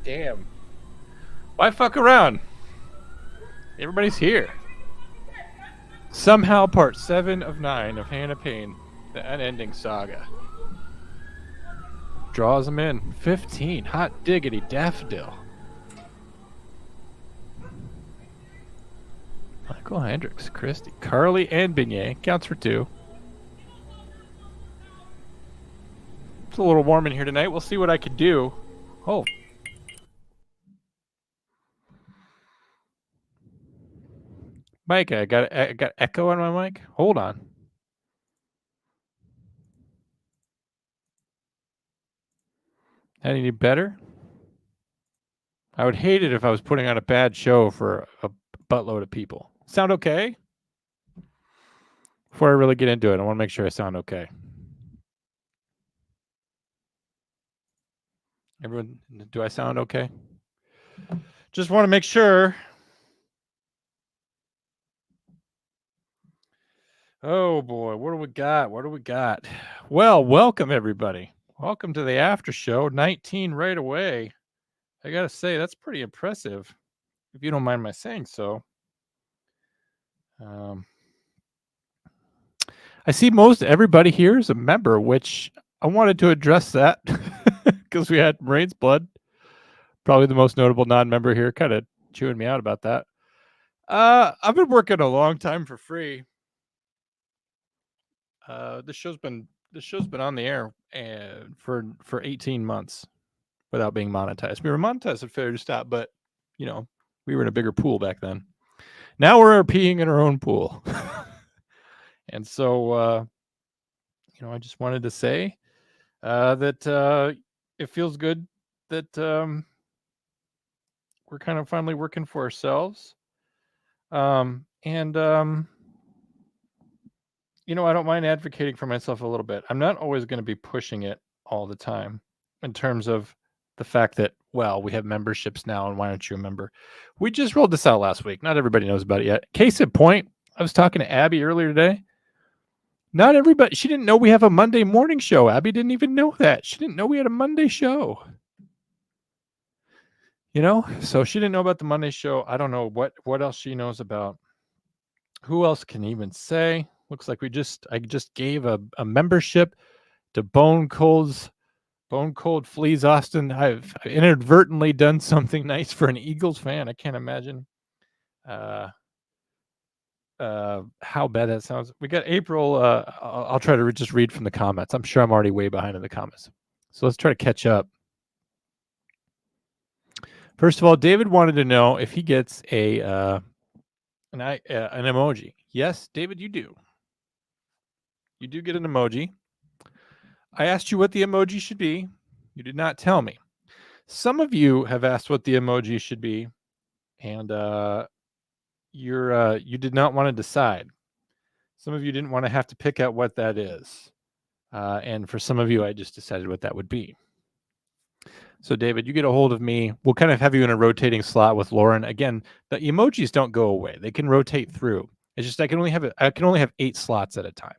damn. Why fuck around? Everybody's here. Somehow part 7 of 9 of Hannah Payne, the unending saga. Draws them in. 15. Hot diggity daffodil. Michael Hendricks, Christy, Carly, and Beignet. Counts for 2. It's a little warm in here tonight. We'll see what I can do. Oh. Mike, I got echo on my mic. Hold on. Any better? I would hate it if I was putting on a bad show for a buttload of people. Sound okay? Before I really get into it, I want to make sure I sound okay. Everyone, do I sound okay? Just want to make sure. Oh boy, what do we got? What do we got? Well, welcome everybody. Welcome to the after show. 19 right away. I gotta say, that's pretty impressive, if you don't mind my saying so. I see most everybody here is a member, which I wanted to address that because we had Maraine's Blood, probably the most notable non-member here, kind of chewing me out about that. I've been working a long time for free. This show's been on the air and for 18 months without being monetized. We were monetized at Failure to Stop, but you know, we were in a bigger pool back then. Now we're peeing in our own pool. And so you know, I just wanted to say that it feels good that we're kind of finally working for ourselves. And you know, I don't mind advocating for myself a little bit. I'm not always going to be pushing it all the time in terms of the fact that, well, we have memberships now, and why aren't you a member? We just rolled this out last week. Not everybody knows about it yet. Case in point, I was talking to Abby earlier today. Not everybody, she didn't know we have a Monday morning show. Abby didn't even know that. She didn't know we had a Monday show. You know, so she didn't know about the Monday show. I don't know what else she knows about. Who else can even say? Looks like I just gave a membership to Bone Cold Fleas Austin. I've inadvertently done something nice for an Eagles fan. I can't imagine how bad that sounds. We got April. I'll try to just read from the comments. I'm sure I'm already way behind in the comments. So let's try to catch up. First of all, David wanted to know if he gets an emoji. Yes, David, you do. You do get an emoji. I asked you what the emoji should be. You did not tell me. Some of you have asked what the emoji should be, and you did not want to decide. Some of you didn't want to have to pick out what that is. And for some of you, I just decided what that would be. So, David, you get a hold of me. We'll kind of have you in a rotating slot with Lauren. Again, the emojis don't go away. They can rotate through. It's just I can only have 8 slots at a time.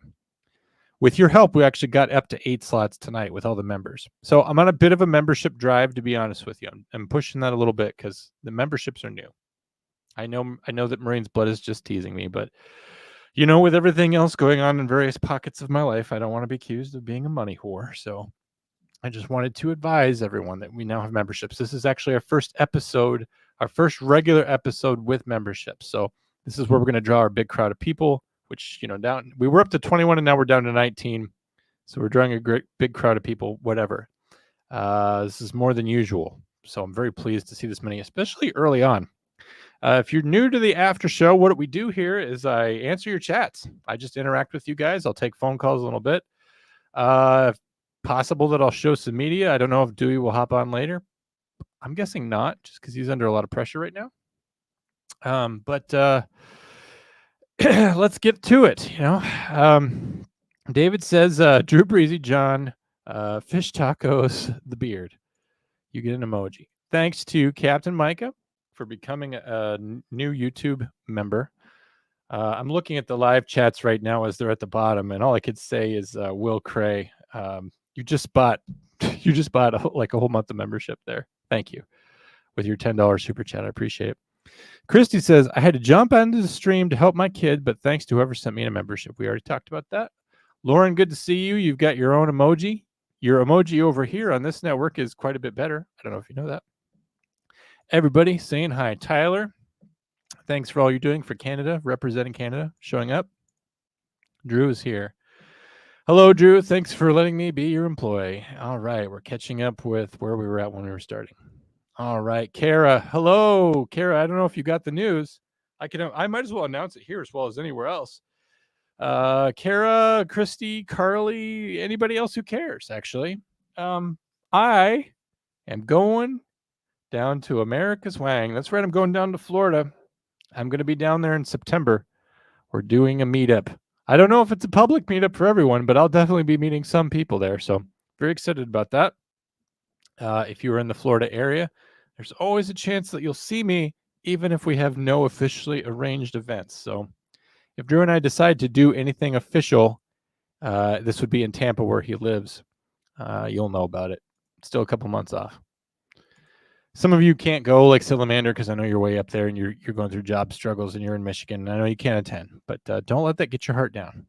With your help, we actually got up to 8 slots tonight with all the members. So I'm on a bit of a membership drive, to be honest with you. I'm pushing that a little bit because the memberships are new. I know that Maraine's Blood is just teasing me, but you know, with everything else going on in various pockets of my life, I don't want to be accused of being a money whore. So I just wanted to advise everyone that we now have memberships. This is actually our first episode, our first regular episode with memberships. So this is where we're going to draw our big crowd of people, which, you know, we were up to 21 and now we're down to 19. So we're drawing a great big crowd of people, whatever. This is more than usual. So I'm very pleased to see this many, especially early on. If you're new to the after show, what we do here is I answer your chats. I just interact with you guys. I'll take phone calls a little bit. Possible that I'll show some media. I don't know if Dewey will hop on later. I'm guessing not, just because he's under a lot of pressure right now. But let's get to it. You know, David says, Drew Breezy, John, fish tacos, the beard. You get an emoji. Thanks to Captain Micah for becoming a new YouTube member. I'm looking at the live chats right now as they're at the bottom, and all I could say is Will Cray. You just bought like a whole month of membership there. Thank you. with your $10 super chat. I appreciate it. Christy says, I had to jump onto the stream to help my kid, but thanks to whoever sent me a membership. We already talked about that. Lauren, good to see you. You've got your own emoji. Your emoji over here on this network is quite a bit better. I don't know if you know that. Everybody saying hi. Tyler, thanks for all you're doing for Canada, representing Canada, showing up. Drew is here. Hello, Drew. Thanks for letting me be your employee. All right, we're catching up with where we were at when we were starting. All right, Kara. Hello, Kara. I don't know if you got the news. I might as well announce it here as well as anywhere else. Kara, Christy, Carly, anybody else who cares, actually. I am going down to America's Wang. That's right. I'm going down to Florida. I'm going to be down there in September. We're doing a meetup. I don't know if it's a public meetup for everyone, but I'll definitely be meeting some people there. So very excited about that. If you are in the Florida area, there's always a chance that you'll see me, even if we have no officially arranged events. So if Drew and I decide to do anything official, this would be in Tampa where he lives. You'll know about it. Still a couple months off. Some of you can't go, like Salamander, because I know you're way up there and you're going through job struggles and you're in Michigan. And I know you can't attend, but don't let that get your heart down.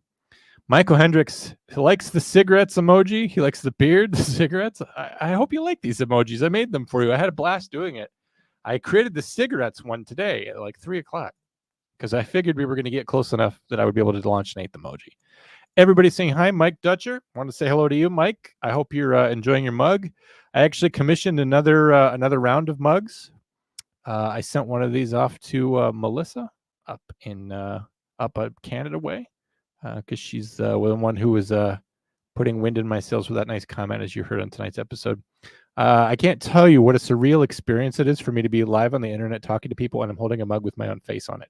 Michael Hendricks, he likes the cigarettes emoji. He likes the beard, the cigarettes. I hope you like these emojis. I made them for you. I had a blast doing it. I created the cigarettes one today at like 3 o'clock because I figured we were going to get close enough that I would be able to launch an 8th emoji. Everybody saying hi. Mike Dutcher, I want to say hello to you, Mike. I hope you're enjoying your mug. I actually commissioned another round of mugs. I sent one of these off to Melissa up Canada way because she's the one who was putting wind in my sails with that nice comment, as you heard on tonight's episode. I can't tell you what a surreal experience it is for me to be live on the internet talking to people and I'm holding a mug with my own face on it.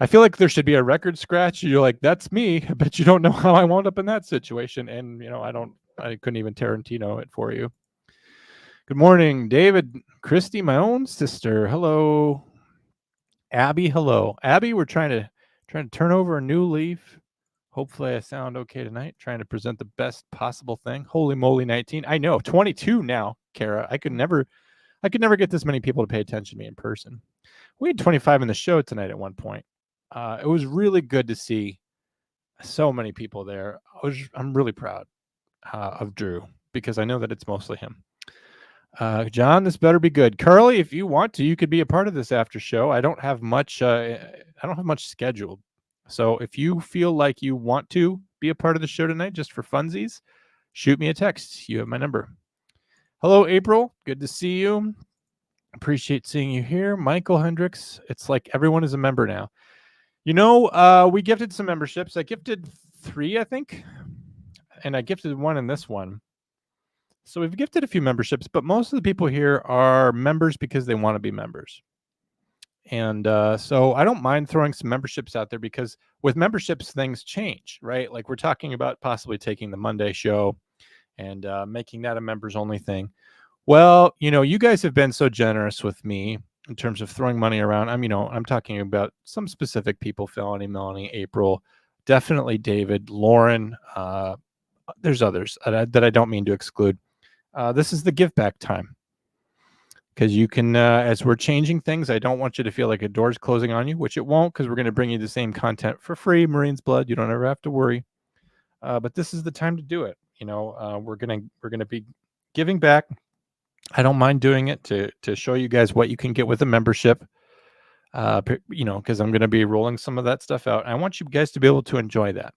I feel like there should be a record scratch. You're like, that's me, but you don't know how I wound up in that situation. And, I couldn't even Tarantino it for you. Good morning, David, Christy, my own sister. Hello. Abby, hello. Abby, we're trying to turn over a new leaf. Hopefully I sound okay tonight. Trying to present the best possible thing. Holy moly, 19. I know, 22 now, Kara. I could never get this many people to pay attention to me in person. We had 25 in the show tonight at one point. It was really good to see so many people there. I'm really proud of Drew because I know that it's mostly him. John, this better be good. Carly, if you want to, you could be a part of this after show. I don't have much scheduled. So if you feel like you want to be a part of the show tonight, just for funsies, shoot me a text. You have my number. Hello, April. Good to see you. Appreciate seeing you here. Michael Hendricks. It's like everyone is a member now. We gifted some memberships. I gifted 3, I think, and I gifted 1 in this one. So we've gifted a few memberships, but most of the people here are members because they want to be members. And so I don't mind throwing some memberships out there because with memberships, things change, right? Like we're talking about possibly taking the Monday show and making that a members only thing. Well, you guys have been so generous with me in terms of throwing money around. I'm talking about some specific people, Melanie, April, definitely David, Lauren. There's others that I don't mean to exclude. This is the give back time because you can, as we're changing things, I don't want you to feel like a door's closing on you, which it won't because we're going to bring you the same content for free, Marine's Blood. You don't ever have to worry. But this is the time to do it. We're gonna be giving back. I don't mind doing it to show you guys what you can get with a membership. Because I'm going to be rolling some of that stuff out. I want you guys to be able to enjoy that.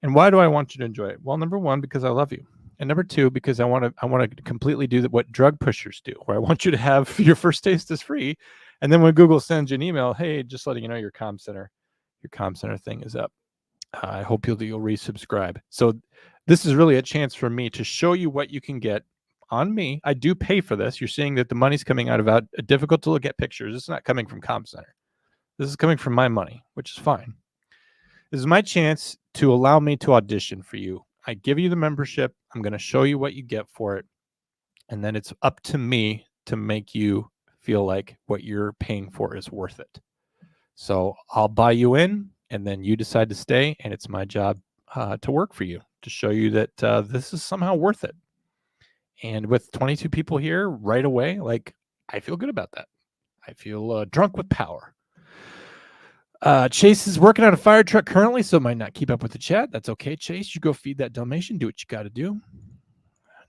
And why do I want you to enjoy it? Well, number 1, because I love you. And number 2, because I want to completely do what drug pushers do, where I want you to have your first taste is free. And then when Google sends you an email, hey, just letting you know your Comm Center thing is up. I hope you'll resubscribe. So this is really a chance for me to show you what you can get on me. I do pay for this. You're seeing that the money's coming out of difficult to look at pictures. It's not coming from Comm Center. This is coming from my money, which is fine. This is my chance to allow me to audition for you. I give you the membership. I'm going to show you what you get for it. And then it's up to me to make you feel like what you're paying for is worth it. So I'll buy you in and then you decide to stay. And it's my job to work for you, to show you that this is somehow worth it. And with 22 people here right away, like, I feel good about that. I feel drunk with power. Chase is working on a fire truck currently, so might not keep up with the chat. That's okay, Chase. You go feed that Dalmatian. Do what you got to do.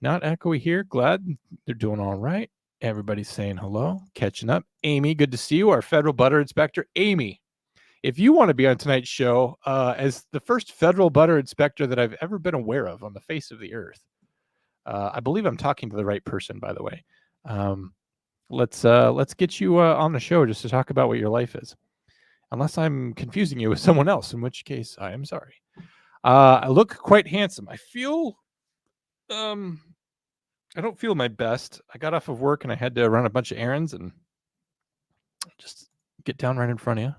Not echoey here. Glad they're doing all right. Everybody's saying hello, catching up. Amy, good to see you. Our federal butter inspector, Amy. If you want to be on tonight's show as the first federal butter inspector that I've ever been aware of on the face of the earth, I believe I'm talking to the right person, by the way. Let's get you on the show just to talk about what your life is. Unless I'm confusing you with someone else, in which case I am sorry. I look quite handsome. I feel, I don't feel my best. I got off of work and I had to run a bunch of errands and just get down right in front of you.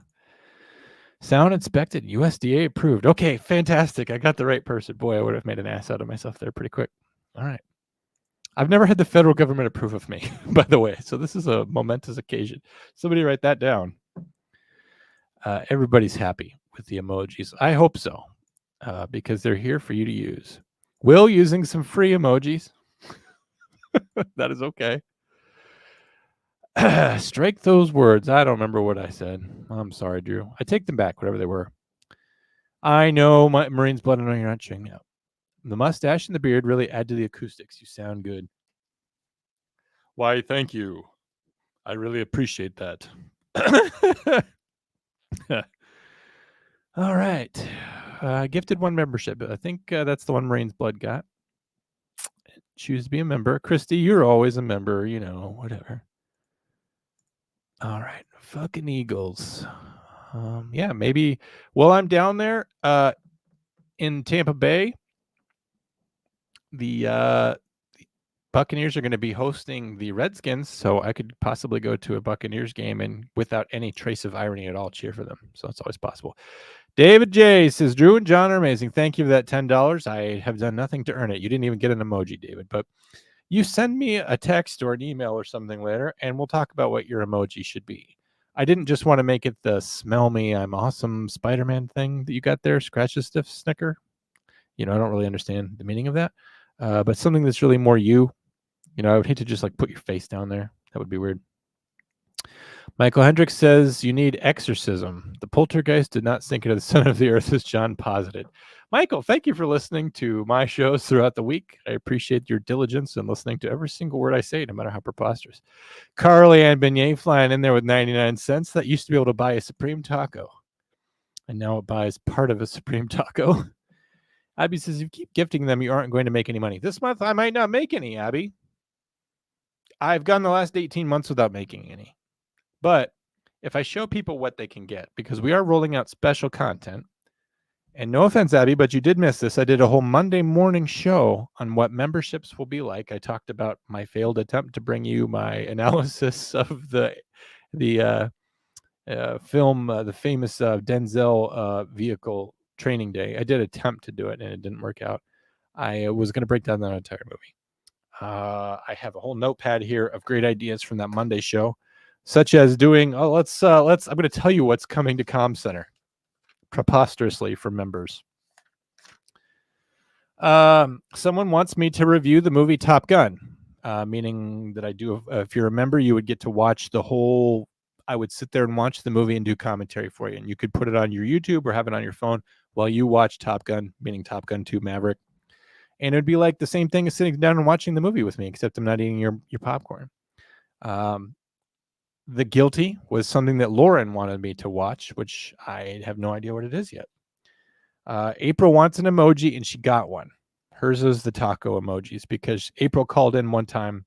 Sound inspected, USDA approved. Okay, fantastic. I got the right person. Boy, I would have made an ass out of myself there pretty quick. All right. I've never had the federal government approve of me, by the way. So this is a momentous occasion. Somebody write that down. Everybody's happy with the emojis. I hope so, because they're here for you to use. Will using some free emojis. That is okay. Strike those words. I don't remember what I said. I'm sorry, Drew. I take them back, whatever they were. I know my Marine's blood. I know you're not chewing out. The mustache and the beard really add to the acoustics. You sound good. Why, thank you. I really appreciate that. All right. Gifted one membership. I think that's the one Marine's blood got. Choose to be a member. Christy, you're always a member, you know, whatever. All right. Fucking Eagles. Yeah, maybe while I'm down there in Tampa Bay, the Buccaneers are going to be hosting the Redskins, so I could possibly go to a Buccaneers game and without any trace of irony at all cheer for them. So it's always possible. David J says, Drew and John are amazing. Thank you for that $10. I have done nothing to earn it. You didn't even get an emoji, David, but you send me a text or an email or something later, and we'll talk about what your emoji should be. I didn't just want to make it the smell me, I'm awesome Spider-Man thing that you got there, scratch a stiff snicker. You know, I don't really understand the meaning of that, but something that's really more you. You know, I would hate to just like put your face down there. That would be weird. Michael Hendricks says you need exorcism. The poltergeist did not sink into the center of the earth, as John posited. Michael, thank you for listening to my shows throughout the week. I appreciate your diligence in listening to every single word I say, no matter how preposterous. Carly Ann Beignet flying in there with 99 cents. That used to be able to buy a Supreme taco. And now it buys part of a Supreme taco. Abby says, if you keep gifting them, you aren't going to make any money. This month, I might not make any, Abby. I've gone the last 18 months without making any. But if I show people what they can get, because we are rolling out special content, and no offense, Abby, but you did miss this. I did a whole Monday morning show on what memberships will be like. I talked about my failed attempt to bring you my analysis of the film, the famous Denzel vehicle training day. I did attempt to do it, and it didn't work out. I was going to break down that entire movie. I have a whole notepad here of great ideas from that Monday show, such as doing, I'm going to tell you what's coming to Comm Center preposterously for members. Someone wants me to review the movie Top Gun, meaning that I do, if you're a member, you would get to watch the whole, I would sit there and watch the movie and do commentary for you. And you could put it on your YouTube or have it on your phone while you watch Top Gun, meaning Top Gun 2 Maverick. And it'd be like the same thing as sitting down and watching the movie with me, except I'm not eating your popcorn. The Guilty was something that Lauren wanted me to watch, which I have no idea what it is yet. April wants an emoji, and she got one. Hers is the taco emojis, because April called in one time,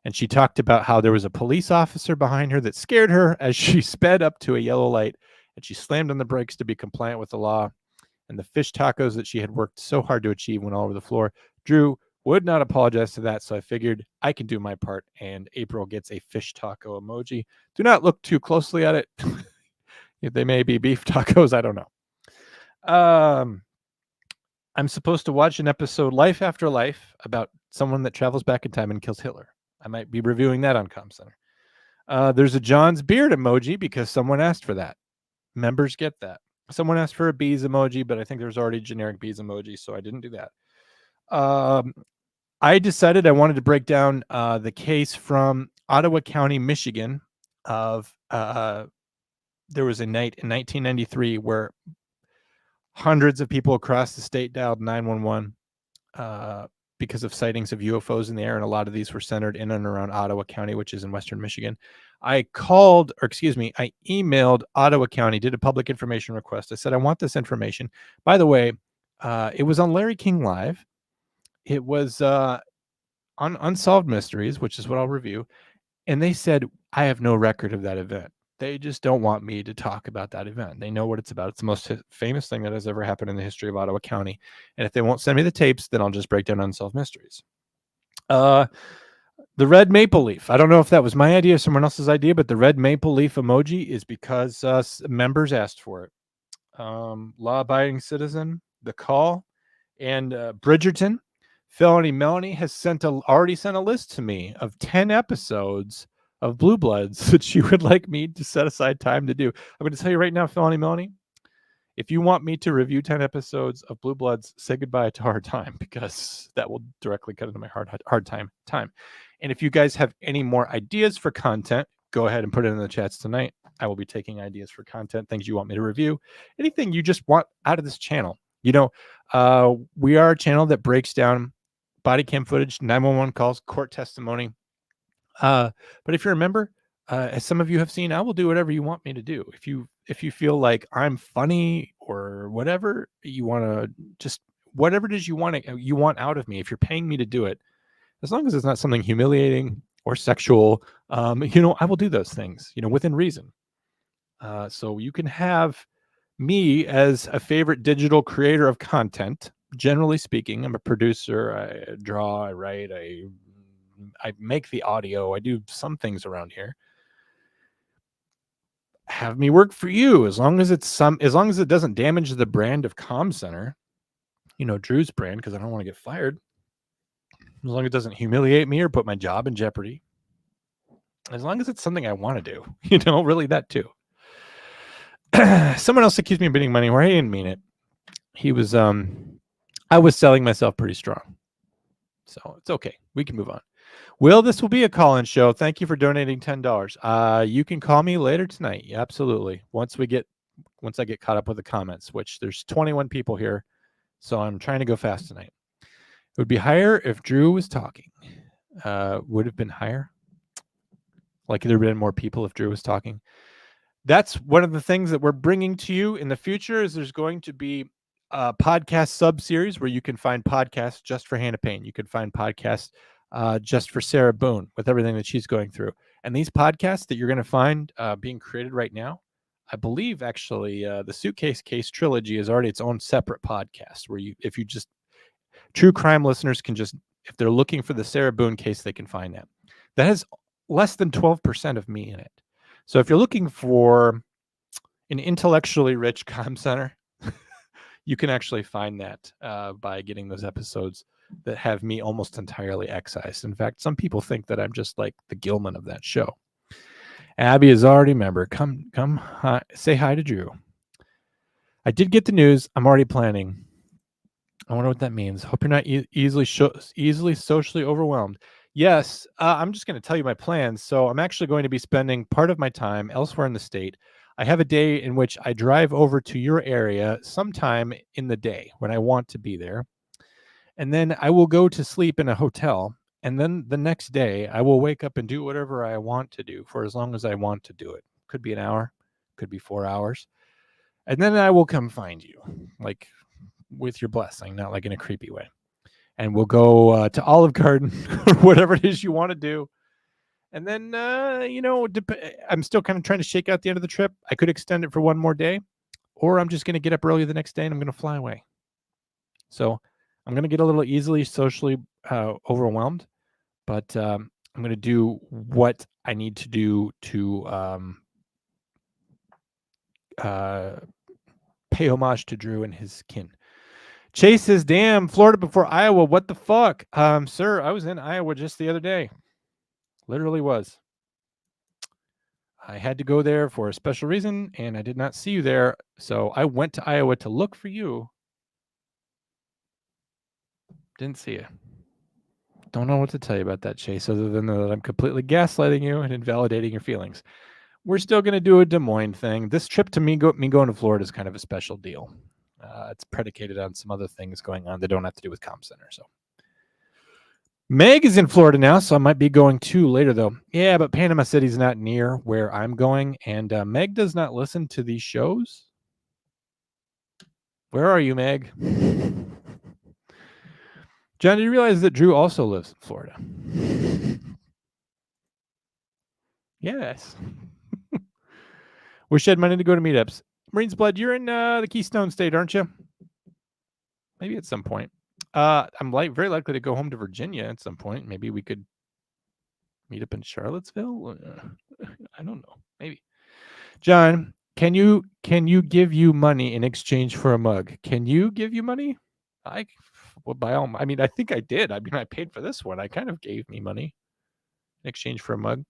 and she talked about how there was a police officer behind her that scared her as she sped up to a yellow light, and she slammed on the brakes to be compliant with the law. And the fish tacos that she had worked so hard to achieve went all over the floor. Drew would not apologize to that, so I figured I can do my part, and April gets a fish taco emoji. Do not look too closely at it. They may be beef tacos. I don't know. I'm supposed to watch an episode, Life After Life, about someone that travels back in time and kills Hitler. I might be reviewing that on Comm Center. There's a John's beard emoji because someone asked for that. Members get that. Someone asked for a bees emoji, but I think there's already generic bees emoji, so I didn't do that. I decided I wanted to break down the case from Ottawa County, Michigan of there was a night in 1993 where hundreds of people across the state dialed 911 because of sightings of UFOs in the air, and a lot of these were centered in and around Ottawa County, which is in western Michigan. I emailed Ottawa County, did a public information request. I said, I want this information. By the way, it was on Larry King Live. It was on Unsolved Mysteries, which is what I'll review. And they said, I have no record of that event. They just don't want me to talk about that event. They know what it's about. It's the most famous thing that has ever happened in the history of Ottawa County. And if they won't send me the tapes, then I'll just break down Unsolved Mysteries. The red maple leaf. I don't know if that was my idea or someone else's idea, but the red maple leaf emoji is because members asked for it. Law-abiding citizen, The Call, and Bridgerton. Felony Melanie has already sent a list to me of 10 episodes of Blue Bloods that she would like me to set aside time to do. I'm going to tell you right now, Felony Melanie, if you want me to review 10 episodes of Blue Bloods, say goodbye to Hard Time, because that will directly cut into my hard time. And if you guys have any more ideas for content, go ahead and put it in the chats tonight. I will be taking ideas for content, things you want me to review, anything you just want out of this channel. We are a channel that breaks down body cam footage, 911 calls, court testimony. But if you're a member, as some of you have seen, I will do whatever you want me to do. If you feel like I'm funny or whatever, you want to just whatever it is you want out of me, if you're paying me to do it, as long as it's not something humiliating or sexual, I will do those things, within reason. So you can have me as a favorite digital creator of content. Generally speaking, I'm a producer. I draw, I write, I make the audio. I do some things around here. Have me work for you as long as it doesn't damage the brand of Comm Center, Drew's brand, because I don't want to get fired. As long as it doesn't humiliate me or put my job in jeopardy. As long as it's something I want to do, really that too. Someone else accused me of bidding money where I didn't mean it. I was selling myself pretty strong. So it's okay. We can move on. Will, this will be a call-in show. Thank you for donating $10. You can call me later tonight. Yeah, absolutely. Once I get caught up with the comments, which there's 21 people here. So I'm trying to go fast tonight. It would be higher if Drew was talking. Would have been higher. Like there would have been more people if Drew was talking. That's one of the things that we're bringing to you in the future is there's going to be a podcast sub-series where you can find podcasts just for Hannah Payne. You can find podcasts just for Sarah Boone with everything that she's going through. And these podcasts that you're going to find being created right now, I believe actually the Suitcase Case Trilogy is already its own separate podcast where true crime listeners can just, if they're looking for the Sarah Boone case, they can find that. That has less than 12% of me in it. So if you're looking for an intellectually rich Comm Center, you can actually find that by getting those episodes that have me almost entirely excised. In fact, some people think that I'm just like the Gilman of that show. Abby is already a member. Come, say hi to Drew. I did get the news. I'm already planning. I wonder what that means. Hope you're not easily socially overwhelmed. Yes, I'm just going to tell you my plans. So I'm actually going to be spending part of my time elsewhere in the state. I have a day in which I drive over to your area sometime in the day when I want to be there. And then I will go to sleep in a hotel. And then the next day I will wake up and do whatever I want to do for as long as I want to do it. Could be an hour, could be 4 hours. And then I will come find you, like with your blessing, not like in a creepy way. And we'll go to Olive Garden or whatever it is you want to do. And then, I'm still kind of trying to shake out the end of the trip. I could extend it for one more day, or I'm just going to get up early the next day and I'm going to fly away. So I'm going to get a little easily socially overwhelmed, but I'm going to do what I need to do to pay homage to Drew and his kin. Chase says, damn, Florida before Iowa. What the fuck? Sir, I was in Iowa just the other day. Literally was. I had to go there for a special reason, and I did not see you there. So I went to Iowa to look for you. Didn't see you. Don't know what to tell you about that, Chase, other than that I'm completely gaslighting you and invalidating your feelings. We're still going to do a Des Moines thing. This trip to me going to Florida is kind of a special deal. It's predicated on some other things going on that don't have to do with Comm Center. So Meg is in Florida now, so I might be going too later, though. Yeah, but Panama City's not near where I'm going, and Meg does not listen to these shows. Where are you, Meg? John, do you realize that Drew also lives in Florida? Yes. We shed money to go to meetups. Marines Blood, you're in the Keystone State, aren't you? Maybe at some point. I'm very likely to go home to Virginia at some point. Maybe we could meet up in Charlottesville. I don't know. Maybe. John, can you give you money in exchange for a mug? Can you give you money? I think I did. I mean, I paid for this one. I kind of gave me money in exchange for a mug.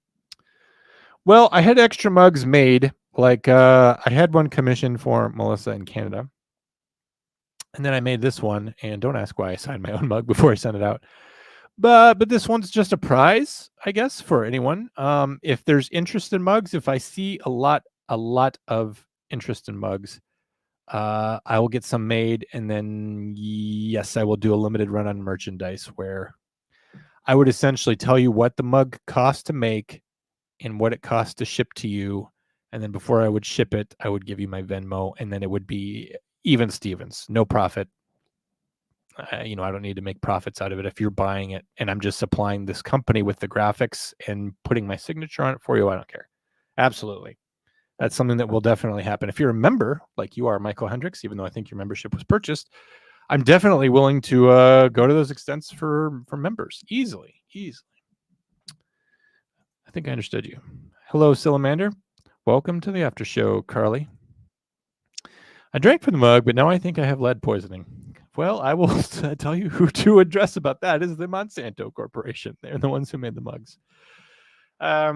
Well, I had extra mugs made. Like I had one commissioned for Melissa in Canada. And then I made this one, and don't ask why I signed my own mug before I sent it out. But this one's just a prize, I guess, for anyone. If there's interest in mugs, if I see a lot of interest in mugs, I will get some made, and then yes, I will do a limited run on merchandise where I would essentially tell you what the mug costs to make and what it costs to ship to you. And then before I would ship it, I would give you my Venmo, and then it would be even Stevens, no profit. I don't need to make profits out of it if you're buying it and I'm just supplying this company with the graphics and putting my signature on it for you. I don't care. Absolutely. That's something that will definitely happen. If you're a member, like you are, Michael Hendricks, even though I think your membership was purchased, I'm definitely willing to go to those extents for members easily. I think I understood you. Hello, Salamander. Welcome to the Aftershow, Carly. I drank from the mug, but now I think I have lead poisoning. Well, I will tell you who to address about that is the Monsanto Corporation. They're the ones who made the mugs. I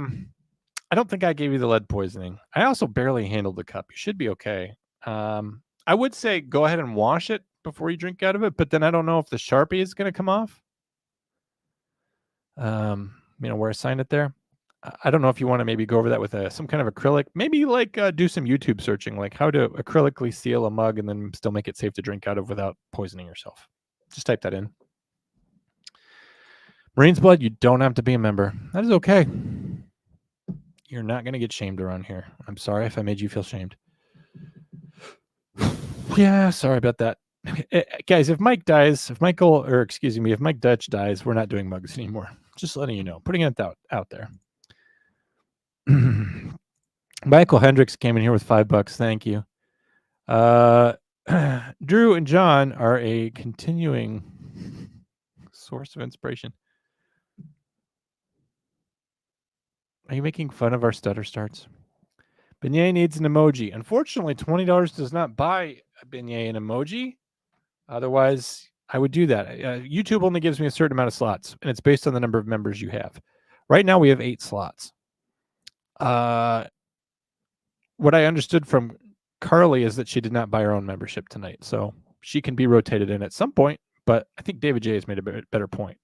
don't think I gave you the lead poisoning. I also barely handled the cup. You should be okay. I would say go ahead and wash it before you drink out of it, but then I don't know if the Sharpie is going to come off. Where I signed it there. I don't know if you want to maybe go over that with some kind of acrylic. Maybe do some YouTube searching, like how to acrylically seal a mug and then still make it safe to drink out of without poisoning yourself. Just type that in. Marines Blood, you don't have to be a member. That is okay. You're not going to get shamed around here. I'm sorry if I made you feel shamed. Yeah, sorry about that. Guys, if Mike Dutch dies, we're not doing mugs anymore. Just letting you know, putting it out there. Michael Hendricks came in here with $5. Thank you. Drew and John are a continuing source of inspiration. Are you making fun of our stutter starts? Beignet needs an emoji. Unfortunately, $20 does not buy a beignet an emoji. Otherwise, I would do that. YouTube only gives me a certain amount of slots, and it's based on the number of members you have. Right now, we have 8 slots. What I understood from Carly is that she did not buy her own membership tonight, so she can be rotated in at some point. But I think David J has made a better point.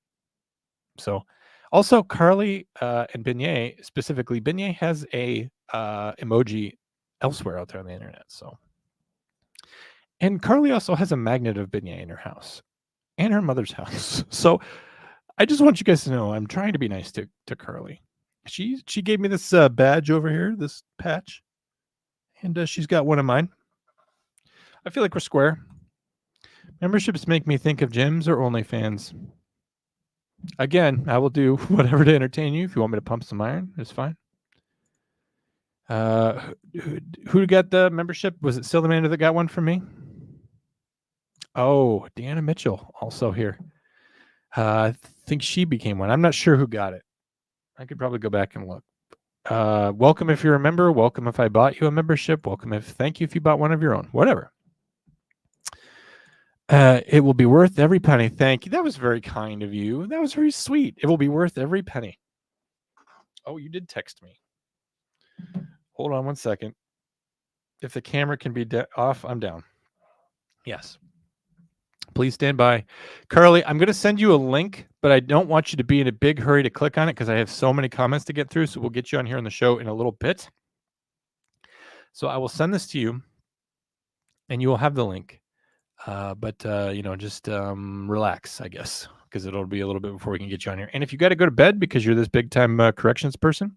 So, also Carly and Beignet, specifically, Beignet has a emoji elsewhere out there on the internet. So, and Carly also has a magnet of Beignet in her house and her mother's house. So, I just want you guys to know I'm trying to be nice to Carly. She gave me this badge over here, this patch, and she's got one of mine. I feel like we're square. Memberships make me think of gyms or OnlyFans. Again, I will do whatever to entertain you. If you want me to pump some iron, it's fine. Who got the membership? Was it Salamander that got one from me? Oh, Deanna Mitchell also here. I think she became one. I'm not sure who got it. I could probably go back and look. Welcome if you're a member. Welcome if I bought you a membership. Thank you if you bought one of your own. Whatever. It will be worth every penny. Thank you. That was very kind of you. That was very sweet. It will be worth every penny. Oh, you did text me. Hold on one second. If the camera can be off, I'm down. Yes. Please stand by. Carly, I'm going to send you a link, but I don't want you to be in a big hurry to click on it because I have so many comments to get through. So we'll get you on here on the show in a little bit. So I will send this to you and you will have the link. But just relax, I guess, because it'll be a little bit before we can get you on here. And if you got to go to bed because you're this big time corrections person,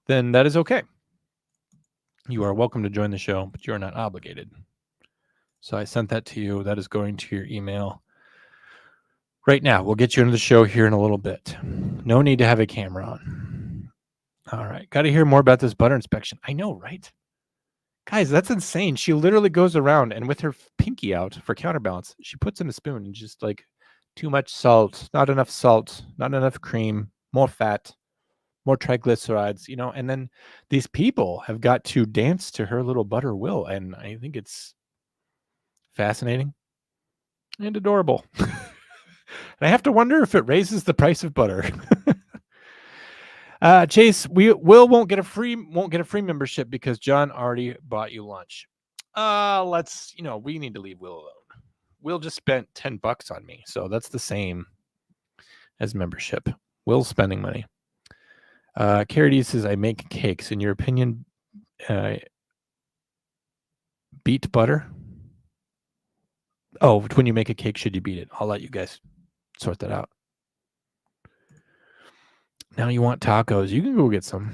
then that is okay. You are welcome to join the show, but you are not obligated. So I sent that to you. That is going to your email right now. We'll get you into the show here in a little bit. No need to have a camera on. All right. Got to hear more about this butter inspection. I know, right? Guys, that's insane. She literally goes around and with her pinky out for counterbalance, she puts in a spoon and just like too much salt, not enough cream, more fat, more triglycerides, and then these people have got to dance to her little butter will. And I think it's fascinating and adorable. And I have to wonder if it raises the price of butter. Chase, Will won't get a free membership because John already bought you lunch. We need to leave Will alone. Will just spent $10 on me, so that's the same as membership. Will's spending money. Carrie D says, I make cakes. In your opinion, beat butter? Oh, when you make a cake, should you beat it? I'll let you guys sort that out. Now you want tacos. You can go get some.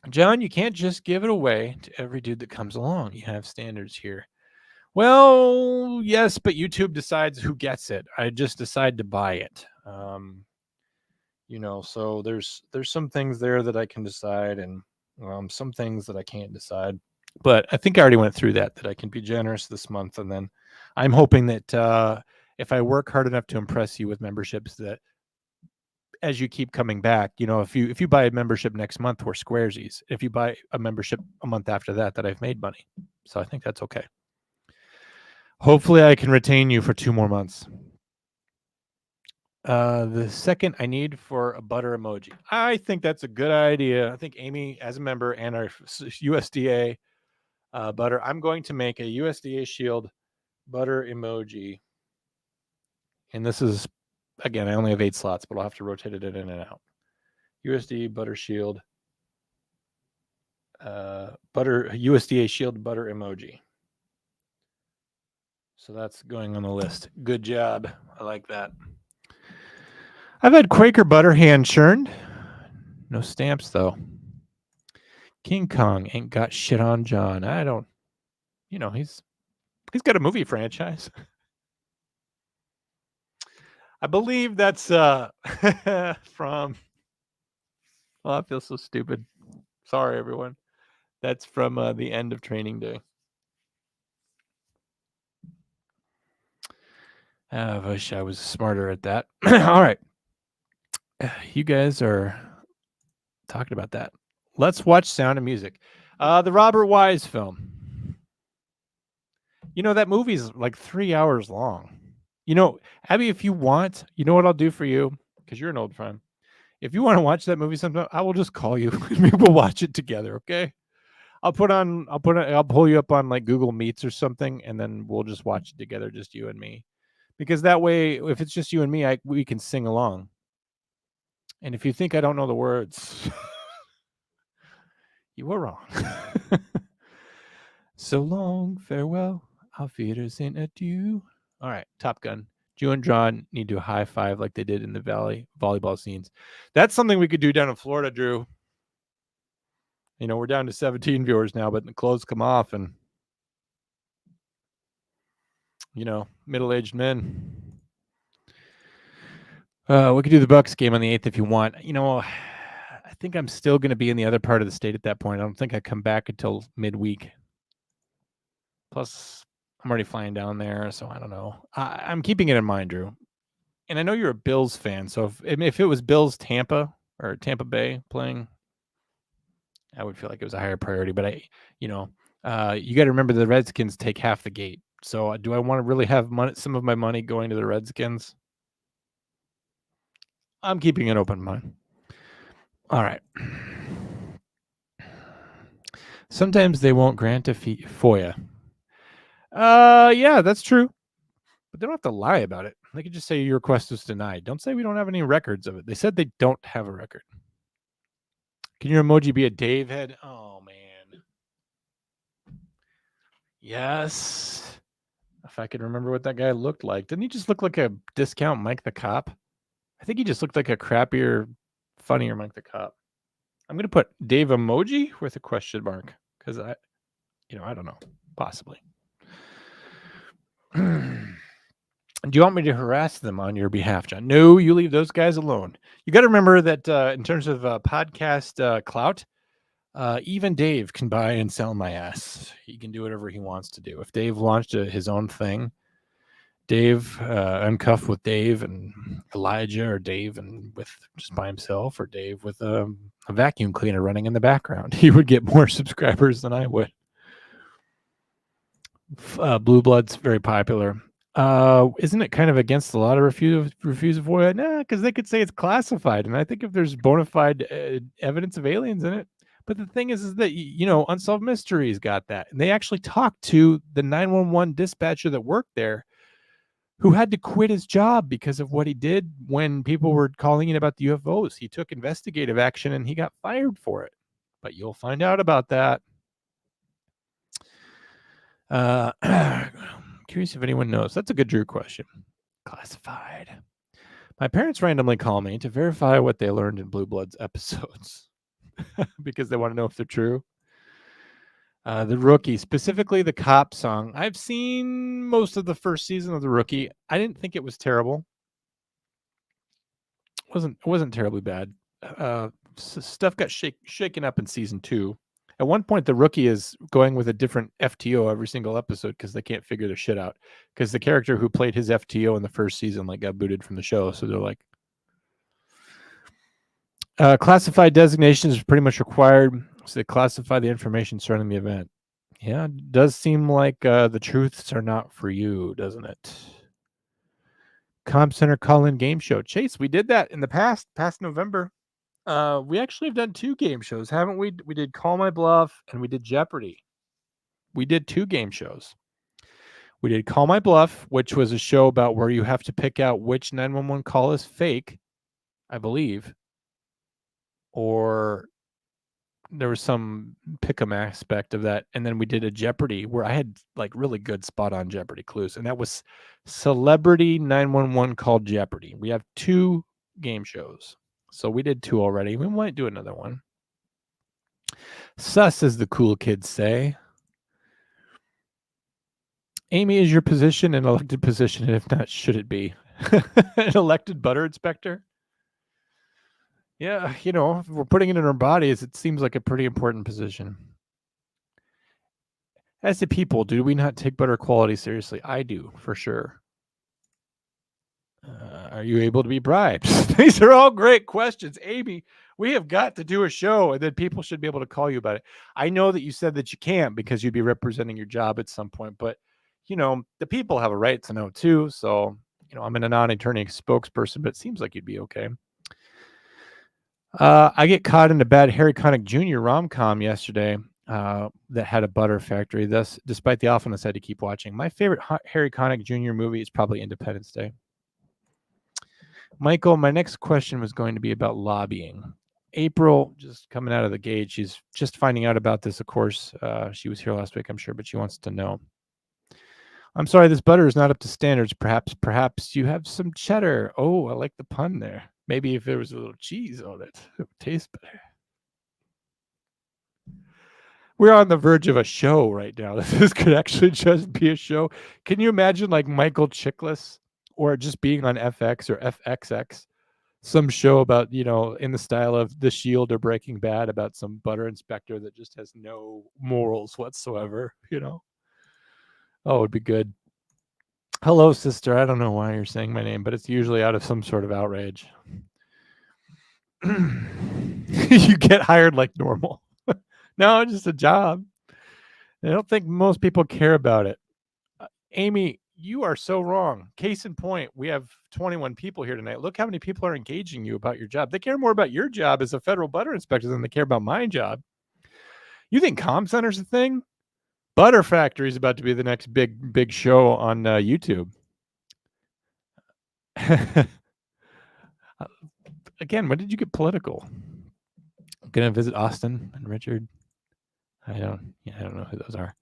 John, you can't just give it away to every dude that comes along. You have standards here. Well, yes, but YouTube decides who gets it. I just decide to buy it. So there's some things there that I can decide and some things that I can't decide. But I think I already went through that I can be generous this month. And then I'm hoping that if I work hard enough to impress you with memberships, that as you keep coming back, if you buy a membership next month, we're squaresies. If you buy a membership a month after that I've made money. So I think that's okay. Hopefully I can retain you for 2 more months. The second I need for a butter emoji. I think that's a good idea. I think Amy, as a member, and our USDA butter, I'm going to make a USDA Shield butter emoji. And this is, again, I only have 8 slots, but I'll have to rotate it in and out. USDA butter shield, USDA Shield butter emoji. So that's going on the list. Good job. I like that. I've had Quaker butter hand churned. No stamps, though. King Kong ain't got shit on John. I don't, he's got a movie franchise. I believe that's from, I feel so stupid. Sorry, everyone. That's from the end of Training Day. I wish I was smarter at that. All right. You guys are talking about that. Let's watch Sound of Music. The Robert Wise film. That movie's like 3 hours long. Abby, if you want, you know what I'll do for you? Because you're an old friend. If you want to watch that movie sometime, I will just call you and we will watch it together, okay? I'll pull you up on like Google Meets or something, and then we'll just watch it together, just you and me. Because that way, if it's just you and me, we can sing along. And if you think I don't know the words, you were wrong. So long, farewell, auf Wiedersehen, adieu. All right, Top Gun. You and John need to high five like they did in the volleyball scenes. That's something we could do down in Florida, Drew. We're down to 17 viewers now, but the clothes come off and, middle-aged men. We could do the Bucks game on the 8th if you want. I think I'm still going to be in the other part of the state at that point. I don't think I come back until midweek. Plus, I'm already flying down there, so I don't know. I'm keeping it in mind, Drew. And I know you're a Bills fan, so if it was Bills Tampa or Tampa Bay playing, I would feel like it was a higher priority. But you got to remember the Redskins take half the gate. So do I want to really have some of my money going to the Redskins? I'm keeping an open mind. All right. Sometimes they won't grant a FOIA. Yeah, that's true. But they don't have to lie about it. They could just say your request was denied. Don't say we don't have any records of it. They said they don't have a record. Can your emoji be a Dave head? Oh, man. Yes. If I could remember what that guy looked like. Didn't he just look like a discount Mike the Cop? I think he just looked like a crappier, funnier Mike the Cop. I'm going to put Dave emoji with a question mark because I don't know. Possibly. Do you want me to harass them on your behalf, John? No, you leave those guys alone. You got to remember that in terms of podcast clout, even Dave can buy and sell my ass. He can do whatever he wants to do. If Dave launched his own thing, Dave uncuffed with Dave and Elijah, or Dave and with just by himself, or Dave with a vacuum cleaner running in the background, he would get more subscribers than I would. Blue Blood's very popular. Isn't it kind of against the law to refuse a FOIA? Nah, because they could say it's classified, and I think if there's bona fide evidence of aliens in it. But the thing is that Unsolved Mysteries got that, and they actually talked to the 911 dispatcher that worked there, who had to quit his job because of what he did when people were calling in about the UFOs. He took investigative action, and he got fired for it. But you'll find out about that. Curious if anyone knows. That's a good Drew question. Classified. My parents randomly call me to verify what they learned in Blue Bloods episodes because they want to know if they're true. The Rookie, specifically the cop song. I've seen most of the first season of The Rookie. I didn't think it was terrible. It wasn't terribly bad. Stuff got shaken up in season 2. At one point, the Rookie is going with a different FTO every single episode because they can't figure their shit out. Because the character who played his FTO in the first season got booted from the show. So they're like, classified designations are pretty much required. So they classify the information surrounding the event. Yeah, it does seem like the truths are not for you, doesn't it? Comm Center call-in game show. Chase, we did that in the past November. We actually have done 2 game shows, haven't we? We did Call My Bluff and we did Jeopardy. We did 2 game shows. We did Call My Bluff, which was a show about where you have to pick out which 911 call is fake, I believe. Or there was some pick'em aspect of that. And then we did a Jeopardy where I had really good spot on Jeopardy clues. And that was Celebrity 911 called Jeopardy. We have 2 game shows. So we did 2 already. We might do another one. Sus, as the cool kids say. Amy, is your position an elected position? And if not, should it be? An elected butter inspector? Yeah, if we're putting it in our bodies, it seems like a pretty important position. As the people, do we not take butter quality seriously? I do, for sure. Are you able to be bribed? These are all great questions. Amy, we have got to do a show, and then people should be able to call you about it. I know that you said that you can't because you'd be representing your job at some point, but, the people have a right to know too. So, I'm a non-attorney spokesperson, but it seems like you'd be okay. I get caught in a bad Harry Connick Jr. rom-com yesterday that had a butter factory. Thus, despite the awfulness, I had to keep watching. My favorite Harry Connick Jr. movie is probably Independence Day. Michael, my next question was going to be about lobbying. April, just coming out of the gate, she's just finding out about this, of course. She was here last week, I'm sure, but she wants to know. I'm sorry, this butter is not up to standards. Perhaps you have some cheddar. Oh, I like the pun there. Maybe if there was a little cheese on it, it would taste better. We're on the verge of a show right now. This could actually just be a show. Can you imagine Michael Chiklis, or just being on FX or FXX, some show about, in the style of The Shield or Breaking Bad, about some butter inspector that just has no morals whatsoever, Oh, it'd be good. Hello, sister. I don't know why you're saying my name, but it's usually out of some sort of outrage. You get hired like normal. No, it's just a job. I don't think most people care about it. Amy, you are so wrong. Case in point, we have 21 people here tonight. Look how many people are engaging you about your job. They care more about your job as a federal butter inspector than they care about my job. You think Comm Center's a thing? Butter Factory is about to be the next big show on YouTube. Again, when did you get political? I'm gonna visit Austin and Richard. I don't know who those are.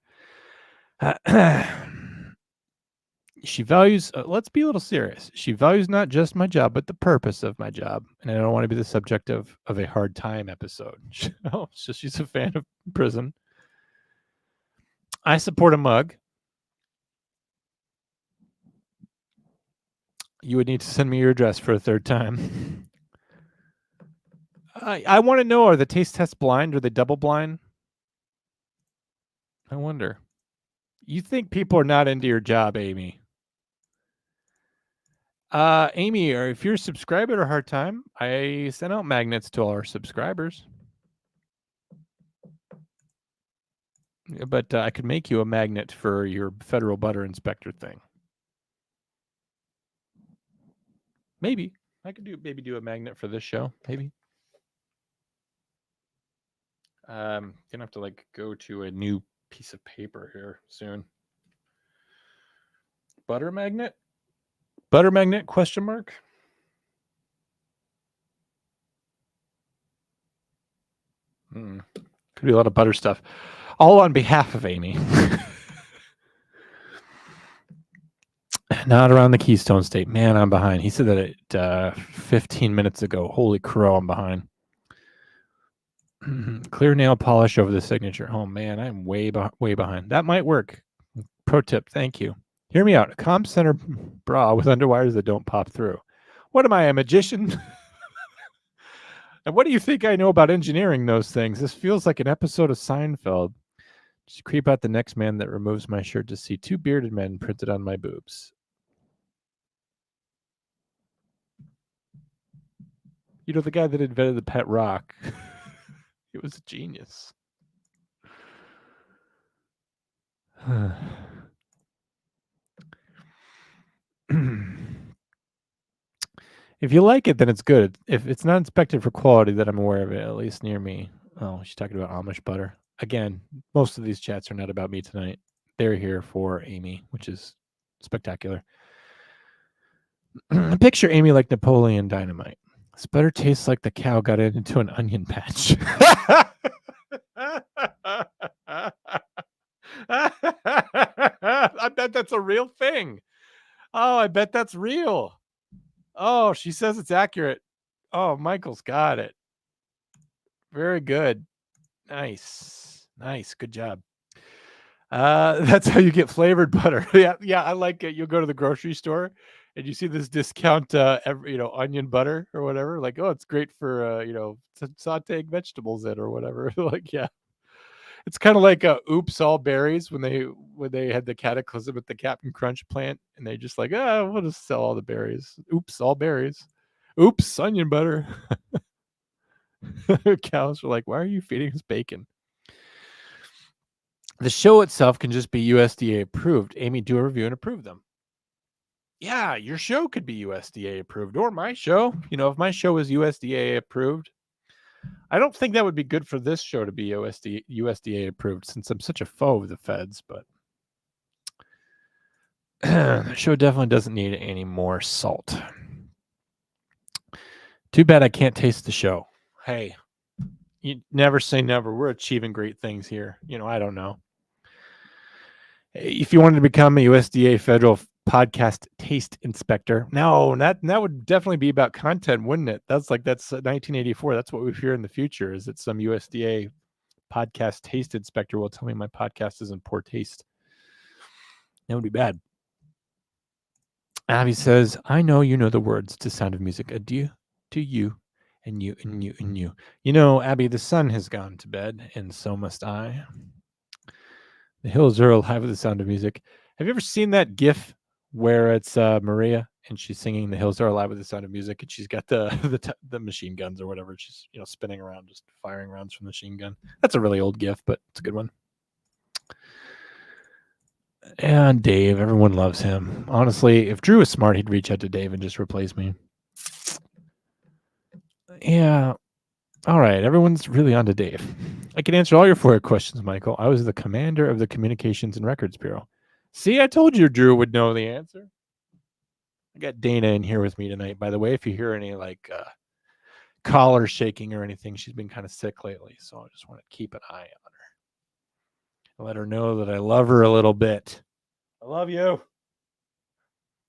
She values, let's be a little serious. She values not just my job, but the purpose of my job. And I don't want to be the subject of a hard time episode. Oh, so she's a fan of prison. I support a mug. You would need to send me your address for a third time. I want to know, are the taste tests blind? Are they double blind? I wonder. You think people are not into your job, Amy? Amy, or if you're a subscriber to Hard Time, I sent out magnets to all our subscribers. But I could make you a magnet for your federal butter inspector thing. Maybe. I could do a magnet for this show. Maybe. Gonna have to go to a new piece of paper here soon. Butter magnet? Butter magnet, question mark? Could be a lot of butter stuff. All on behalf of Amy. Not around the Keystone State. Man, I'm behind. He said that 15 minutes ago. Holy crow, I'm behind. Clear nail polish over the signature. Oh, man, I'm way behind. That might work. Pro tip, thank you. Hear me out. A Comm Center bra with underwires that don't pop through. What am I, a magician? And what do you think I know about engineering those things? This feels like an episode of Seinfeld. Just creep out the next man that removes my shirt to see two bearded men printed on my boobs. You know, the guy that invented the pet rock. He was a genius. If you like it, then it's good. If it's not inspected for quality, then I'm aware of it, at least near me. Oh, she's talking about Amish butter. Again, most of these chats are not about me tonight. They're here for Amy, which is spectacular. Picture Amy like Napoleon Dynamite. This butter tastes like the cow got it into an onion patch. I bet that's a real thing. Oh, I bet that's real. Oh, she says it's accurate. Oh, Michael's got it. Very good. Nice. Good job. That's how you get flavored butter. Yeah, I like it. You'll go to the grocery store and you see this discount onion butter or whatever. Like, oh, it's great for sauteing vegetables in or whatever. Like, yeah. It's kind of like Oops All Berries when they had the cataclysm at the Captain Crunch plant and they just we'll just sell all the berries. Oops, all berries. Oops, onion butter. Cows are like, why are you feeding us bacon? The show itself can just be USDA approved. Amy, do a review and approve them. Yeah, your show could be USDA approved, or my show. If my show is USDA approved, I don't think that would be good for this show to be USDA approved, since I'm such a foe of the feds. But the show definitely doesn't need any more salt. Too bad I can't taste the show. Hey, you never say never. We're achieving great things here. I don't know. If you wanted to become a USDA federal podcast taste inspector, no, that would definitely be about content, wouldn't it? That's 1984. That's what we fear in the future, is that some USDA podcast taste inspector will tell me my podcast is in poor taste. That would be bad. Abby says, I know you know the words to Sound of Music. Adieu to you and you and you and you. Abby, the sun has gone to bed, and so must I. The hills are alive with the sound of music. Have you ever seen that GIF where it's Maria and she's singing "The Hills Are Alive with the Sound of Music" and she's got the machine guns or whatever? She's spinning around, just firing rounds from the machine gun. That's a really old GIF, but it's a good one. And Dave, everyone loves him. Honestly, if Drew was smart, he'd reach out to Dave and just replace me. Yeah. All right, everyone's really on to Dave. I can answer all your 4 questions, Michael. I was the commander of the Communications and Records Bureau. See, I told you Drew would know the answer. I got Dana in here with me tonight, by the way. If you hear any like collar shaking or anything, she's been kind of sick lately, so I just want to keep an eye on her. Let her know that I love her a little bit. I love you.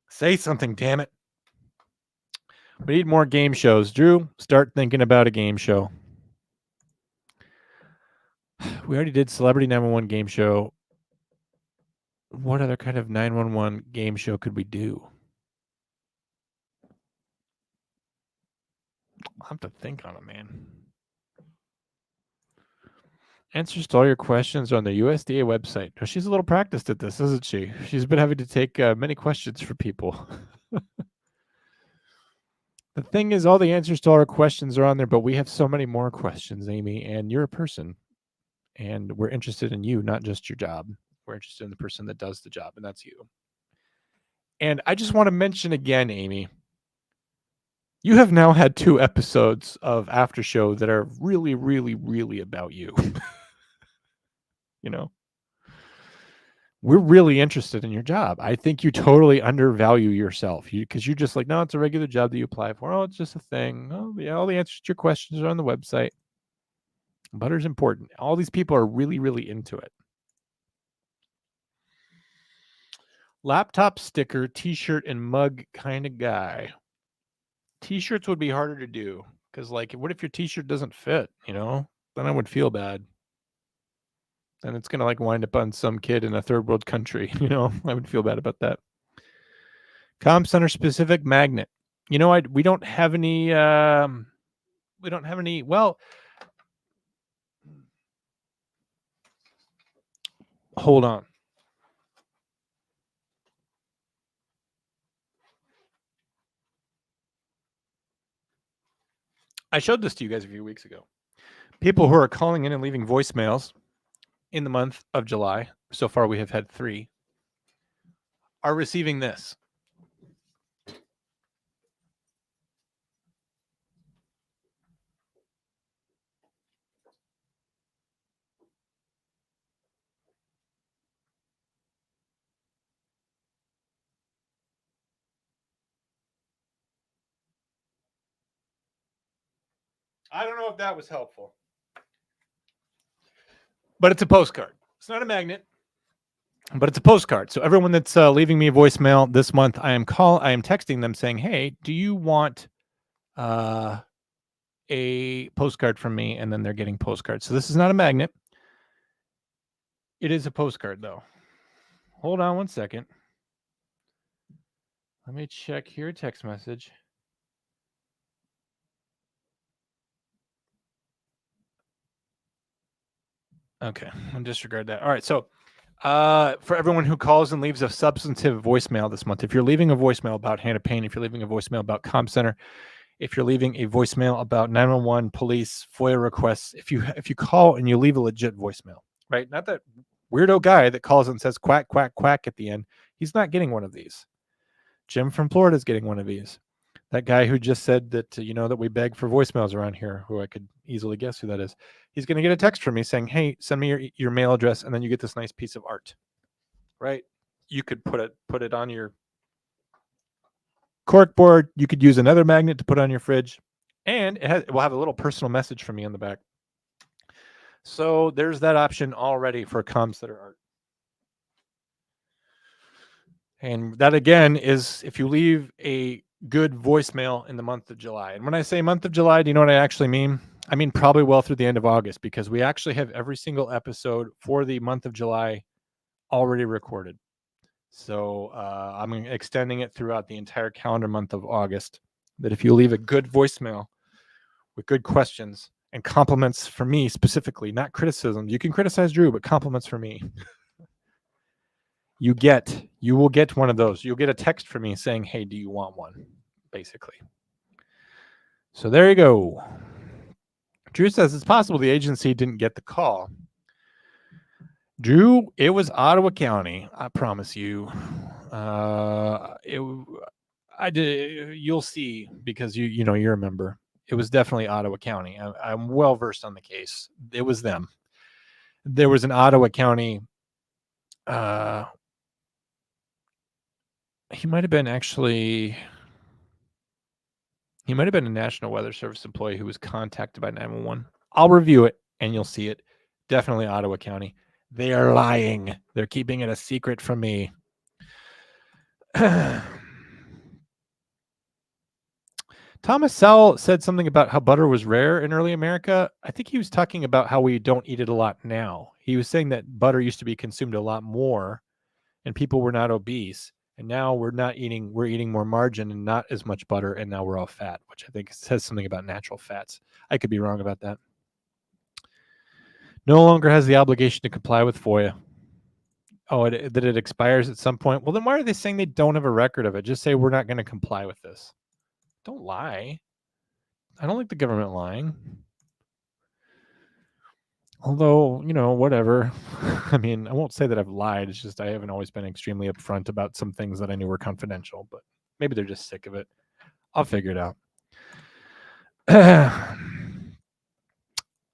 Say something, damn it. We need more game shows. Drew, start thinking about a game show. We already did Celebrity 911 game show. What other kind of 911 game show could we do? I'll have to think on it, man. Answers to all your questions on the USDA website. Oh, she's a little practiced at this, isn't she? She's been having to take many questions for people. The thing is, all the answers to all our questions are on there, but we have so many more questions, Amy, and you're a person. And we're interested in you, not just your job. We're interested in the person that does the job, and that's you. And I just want to mention again, Amy, you have now had 2 episodes of Aftershow that are really, really, really about you. You know? We're really interested in your job. I think you totally undervalue yourself because you're just like, no, it's a regular job that you apply for. Oh, it's just a thing. Oh, yeah, all the answers to your questions are on the website. Butter's important. All these people are really, really into it. Laptop sticker, t-shirt, and mug kind of guy. T-shirts would be harder to do because, like, what if your t-shirt doesn't fit? Then I would feel bad. And it's gonna like wind up on some kid in a third world country. I would feel bad about that. Comm Center specific magnet. We don't have any. We don't have any. Well, hold on. I showed this to you guys a few weeks ago. People who are calling in and leaving voicemails in the month of July, so far we have had 3, are receiving this. I don't know if that was helpful. But it's a postcard. It's not a magnet, but it's a postcard. So everyone that's leaving me a voicemail this month, I am texting them saying, "Hey, do you want a postcard from me?" And then they're getting postcards. So this is not a magnet. It is a postcard, though. Hold on one second. Let me check here. Text message. Okay, I'll disregard that. All right, so for everyone who calls and leaves a substantive voicemail this month, if you're leaving a voicemail about Hannah Payne, if you're leaving a voicemail about Comm Center, if you're leaving a voicemail about 911, police, FOIA requests, if you call and you leave a legit voicemail, right? Not that weirdo guy that calls and says quack, quack, quack at the end. He's not getting one of these. Jim from Florida is getting one of these. That guy who just said that, that we beg for voicemails around here, who I could easily guess who that is, he's going to get a text from me saying, "Hey, send me your mail address," and then you get this nice piece of art, right? You could put it on your cork board. You could use another magnet to put on your fridge, and it will have a little personal message from me on the back. So there's that option already for Comm Center art. And that, again, is if you leave a good voicemail in the month of July. And when I say month of July, do you know what I actually mean? I mean probably well through the end of August, because we actually have every single episode for the month of July already recorded. So I'm extending it throughout the entire calendar month of August, that if you leave a good voicemail with good questions and compliments for me specifically, not criticism. You can criticize Drew, but compliments for me. You will get one of those. You'll get a text from me saying, "Hey, do you want one?" Basically. So there you go. Drew says it's possible the agency didn't get the call. Drew, it was Ottawa County. I promise you. I did. You'll see, because you're a member. It was definitely Ottawa County. I'm well versed on the case. It was them. There was an Ottawa County He might have been actually. He might have been a National Weather Service employee who was contacted by 911. I'll review it and you'll see it. Definitely Ottawa County. They are lying. They're keeping it a secret from me. Thomas Sowell said something about how butter was rare in early America. I think he was talking about how we don't eat it a lot now. He was saying that butter used to be consumed a lot more and people were not obese. And now we're eating more margarine and not as much butter, and now we're all fat, which I think says something about natural fats. I could be wrong about that. No longer has the obligation to comply with FOIA. Oh, that it expires at some point. Well, then why are they saying they don't have a record of it? Just say we're not going to comply with this. Don't lie. I don't like the government lying. Although, whatever. I mean, I won't say that I've lied. It's just I haven't always been extremely upfront about some things that I knew were confidential, but maybe they're just sick of it. I'll figure it out. I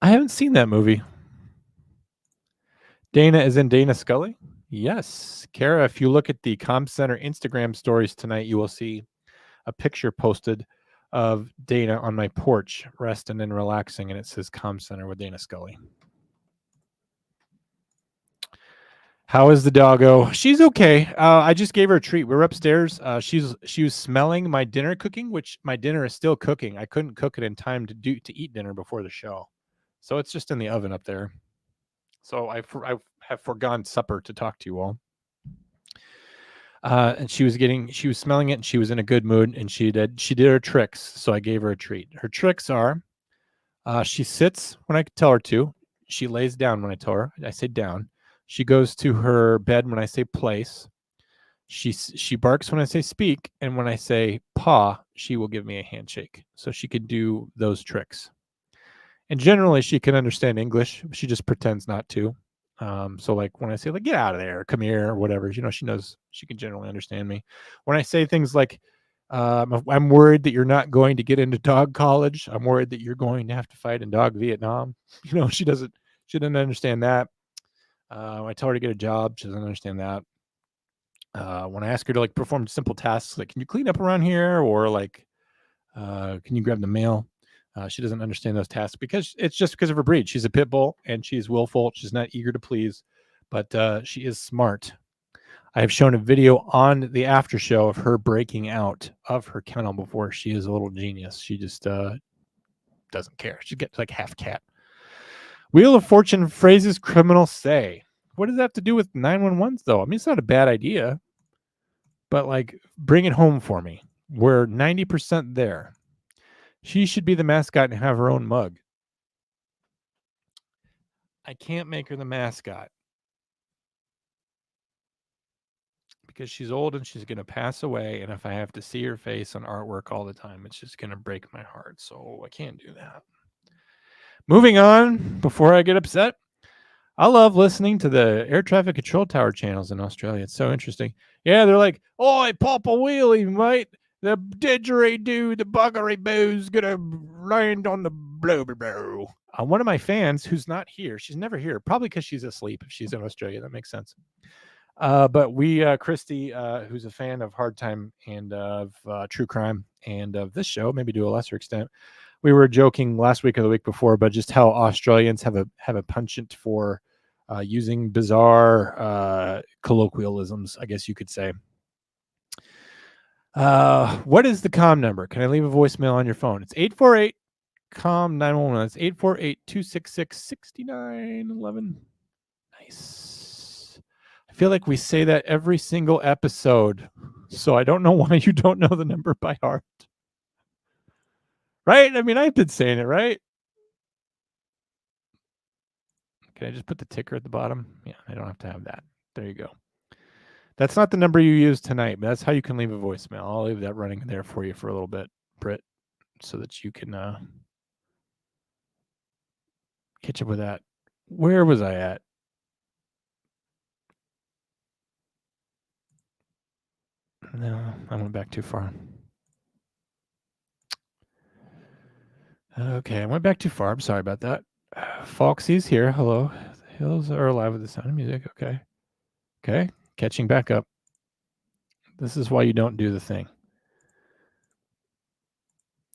haven't seen that movie. Dana is in Dana Scully? Yes. Kara, if you look at the Comm Center Instagram stories tonight, you will see a picture posted of Dana on my porch, resting and relaxing, and it says Comm Center with Dana Scully. How is the doggo? She's okay. I just gave her a treat. We're upstairs. She was smelling my dinner cooking, which my dinner is still cooking. I couldn't cook it in time to eat dinner before the show, so it's just in the oven up there. So I have forgone supper to talk to you all. And she was smelling it, and she was in a good mood, and she did her tricks. So I gave her a treat. Her tricks are, she sits when I tell her to. She lays down when I tell her. I say down. She goes to her bed when I say place. She barks when I say speak, and when I say paw, she will give me a handshake. So she could do those tricks. And generally, she can understand English. She just pretends not to. So like when I say like get out of there, come here, or whatever, she knows she can generally understand me. When I say things like I'm worried that you're not going to get into dog college. I'm worried that you're going to have to fight in dog Vietnam. She doesn't understand that. I tell her to get a job. She doesn't understand that. When I ask her to like perform simple tasks, like, can you clean up around here? Or like, can you grab the mail? She doesn't understand those tasks because it's just because of her breed. She's a pit bull and she's willful. She's not eager to please, but she is smart. I have shown a video on the after show of her breaking out of her kennel before. She is a little genius. She just doesn't care. She gets like half cat. Wheel of Fortune phrases criminals say. What does that have to do with 911s though? I mean, it's not a bad idea, but like bring it home for me. We're 90% there. She should be the mascot and have her own mug. I can't make her the mascot because she's old and she's going to pass away. And if I have to see her face on artwork all the time, it's just going to break my heart. So I can't do that. Moving on, before I get upset, I love listening to the air traffic control tower channels in Australia. It's so interesting. Yeah, they're like, "Oi, pop a wheelie, mate. The didgeridoo, the buggery boo's gonna land on the blow blow." One of my fans, who's not here, she's never here, probably because she's asleep. If she's in Australia, that makes sense. But we, Christy, who's a fan of Hard Time and of true crime and of this show, maybe to a lesser extent, we were joking last week or the week before about just how Australians have a penchant for using bizarre colloquialisms, I guess you could say. What is the Comm number? Can I leave a voicemail on your phone? It's 848 Comm 911. That's 848-266-6911. Nice. I feel like we say that every single episode, so I don't know why you don't know the number by heart. Right? I mean, I've been saying it, right? Can I just put the ticker at the bottom? Yeah, I don't have to have that. There you go. That's not the number you used tonight, but that's how you can leave a voicemail. I'll leave that running there for you for a little bit, Britt, so that you can catch up with that. Where was I at? No, I went back too far. Okay, I went back too far. I'm sorry about that. Foxy's here. Hello. The hills are alive with the sound of music. Okay. Catching back up. This is why you don't do the thing.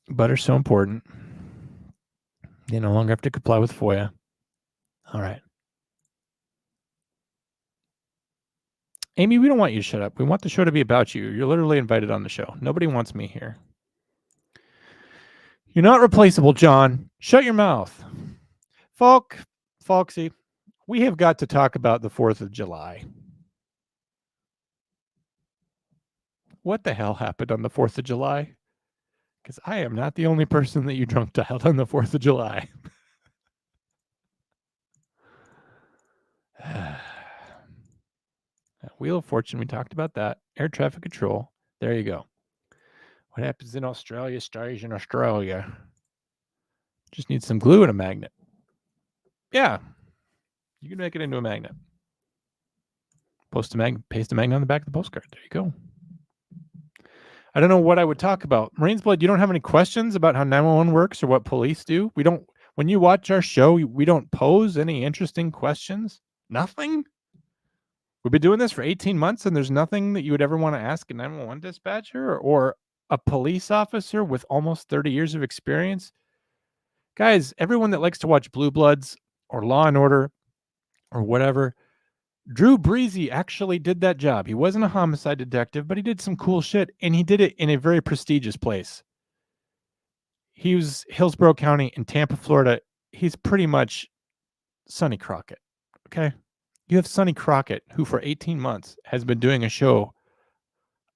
Butter's so important. You no longer have to comply with FOIA. All right. Amy, we don't want you to shut up. We want the show to be about you. You're literally invited on the show. Nobody wants me here. You're not replaceable, John. Shut your mouth. Foxy, we have got to talk about the 4th of July. What the hell happened on the 4th of July? Because I am not the only person that you drunk dialed on the 4th of July. Wheel of Fortune, we talked about that. Air traffic control. There you go. What happens in Australia stays in Australia. Just need some glue and a magnet. Yeah. You can make it into a magnet. Paste a magnet on the back of the postcard. There you go. I don't know what I would talk about. Marines Blood, you don't have any questions about how 911 works or what police do? We don't, when you watch our show, we don't pose any interesting questions? Nothing? We've been doing this for 18 months and there's nothing that you would ever want to ask a 911 dispatcher or a police officer with almost 30 years of experience? Guys, everyone that likes to watch Blue Bloods or Law and Order or whatever, Drew Breasy actually did that job. He wasn't a homicide detective, but he did some cool shit, and he did it in a very prestigious place. He was Hillsborough County in Tampa, Florida. He's pretty much Sonny Crockett, okay? You have Sonny Crockett, who for 18 months has been doing a show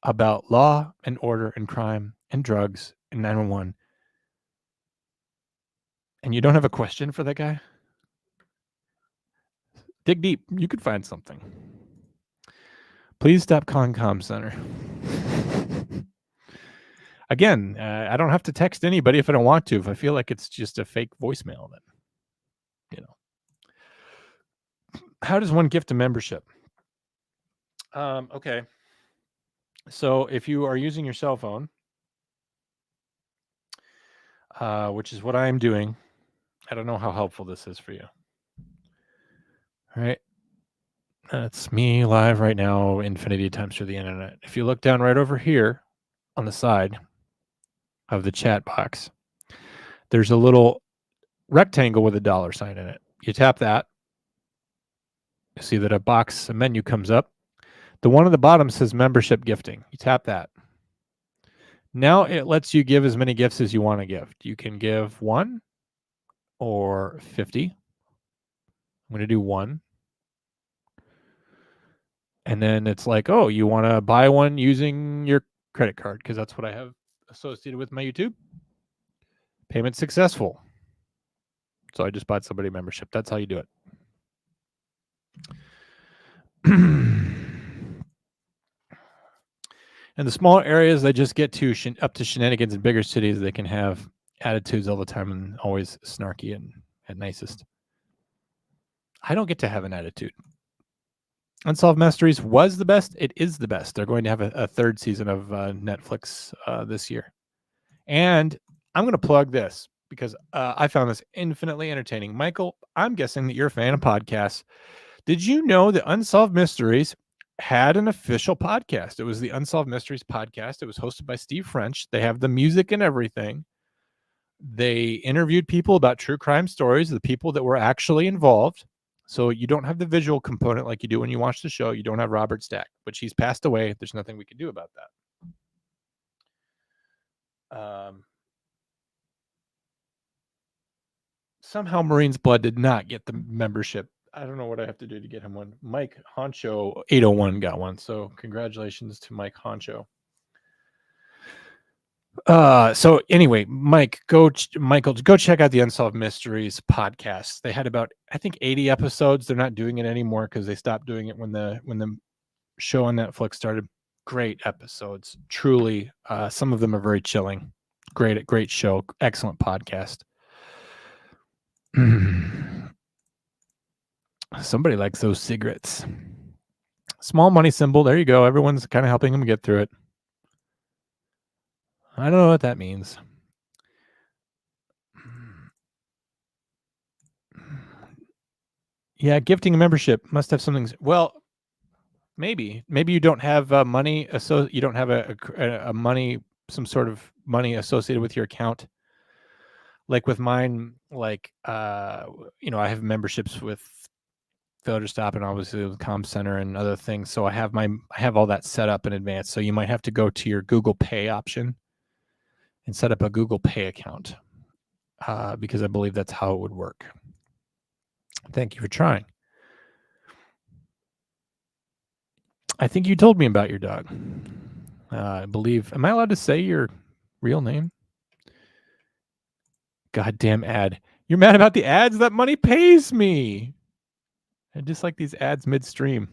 about law and order and crime and drugs and 911. And you don't have a question for that guy? Dig deep. You could find something. Please stop calling Comm Center. Again, I don't have to text anybody if I don't want to. If I feel like it's just a fake voicemail, then, you know. How does one gift a membership? Okay. So if you are using your cell phone, which is what I'm doing, I don't know how helpful this is for you. All right. That's me live right now, infinity times through the internet. If you look down right over here on the side of the chat box, there's a little rectangle with a dollar sign in it. You tap that. You see that a menu comes up. The one at the bottom says membership gifting. You tap that. Now it lets you give as many gifts as you want to give. You can give 1 or 50. I'm going to do 1. And then it's like, oh, you want to buy one using your credit card because that's what I have associated with my YouTube. Payment successful. So I just bought somebody a membership. That's how you do it. In the small areas, they just get to up to shenanigans. In bigger cities, they can have attitudes all the time and always snarky and at nicest. I don't get to have an attitude. Unsolved Mysteries was the best. It is the best. They're going to have a 3rd season of Netflix this year. And I'm going to plug this because I found this infinitely entertaining. Michael, I'm guessing that you're a fan of podcasts. Did you know that Unsolved Mysteries had an official podcast? It was the Unsolved Mysteries podcast. It was hosted by Steve French. They have the music and everything. They interviewed people about true crime stories, the people that were actually involved. So you don't have the visual component like you do when you watch the show. You don't have Robert Stack, but he's passed away. There's nothing we can do about that. Somehow Marine's Blood did not get the membership. I don't know what I have to do to get him one. Mike Honcho 801 got one. So congratulations to Mike Honcho. So anyway, Michael, go check out the Unsolved Mysteries podcast. They had about, I think, 80 episodes. They're not doing it anymore because they stopped doing it when the show on Netflix started. Great episodes, truly. Some of them are very chilling. Great show. Excellent podcast. Somebody likes those cigarettes. Small money symbol. There you go. Everyone's kind of helping him get through it. I don't know what that means. Yeah, gifting a membership must have something. Well, Maybe you don't have money, so you don't have a money, some sort of money associated with your account. Like with mine, like I have memberships with Failure to Stop and obviously with Comm Center and other things. So I have all that set up in advance. So you might have to go to your Google Pay option and set up a Google Pay account because I believe that's how it would work. Thank you for trying. I think you told me about your dog. I believe. Am I allowed to say your real name? Goddamn ad. You're mad about the ads? That money pays me. I just like these ads midstream.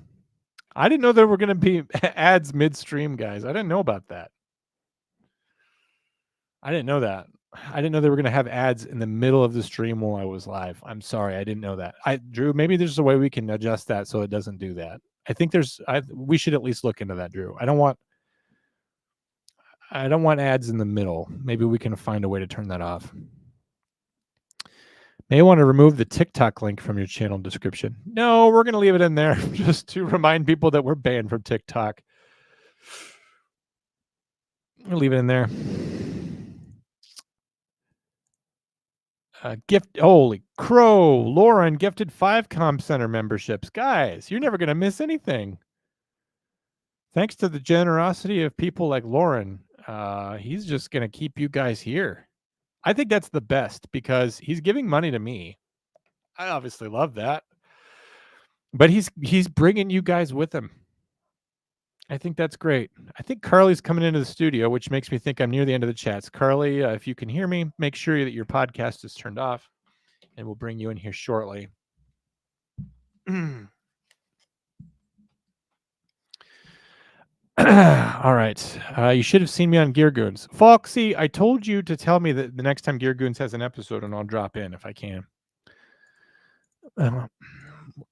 I didn't know there were going to be ads midstream, guys. I didn't know about that. I didn't know that. I didn't know they were going to have ads in the middle of the stream while I was live. I'm sorry. I didn't know that. Drew, maybe there's a way we can adjust that so it doesn't do that. I think we should at least look into that, Drew. I don't want ads in the middle. Maybe we can find a way to turn that off. May want to remove the TikTok link from your channel description. No, we're going to leave it in there just to remind people that we're banned from TikTok. We'll leave it in there. Holy crow. Lauren gifted 5 Comm Center memberships. Guys, you're never going to miss anything. Thanks to the generosity of people like Lauren, he's just going to keep you guys here. I think that's the best because he's giving money to me. I obviously love that. But he's bringing you guys with him. I think that's great. I think Carly's coming into the studio, which makes me think I'm near the end of the chats. Carly, if you can hear me, make sure that your podcast is turned off, and we'll bring you in here shortly. All right. You should have seen me on Gear Goons. Foxy, I told you to tell me that the next time Gear Goons has an episode, and I'll drop in if I can.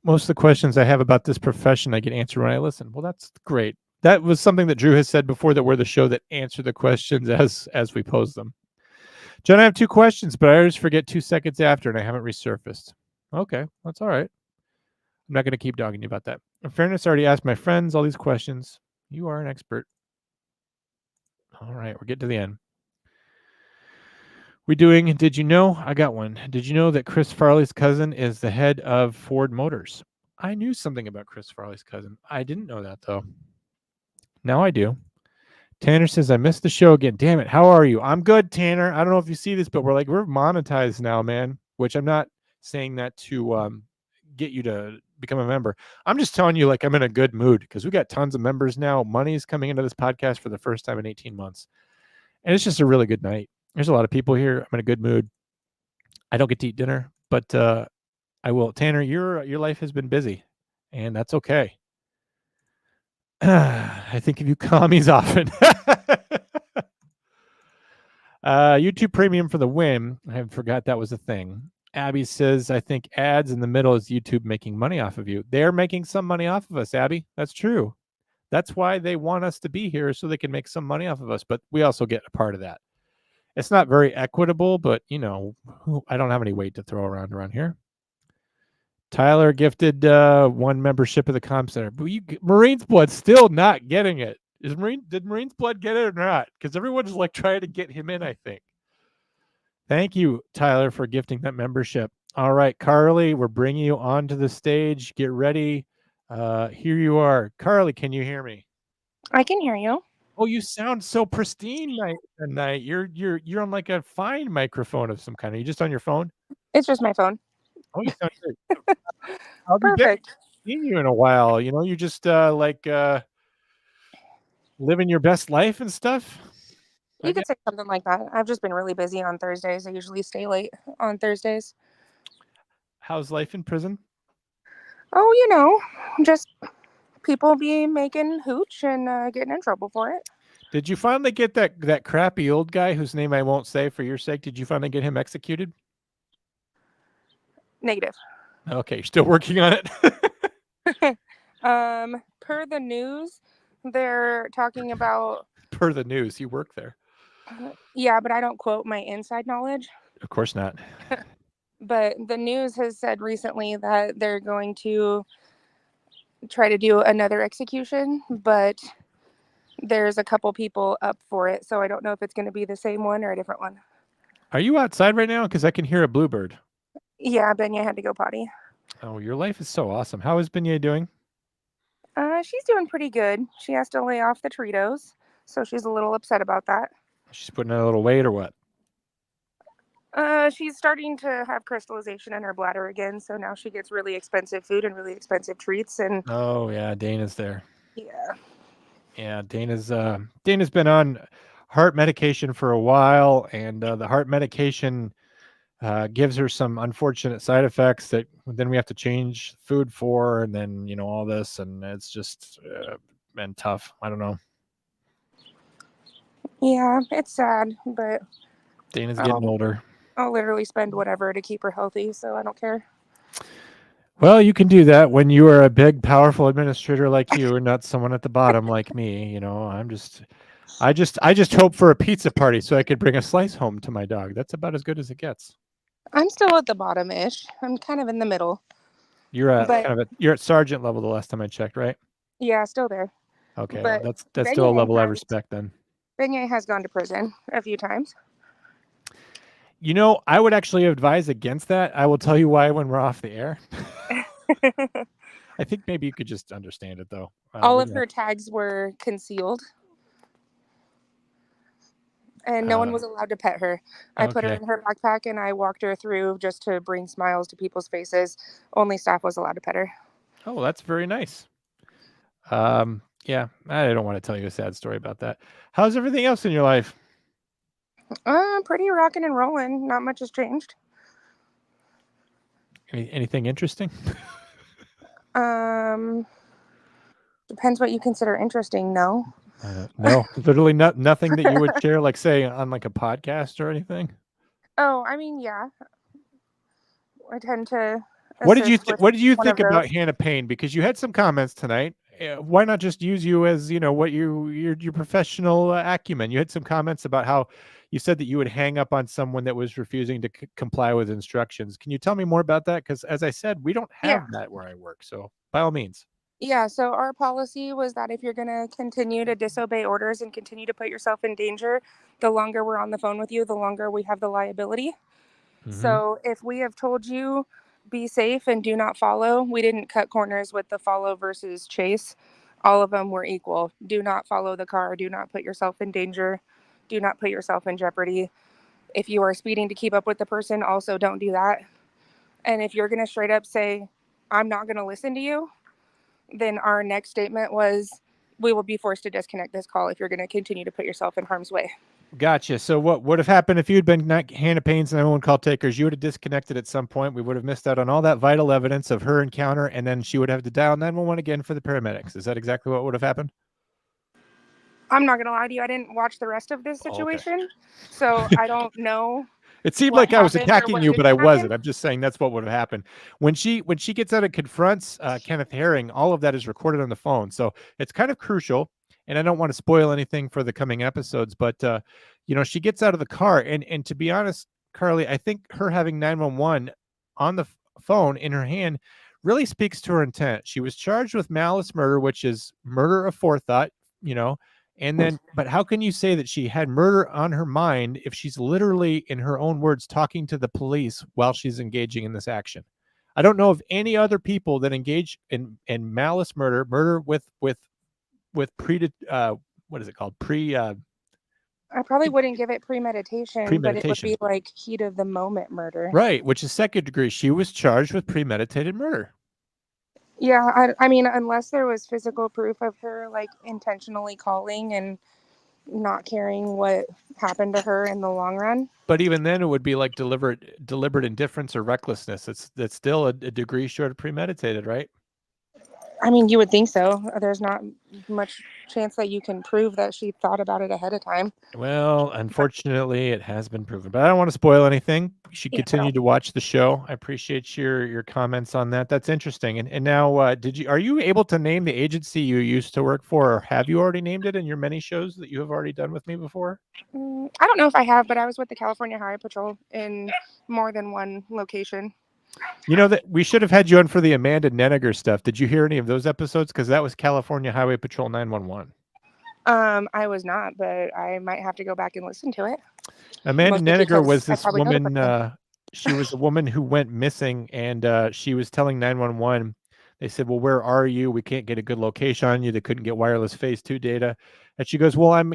Most of the questions I have about this profession, I get answered when I listen. Well, that's great. That was something that Drew has said before, that we're the show that answer the questions as we pose them. Jen, I have 2 questions, but I always forget 2 seconds after, and I haven't resurfaced. Okay, that's all right. I'm not going to keep dogging you about that. In fairness, I already asked my friends all these questions. You are an expert. All right, we're getting to the end. We doing, did you know? I got one. Did you know that Chris Farley's cousin is the head of Ford Motors? I knew something about Chris Farley's cousin. I didn't know that, though. Now I do. Tanner says, I missed the show again. Damn it. How are you? I'm good, Tanner. I don't know if you see this, but we're monetized now, man, which I'm not saying that to get you to become a member. I'm just telling you, like, I'm in a good mood because we got tons of members now. Money is coming into this podcast for the first time in 18 months. And it's just a really good night. There's a lot of people here. I'm in a good mood. I don't get to eat dinner, but I will. Tanner, your life has been busy, and that's okay. I think of you commies often. YouTube Premium for the win. I forgot that was a thing. Abby says, I think ads in the middle is YouTube making money off of you. They're making some money off of us, Abby. That's true. That's why they want us to be here, so they can make some money off of us. But we also get a part of that. It's not very equitable, but, I don't have any weight to throw around here. Tyler gifted 1 membership of the Comm Center. But Marine's Blood still not getting it. Did Marine's Blood get it or not? Because everyone's like trying to get him in, I think. Thank you, Tyler, for gifting that membership. All right, Carly, we're bringing you onto the stage. Get ready. Here you are. Carly, can you hear me? I can hear you. Oh, you sound so pristine tonight. You're on like a fine microphone of some kind. Are you just on your phone? It's just my phone. Oh, you sound good. I'll be back. Perfect. Seen you in a while. You just living your best life and stuff. You could say something like that. I've just been really busy on Thursdays. I usually stay late on Thursdays. How's life in prison? Oh, just people be making hooch and getting in trouble for it. Did you finally get that crappy old guy whose name I won't say for your sake? Did you finally get him executed? Negative. Okay, you're still working on it? Per the news, they're talking about... Per the news, you work there. Yeah, but I don't quote my inside knowledge. Of course not. But the news has said recently that they're going to try to do another execution, but there's a couple people up for it, so I don't know if it's going to be the same one or a different one. Are you outside right now? Because I can hear a bluebird. Yeah, Benya had to go potty. Oh, your life is so awesome. How is Beignet doing? She's doing pretty good. She has to lay off the Tritos, so she's a little upset about that. She's putting on a little weight or what? She's starting to have crystallization in her bladder again, so now she gets really expensive food and really expensive treats. And Oh yeah, Dana's there. yeah, Yeah, Dana's been on heart medication for a while, and the heart medication gives her some unfortunate side effects that then we have to change food for, and then all this, and it's just been tough. I don't know. yeah, it's sad, but Dana's getting older. I'll literally spend whatever to keep her healthy, so I don't care. Well, you can do that when you are a big, powerful administrator like you, and not someone at the bottom like me. I just hope for a pizza party so I could bring a slice home to my dog. That's about as good as it gets. I'm still at the bottom-ish. I'm kind of in the middle. You're you're at sergeant level the last time I checked, right? Yeah, still there. Okay, well, But that's still a level I respect then. Beignet has gone to prison a few times. I would actually advise against that. I will tell you why when we're off the air. I think maybe you could just understand it, though. All of her tags were concealed, and no one was allowed to pet her. I put her in her backpack, and I walked her through just to bring smiles to people's faces. Only staff was allowed to pet her. Oh, that's very nice. Yeah, I don't want to tell you a sad story about that. How's everything else in your life? Pretty rocking and rolling. Not much has changed. Anything interesting? Depends what you consider interesting. No. No, literally nothing that you would share, like say on like a podcast or anything. Oh, I mean, yeah. I tend to. What did you think about Hannah Payne? Because you had some comments tonight. Why not just use you as what your professional acumen? You had some comments about how you said that you would hang up on someone that was refusing to comply with instructions. Can you tell me more about that? Because as I said, we don't have that where I work. So by all means. Yeah, so our policy was that if you're going to continue to disobey orders and continue to put yourself in danger, the longer we're on the phone with you, the longer we have the liability. Mm-hmm. So if we have told you be safe and do not follow, we didn't cut corners with the follow versus chase. All of them were equal. Do not follow the car. Do not put yourself in danger. Do not put yourself in jeopardy. If you are speeding to keep up with the person, also don't do that. And if you're going to straight up say, I'm not going to listen to you, then our next statement was, we will be forced to disconnect this call if you're going to continue to put yourself in harm's way. Gotcha. So what would have happened if you'd been not Hannah Payne's 911 call takers? You would have disconnected at some point. We would have missed out on all that vital evidence of her encounter, and then she would have to dial 911 again for the paramedics. Is that exactly what would have happened? I'm not going to lie to you. I didn't watch the rest of this situation, so I don't know. It seemed like I was attacking you, but I wasn't. I'm just saying that's what would have happened. When she gets out and confronts Kenneth Herring, all of that is recorded on the phone. So it's kind of crucial. And I don't want to spoil anything for the coming episodes, but she gets out of the car, and to be honest, Carly, I think her having 911 on the phone in her hand really speaks to her intent. She was charged with malice murder, which is murder of forethought, and then, but how can you say that she had murder on her mind if she's literally, in her own words, talking to the police while she's engaging in this action? I don't know of any other people that engage in malice murder with what is it called? I probably wouldn't give it premeditation, but it would be like heat of the moment murder. Right, which is second degree. She was charged with premeditated murder. Yeah, I mean, unless there was physical proof of her like intentionally calling and not caring what happened to her in the long run. But even then, it would be like deliberate indifference or recklessness. That's still a degree short of premeditated, right? I mean, you would think so. There's not much chance that you can prove that she thought about it ahead of time. Well, unfortunately, it has been proven. But I don't want to spoil anything. You should continue to watch the show. I appreciate your comments on that. That's interesting. And now, are you able to name the agency you used to work for, or have you already named it in your many shows that you have already done with me before? I don't know if I have, but I was with the California Highway Patrol in more than one location. You know that we should have had you on for the Amanda Neniger stuff. Did you hear any of those episodes? Because that was California Highway Patrol 911. I was not, but I might have to go back and listen to it. Amanda Mostly Neniger because was I this probably know the woman. person. She was a woman who went missing, and she was telling 911. They said, "Well, where are you? We can't get a good location on you." They couldn't get wireless phase 2 data, and she goes, "Well, I'm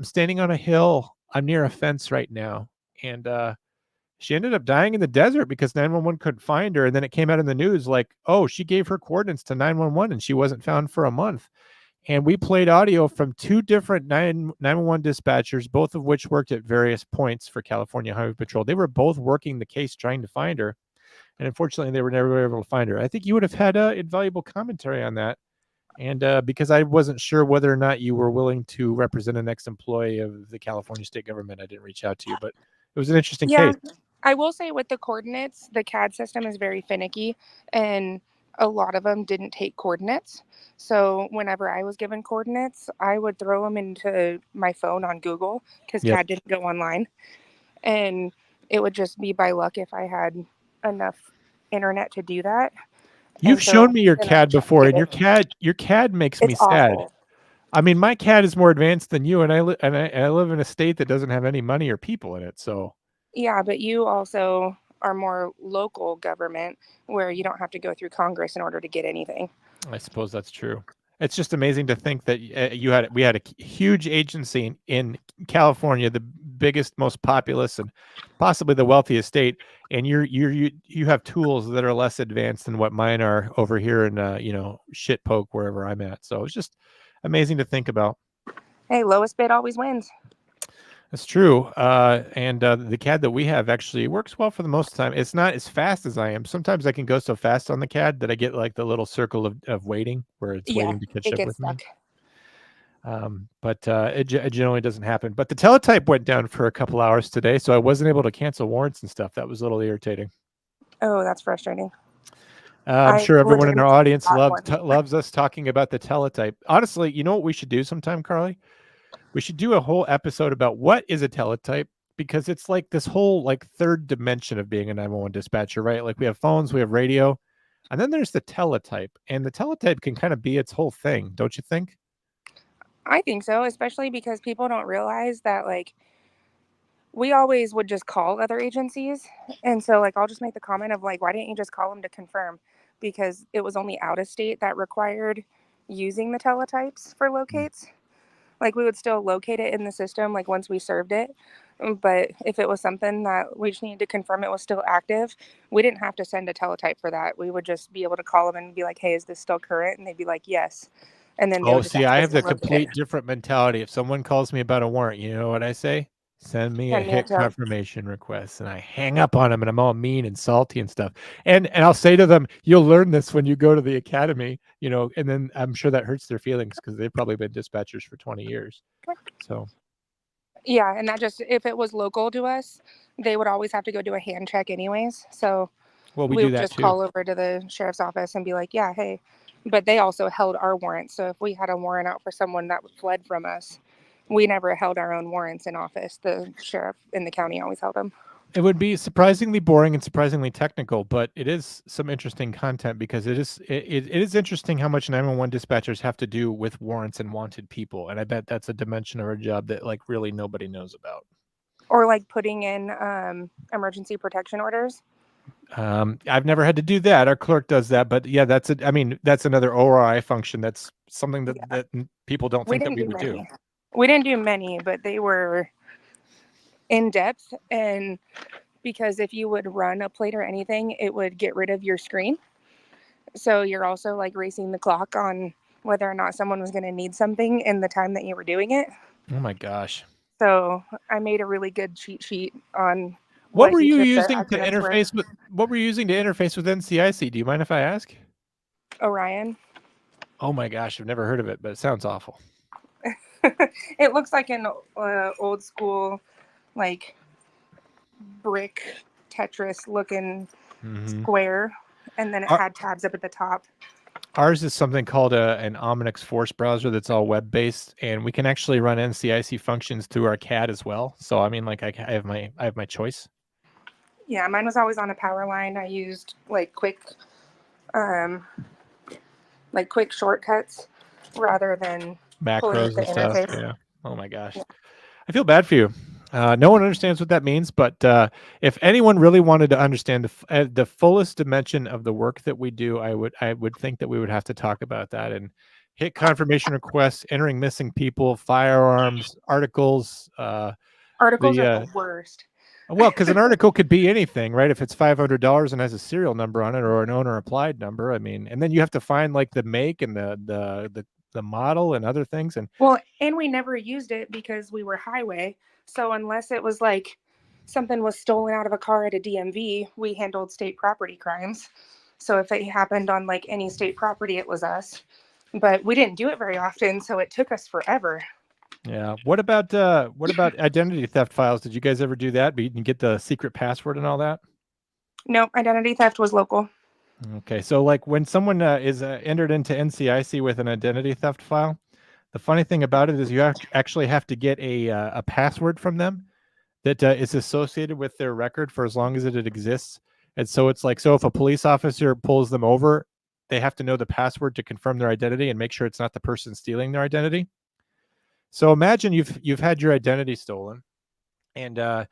standing on a hill. I'm near a fence right now," and she ended up dying in the desert because 911 couldn't find her. And then it came out in the news like, oh, she gave her coordinates to 911 and she wasn't found for a month. And we played audio from two different 911 dispatchers, both of which worked at various points for California Highway Patrol. They were both working the case trying to find her. And unfortunately, they were never able to find her. I think you would have had invaluable commentary on that. And because I wasn't sure whether or not you were willing to represent an ex-employee of the California state government, I didn't reach out to you. But it was an interesting Yeah, case. I will say with the coordinates, the CAD system is very finicky, and a lot of them didn't take coordinates. So whenever I was given coordinates, I would throw them into my phone on Google because Yep. CAD didn't go online. And it would just be by luck if I had enough internet to do that. You've And shown so me your then I would CAD try to before, get and it. your CAD makes me It's sad. awful. I mean, my CAD is more advanced than you, and I live in a state that doesn't have any money or people in it. So Yeah, but you also are more local government where you don't have to go through Congress in order to get anything. I suppose that's true. It's just amazing to think that we had a huge agency in California, the biggest, most populous, and possibly the wealthiest state, and you have tools that are less advanced than what mine are over here in shit poke wherever I'm at. So it's just amazing to think about. Hey, lowest bid always wins. That's true. And the CAD that we have actually works well for the most of the time. It's not as fast as I am. Sometimes I can go so fast on the CAD that I get like the little circle of waiting where it's Yeah, waiting to catch it up gets with me. stuck. But it generally doesn't happen. But the teletype went down for a couple hours today, so I wasn't able to cancel warrants and stuff. That was a little irritating. Oh, that's frustrating. I'm I sure everyone in our legitimately audience got one. loves us talking about the teletype. Honestly, you know what we should do sometime, Carly? We should do a whole episode about what is a teletype, because it's like this whole like third dimension of being a 911 dispatcher, right? Like we have phones, we have radio, and then there's the teletype, and the teletype can kind of be its whole thing, don't you think? I think so, especially because people don't realize that like we always would just call other agencies. And so like I'll just make the comment of like, why didn't you just call them to confirm? Because it was only out of state that required using the teletypes for locates. Like we would still locate it in the system like once we served it. But if it was something that we just needed to confirm it was still active, we didn't have to send a teletype for that. We would just be able to call them and be like, hey, is this still current? And they'd be like, yes. And then they Oh, would just see, ask I us have to the locate it. complete different mentality. If someone calls me about a warrant, you know what I say? Send me a Send me a hit tow. confirmation request, and I hang up on them, and I'm all mean and salty and stuff. And I'll say to them, "You'll learn this when you go to the academy," And then I'm sure that hurts their feelings because they've probably been dispatchers for 20 years. So, Yeah, and that just if it was local to us, they would always have to go do a hand check anyways. So well, we we do would that just too. call over to the sheriff's office and be like, yeah, hey. But they also held our warrants. So if we had a warrant out for someone that fled from us, we never held our own warrants in office. The sheriff in the county always held them. It would be surprisingly boring and surprisingly technical, but it is some interesting content because it is interesting how much 911 dispatchers have to do with warrants and wanted people, and I bet that's a dimension of our job that like really nobody knows about. Or like putting in emergency protection orders. I've never had to do that. Our clerk does that, but yeah, I mean, that's another ORI function. That's something that Yeah. people don't We think that didn't we do would do. many. We didn't do many, but they were in depth. And because if you would run a plate or anything, it would get rid of your screen. So you're also like racing the clock on whether or not someone was going to need something in the time that you were doing it. Oh my gosh. So I made a really good cheat sheet on What what were you each of the using to acronyms were. interface with? What were you using to interface with NCIC? Do you mind if I ask? Orion. Oh my gosh, I've never heard of it, but it sounds awful. It looks like an old school, like brick Tetris looking square, and then it Our, had tabs up at the top. ours is something called an Omnix Force browser that's all web based, and we can actually run NCIC functions through our CAD as well. So I mean, like I have my choice. Yeah, mine was always on a power line. I used um, quick shortcuts rather than pulling up Macros the and stuff. interface. Yeah. Oh my gosh. Yeah. I feel bad for you. No one understands what that means, but if anyone really wanted to understand the fullest dimension of the work that we do, I would think that we would have to talk about that and hit confirmation requests, entering missing people, firearms, articles. Articles are The the worst. Well, because an article could be anything, right? If it's $500 and has a serial number on it or an owner applied number, I mean, and then you have to find like the make and the model and other things. And Well, and we never used it because we were highway. So unless it was like something was stolen out of a car at a DMV, we handled state property crimes. So if it happened on like any state property, it was us. But we didn't do it very often, so it took us forever. yeah, what about identity theft files? Did you guys ever do that? But you can get the secret password and all that. Nope, identity theft was local. Okay, so like when someone is entered into NCIC with an identity theft file, the funny thing about it is you actually have to get a password from them that is associated with their record for as long as it exists. And so it's like, so if a police officer pulls them over, they have to know the password to confirm their identity and make sure it's not the person stealing their identity. So imagine you've had your identity stolen, and a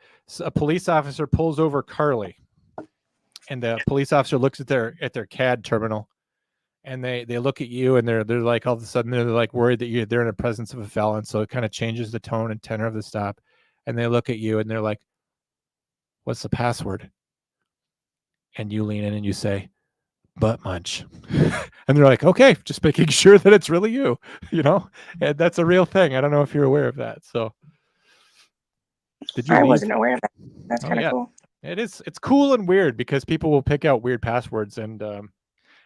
police officer pulls over Carly, and the police officer looks at their CAD terminal, and they look at you, and they're like, all of a sudden they're like worried that they're in the presence of a felon, so it kind of changes the tone and tenor of the stop, and they look at you and they're like, "What's the password?" And you lean in and you say, "Butt munch." And they're like, "Okay, just making sure that it's really you," and that's a real thing. I don't know if you're aware of that. So did you I leave? wasn't aware of that. That's Oh kind of yeah, cool. it's cool and weird because people will pick out weird passwords, and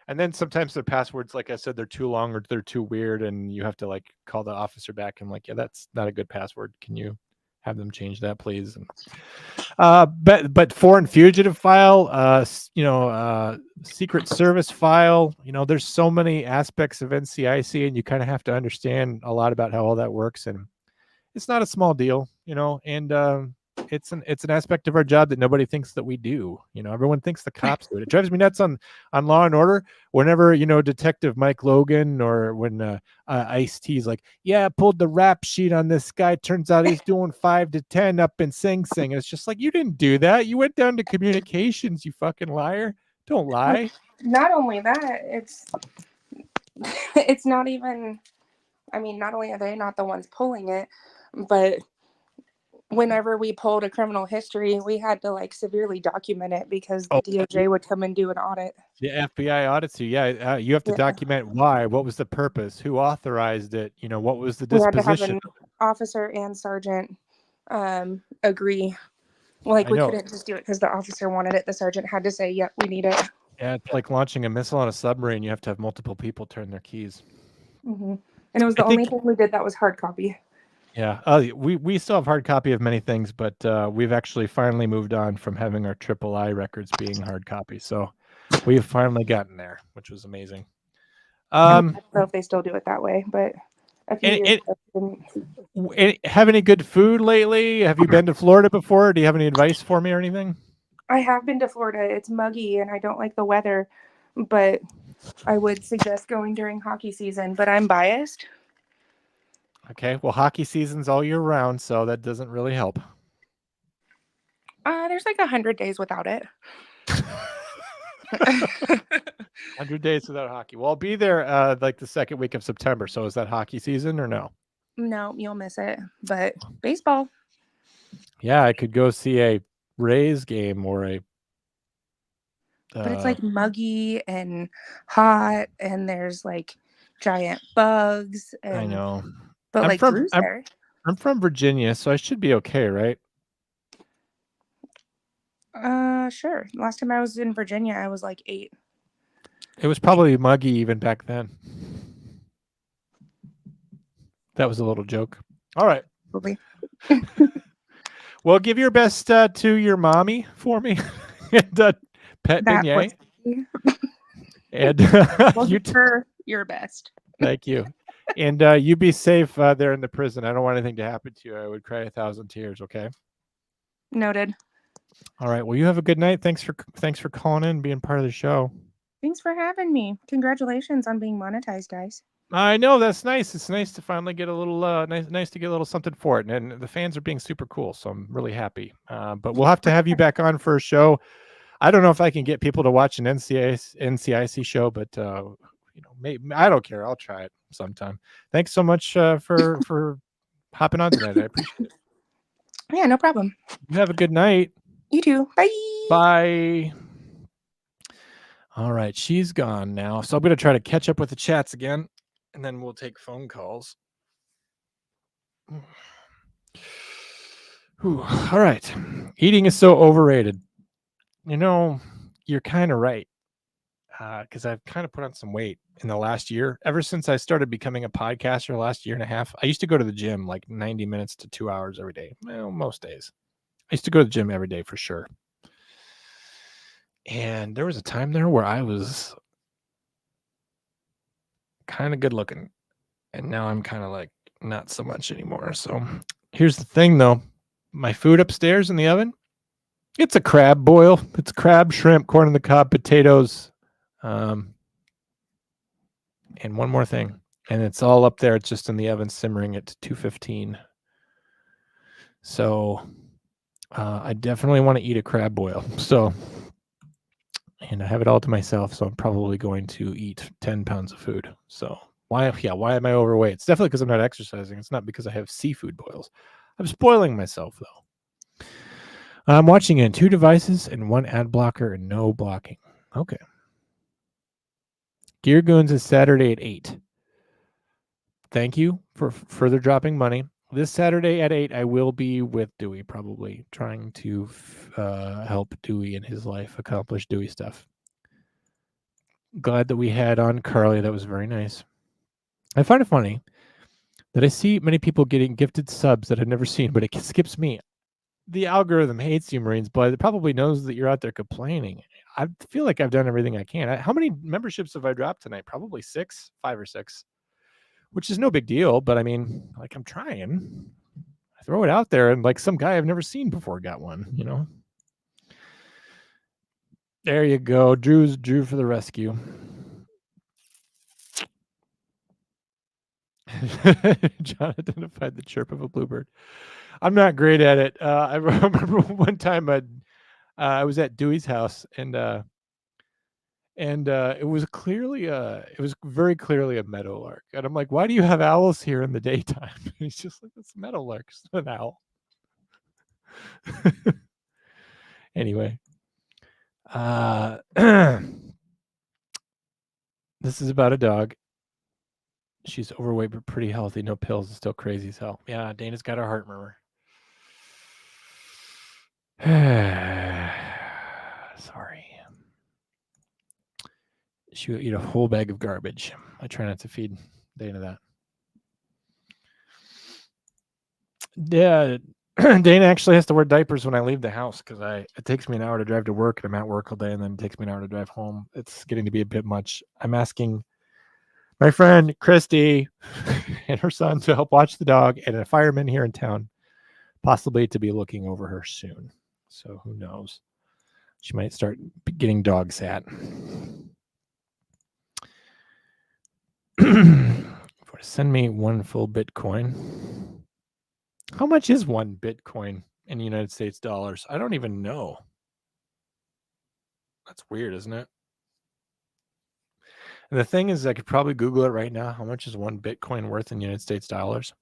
then sometimes their passwords, like I said, they're too long or they're too weird, and you have to like call the officer back and like, yeah, that's not a good password. Can you have them change that, please? And but foreign fugitive file, Secret Service file, there's so many aspects of NCIC, and you kind of have to understand a lot about how all that works, and it's not a small deal, and it's an aspect of our job that nobody thinks that we do. Everyone thinks the cops do it. It drives me nuts on Law and Order whenever Detective Mike Logan or when Ice-T's like, yeah, I pulled the rap sheet on this guy. Turns out he's doing 5 to 10 up in Sing Sing. And it's just like, you didn't do that. You went down to communications, you fucking liar. Don't lie. Not only that, it's not even. I mean, not only are they not the ones pulling it, but whenever we pulled a criminal history, we had to like severely document it because the DOJ would come and do an audit. The FBI audits you. Yeah, you have to document why. What was the purpose? Who authorized it? What was the We had to have disposition? an officer and sergeant agree. Like, I we know. couldn't just do it because the officer wanted it. The sergeant had to say, yep, we need it. Yeah, it's like launching a missile on a submarine. You have to have multiple people turn their keys. Mm-hmm. And it was the only thing we did that was hard copy. Yeah, we still have hard copy of many things, but we've actually finally moved on from having our III records being hard copy. So we have finally gotten there, which was amazing. I don't know if they still do it that way, but a few years ago, have any good food lately? Have you been to Florida before? Do you have any advice for me or anything? I have been to Florida. It's muggy and I don't like the weather, but I would suggest going during hockey season, but I'm biased. Okay, well, hockey season's all year round, so that doesn't really help. There's like 100 days without it. 100 days without hockey. Well, I'll be there like the second week of September. So is that hockey season or no? No, you'll miss it. But baseball. Yeah, I could go see a Rays game or a. But it's like muggy and hot, and there's like giant bugs. And, I know. But like Drew's there. I'm from Virginia, so I should be okay, right? Sure. Last time I was in Virginia, I was like 8. It was probably muggy even back then. That was a little joke. All right. Probably. Well, give your best to your mommy for me. And Pet Beignet. And you your best. Thank you. And you be safe there in the prison. I don't want anything to happen to you. I would cry 1,000 tears, okay? Noted. All right. Well, you have a good night. Thanks for calling in, being part of the show. Thanks for having me. Congratulations on being monetized, guys. I know, that's nice. It's nice to finally get a little nice to get a little something for it, and the fans are being super cool, so I'm really happy. But we'll have to have you back on for a show. I don't know if I can get people to watch an NCIC show, but maybe I don't care. I'll try it sometime. Thanks so much for hopping on tonight. I appreciate it. Yeah, no problem. You have a good night. You too. Bye. Bye. All right, she's gone now, so I'm going to try to catch up with the chats again, and then we'll take phone calls. Whew. All right. Eating is so overrated. You're kind of right. Because I've kind of put on some weight in the last year. Ever since I started becoming a podcaster last year and a half, I used to go to the gym like 90 minutes to 2 hours every day. Well, most days. I used to go to the gym every day for sure. And there was a time there where I was kind of good looking. And now I'm kind of like not so much anymore. So here's the thing though. My food upstairs in the oven, it's a crab boil. It's crab, shrimp, corn on the cob, potatoes, and one more thing. And it's all up there. It's just in the oven simmering at 215. So I definitely want to eat a crab boil. So, and I have it all to myself. So I'm probably going to eat 10 pounds of food. So why am I overweight? It's definitely because I'm not exercising. It's not because I have seafood boils. I'm spoiling myself though. I'm watching in 2 devices and 1 ad blocker and no blocking. Okay. Gear Goons is Saturday at 8. Thank you for further dropping money. This Saturday at 8, I will be with Dewey, probably trying to help Dewey in his life accomplish Dewey stuff. Glad that we had on Carly. That was very nice. I find it funny that I see many people getting gifted subs that I've never seen, but it skips me. The algorithm hates you, Marines, but it probably knows that you're out there complaining. I feel like I've done everything I can. How many memberships have I dropped tonight? Probably 6, 5 or 6. Which is no big deal, but I mean, like, I'm trying. I throw it out there, and like some guy I've never seen before got one. There you go. Drew for the rescue. John identified the chirp of a bluebird. I'm not great at it. I remember one time I was at Dewey's house, and it was very clearly a meadowlark. And I'm like, why do you have owls here in the daytime? And he's just like, it's a meadowlark, it's not an owl. Anyway, this is about a dog. She's overweight but pretty healthy. No pills. It's still crazy as hell. Yeah, Dana's got a heart murmur. Sorry. She will eat a whole bag of garbage. I try not to feed Dana that. Yeah, Dana actually has to wear diapers when I leave the house because it takes me an hour to drive to work, and I'm at work all day, and then it takes me an hour to drive home. It's getting to be a bit much. I'm asking my friend Christy and her son to help watch the dog, and a fireman here in town, possibly to be looking over her soon. So who knows? She might start getting dog sat. Send me 1 full Bitcoin. How much is 1 Bitcoin in United States dollars? I don't even know. That's weird, isn't it? And the thing is, I could probably Google it right now. How much is 1 Bitcoin worth in United States dollars?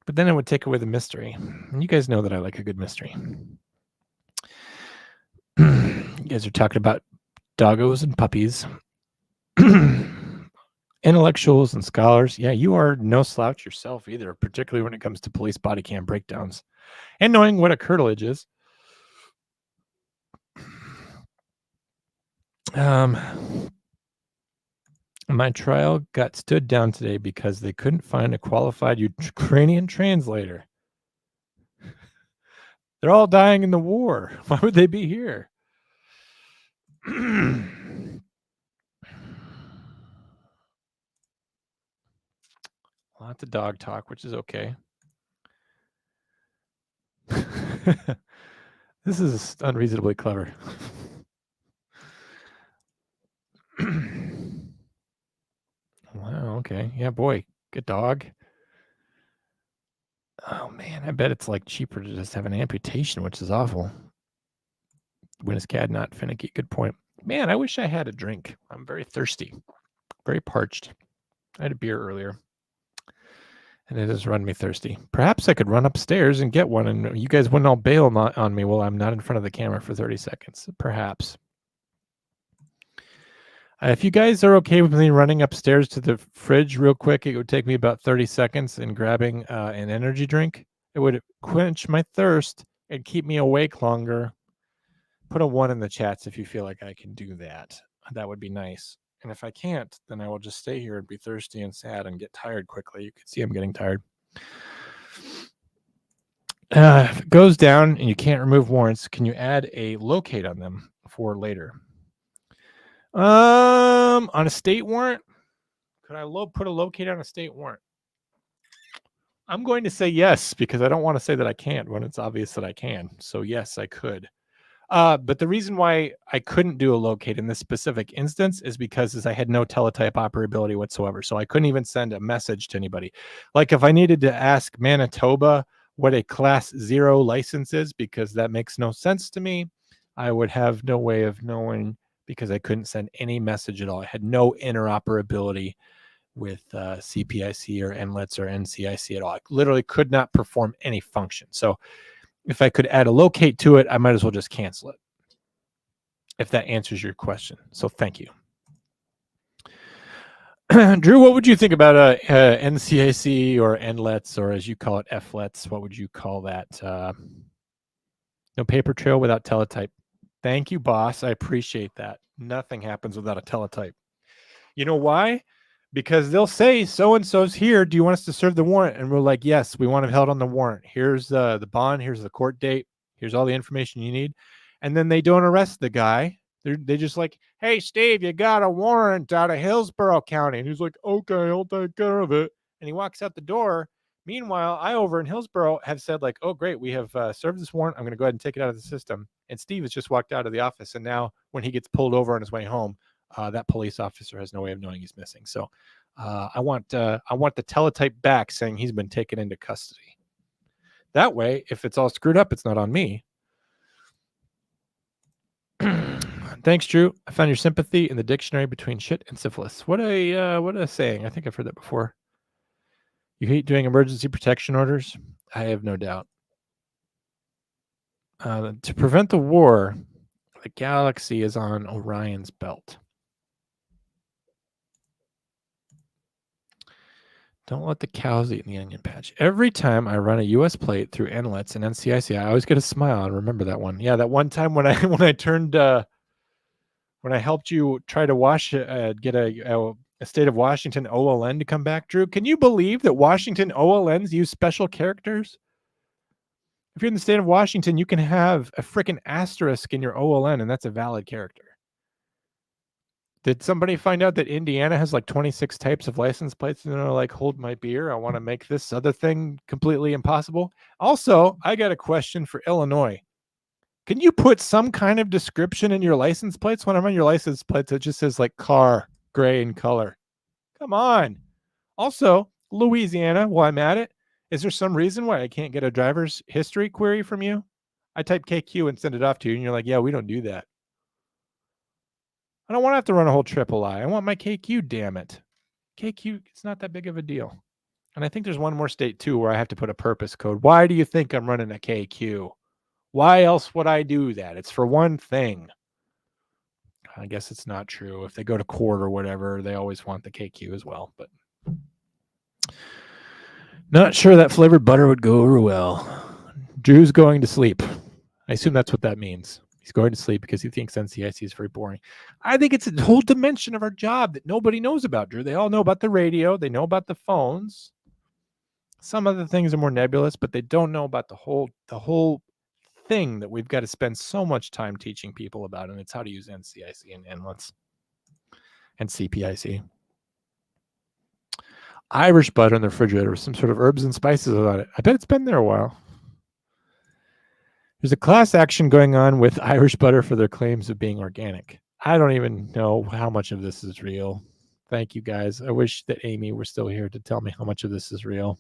But then it would take away the mystery. And you guys know that I like a good mystery. You guys are talking about doggos and puppies. Intellectuals and scholars. Yeah, you are no slouch yourself either, particularly when it comes to police body cam breakdowns and knowing what a curtilage is. My trial got stood down today because they couldn't find a qualified Ukrainian translator. They're all dying in the war. Why would they be here? Lots of dog talk, which is okay. This is unreasonably clever. Wow, okay. Yeah, boy. Good dog. Oh, man. I bet it's like cheaper to just have an amputation, which is awful. When is Cad not finicky? Good point. Man, I wish I had a drink. I'm very thirsty, very parched. I had a beer earlier, and it has run me thirsty. Perhaps I could run upstairs and get one, and you guys wouldn't all bail on me while I'm not in front of the camera for 30 seconds. Perhaps. If you guys are okay with me running upstairs to the fridge real quick, it would take me about 30 seconds and grabbing an energy drink. It would quench my thirst and keep me awake longer. Put a 1 in the chats if you feel like I can do that. That would be nice. And if I can't, then I will just stay here and be thirsty and sad and get tired quickly. You can see I'm getting tired. If it goes down and you can't remove warrants, can you add a locate on them for later? On a state warrant? Could I put a locate on a state warrant? I'm going to say yes, because I don't want to say that I can't when it's obvious that I can. So yes, I could. But the reason why I couldn't do a locate in this specific instance is because I had no teletype operability whatsoever. So I couldn't even send a message to anybody. Like if I needed to ask Manitoba what a class 0 license is, because that makes no sense to me, I would have no way of knowing, because I couldn't send any message at all. I had no interoperability with CPIC or NLETS or NCIC at all. I literally could not perform any function. So if I could add a locate to it, I might as well just cancel it, if that answers your question. So thank you. Drew, what would you think about NCIC or NLETS, or as you call it, FLETS? What would you call that? No paper trail without teletype. Thank you, boss. I appreciate that. Nothing happens without a teletype. You know why? Because they'll say so-and-so's here. Do you want us to serve the warrant? And we're like, yes, we want him held on the warrant. Here's the bond. Here's the court date. Here's all the information you need. And then they don't arrest the guy. They just like, hey, Steve, you got a warrant out of Hillsborough County. And he's like, okay, I'll take care of it. And he walks out the door. Meanwhile, I over in Hillsborough have said like, oh, great, we have served this warrant. I'm going to go ahead and take it out of the system. And Steve has just walked out of the office. And now when he gets pulled over on his way home, that police officer has no way of knowing he's missing. So I want the teletype back saying he's been taken into custody. That way, if it's all screwed up, it's not on me. Thanks, Drew. I found your sympathy in the dictionary between shit and syphilis. What a saying. I think I've heard that before. You hate doing emergency protection orders? I have no doubt. To prevent the war, the galaxy is on Orion's belt. Don't let the cows eat in the onion patch. Every time I run a US plate through NLETS and NCIC, I always get a smile. I remember that one. Yeah, that one time when I turned when I helped you try to get a state of Washington OLN to come back, Drew. Can you believe that Washington OLNs use special characters? If you're in the state of Washington, you can have a freaking asterisk in your OLN, and that's a valid character. Did somebody find out that Indiana has like 26 types of license plates and they're like, hold my beer, I want to make this other thing completely impossible? Also, I got a question for Illinois. Can you put some kind of description in your license plates? When I'm on your license plates, it just says like car, gray in color. Come on. Also, Louisiana, while I'm at it, is there some reason why I can't get a driver's history query from you? I type KQ and send it off to you, and you're like, yeah, we don't do that. I don't want to have to run a whole triple I. I want my KQ, damn it. KQ, it's not that big of a deal. And I think there's one more state, too, where I have to put a purpose code. Why do you think I'm running a KQ? Why else would I do that? It's for one thing. I guess it's not true. If they go to court or whatever, they always want the KQ as well. But not sure that flavored butter would go over well. Drew's going to sleep. I assume that's what that means. He's going to sleep because he thinks NCIC is very boring. I think it's a whole dimension of our job that nobody knows about, Drew. They all know about the radio. They know about the phones. Some other things are more nebulous, but they don't know about the whole thing that we've got to spend so much time teaching people about, and it's how to use NCIC and NLETS and CPIC. Irish butter in the refrigerator with some sort of herbs and spices on it. I bet it's been there a while. There's a class action going on with Irish Butter for their claims of being organic. I don't even know how much of this is real. Thank you, guys. I wish that Amy were still here to tell me how much of this is real.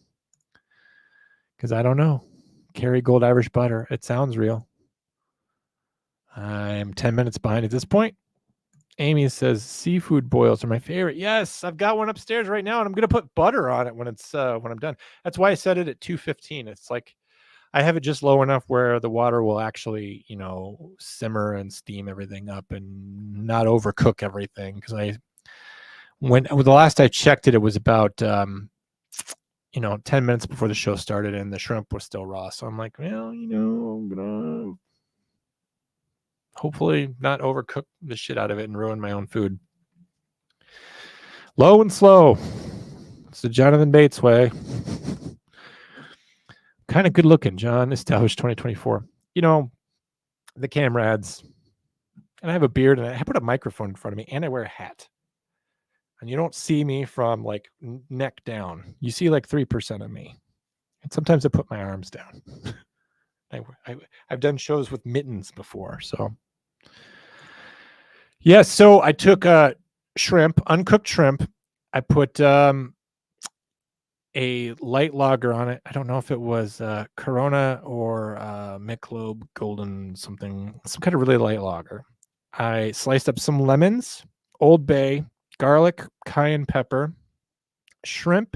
Because I don't know. Kerrygold Irish Butter. It sounds real. I'm 10 minutes behind at this point. Amy says seafood boils are my favorite. Yes, I've got one upstairs right now, and I'm gonna put butter on it when I'm done. That's why I set it at 215. It's like I have it just low enough where the water will actually, simmer and steam everything up and not overcook everything. Because when the last I checked it, it was about 10 minutes before the show started, and the shrimp was still raw. So I'm like, well, I'm gonna hopefully not overcook the shit out of it and ruin my own food. Low and slow. It's the Jonathan Bates way. Kind of good looking, John. Established 2024. The camera ads. And I have a beard, and I put a microphone in front of me, and I wear a hat. And you don't see me from like neck down. You see like 3% of me. And sometimes I put my arms down. I've done shows with mittens before, so. Yeah, so I took shrimp, uncooked shrimp. I put a light lager on it. I don't know if it was Corona or Michelob Golden something, some kind of really light lager. I sliced up some lemons, Old Bay, garlic, cayenne pepper, shrimp,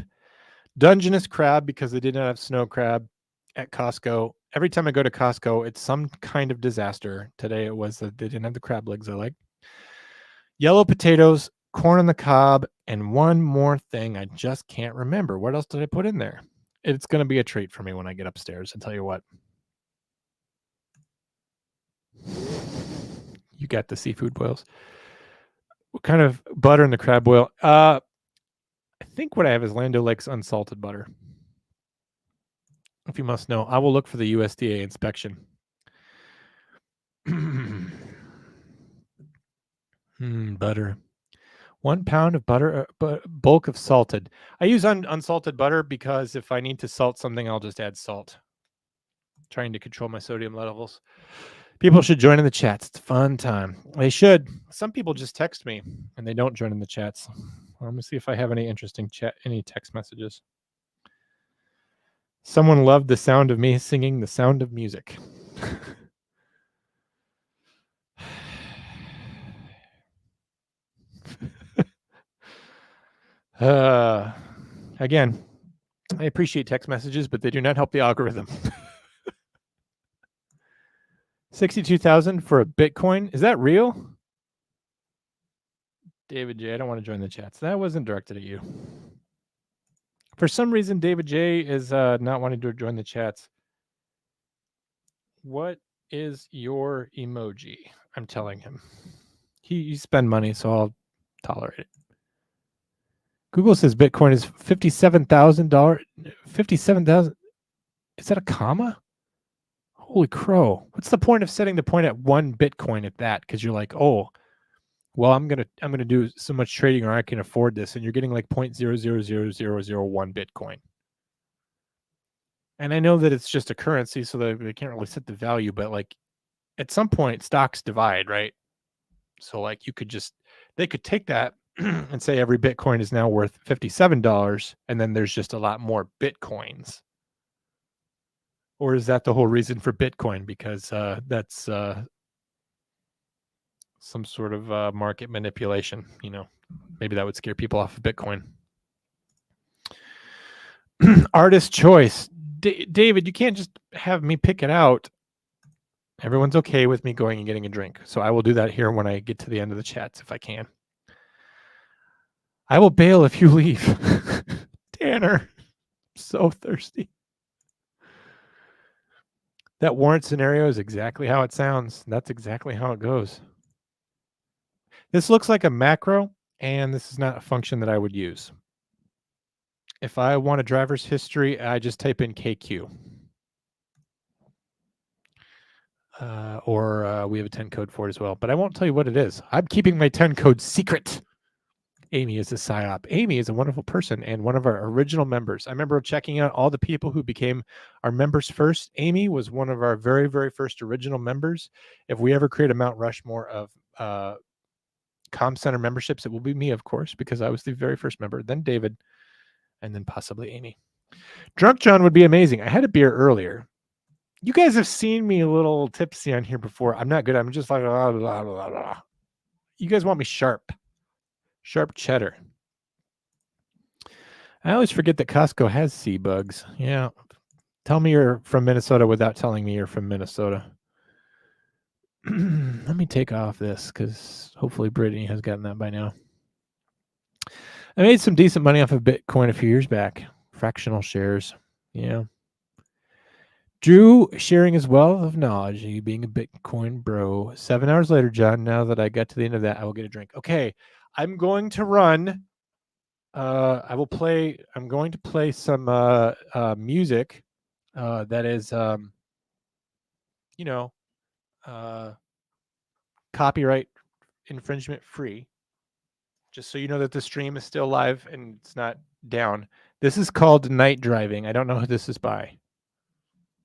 Dungeness crab because they did not have snow crab at Costco. Every time I go to Costco, it's some kind of disaster. Today it was that they didn't have the crab legs I like. Yellow potatoes, corn on the cob, and one more thing I just can't remember. What else did I put in there? It's going to be a treat for me when I get upstairs. I'll tell you what. You got the seafood boils. What kind of butter in the crab boil? I think what I have is Land O'Lakes unsalted butter. If you must know, I will look for the USDA inspection. Butter. 1 pound of butter, bulk of salted. I use unsalted butter because if I need to salt something, I'll just add salt. Trying to control my sodium levels. People should join in the chats. It's a fun time. They should. Some people just text me and they don't join in the chats. Well, let me see if I have any interesting any text messages. Someone loved the sound of me singing The Sound of Music. Again, I appreciate text messages, but they do not help the algorithm. 62,000 for a Bitcoin. Is that real? David J, I don't want to join the chats. That wasn't directed at you. For some reason, David J is not wanting to join the chats. What is your emoji? I'm telling him. He spend money, so I'll tolerate it. Google says Bitcoin is $57,000. 57,000. Is that a comma? Holy crow. What's the point of setting the point at 1 Bitcoin at that? Because you're like, oh, well, I'm gonna do so much trading or I can afford this, and you're getting like 0.000001 Bitcoin. And I know that it's just a currency, so that they can't really set the value, but like at some point stocks divide, right? So like they could take that and say every Bitcoin is now worth $57, and then there's just a lot more Bitcoins. Or is that the whole reason for Bitcoin? Because that's some sort of market manipulation, maybe that would scare people off of Bitcoin. Artist choice. David, you can't just have me pick it out. Everyone's okay with me going and getting a drink. So I will do that here when I get to the end of the chats if I can. I will bail if you leave. Tanner, so thirsty. That warrant scenario is exactly how it sounds. That's exactly how it goes. This looks like a macro, and this is not a function that I would use. If I want a driver's history, I just type in KQ. Or we have a 10 code for it as well, but I won't tell you what it is. I'm keeping my 10 code secret. Amy is a psyop. Amy is a wonderful person and one of our original members. I remember checking out all the people who became our members first. Amy was one of our very, very first original members. If we ever create a Mount Rushmore of Comm Center memberships, it will be me, of course, because I was the very first member, then David, and then possibly Amy. Drunk John would be amazing. I had a beer earlier. You guys have seen me a little tipsy on here before. I'm not good. I'm just like, blah, blah, blah, blah. You guys want me sharp. Sharp cheddar. I always forget that Costco has sea bugs. Yeah. Tell me you're from Minnesota without telling me you're from Minnesota. Let me take off this because hopefully Brittany has gotten that by now. I made some decent money off of Bitcoin a few years back. Fractional shares. Yeah. Drew sharing his wealth of knowledge, you being a Bitcoin bro. 7 hours later, John, now that I got to the end of that, I will get a drink. Okay. I'm going to run. I'm going to play some music that is, copyright infringement free. Just so you know that the stream is still live and it's not down. This is called Night Driving. I don't know who this is by.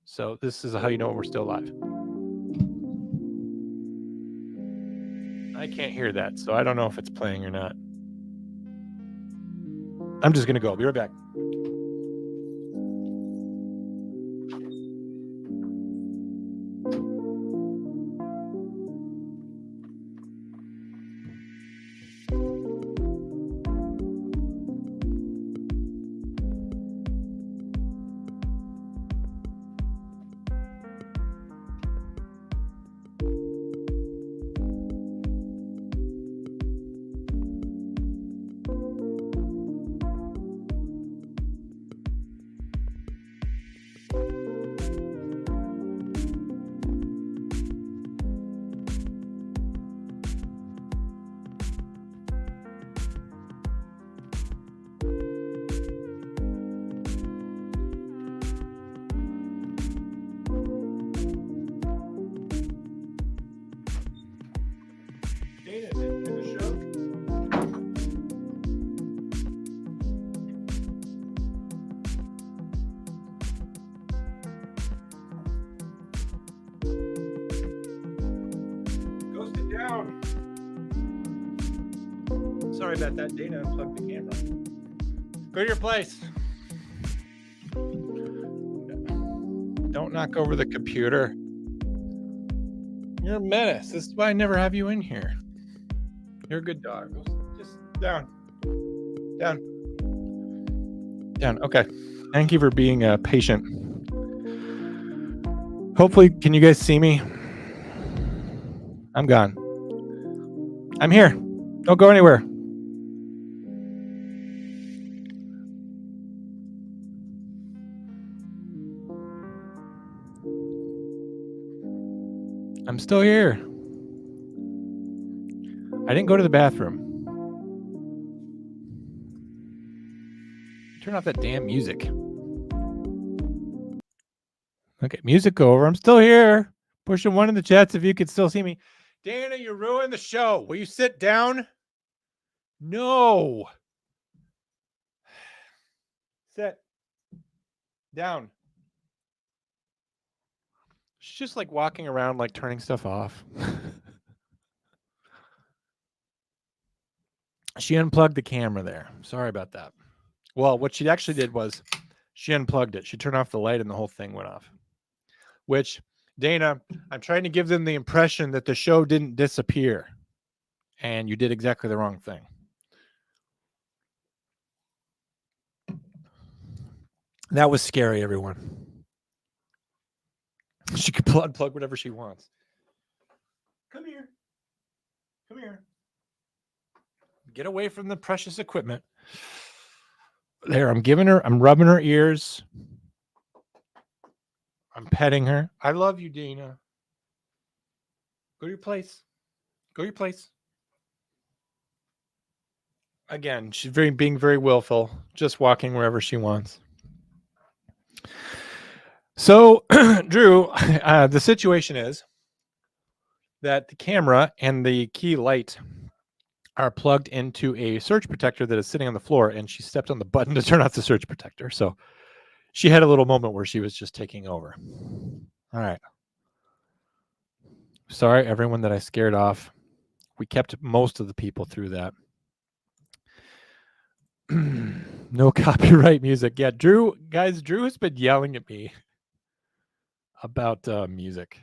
So this is how you know we're still live. I can't hear that, so I don't know if it's playing or not. I'm just going to go. I'll be right back. Sorry about that. Dana unplugged the camera. Go to your place. Don't knock over the computer. You're a menace. This is why I never have you in here. You're a good dog. Just down. Down. Down. Okay. Thank you for being patient. Hopefully, can you guys see me? I'm gone. I'm here. Don't go anywhere. I'm still here. I didn't go to the bathroom. Turn off that damn music. Okay, music over. I'm still here. Pushing one in the chats if you can still see me. Dana, you ruined the show. Will you sit down? No. Sit down. She's just like walking around, like turning stuff off. She unplugged the camera there. Sorry about that. Well, what she actually did was she unplugged it. She turned off the light and the whole thing went off. Which, Dana, I'm trying to give them the impression that the show didn't disappear. And you did exactly the wrong thing. That was scary, everyone. She can unplug whatever she wants. Come here. Come here. Get away from the precious equipment. There, I'm rubbing her ears. I'm petting her. I love you, Dana. Go to your place. Go to your place. Again, she's being very willful, just walking wherever she wants. So, Drew, the situation is that the camera and the key light are plugged into a surge protector that is sitting on the floor, and she stepped on the button to turn off the surge protector. So she had a little moment where she was just taking over. All right. Sorry, everyone that I scared off. We kept most of the people through that. No copyright music. Yeah, Drew has been yelling at me about music.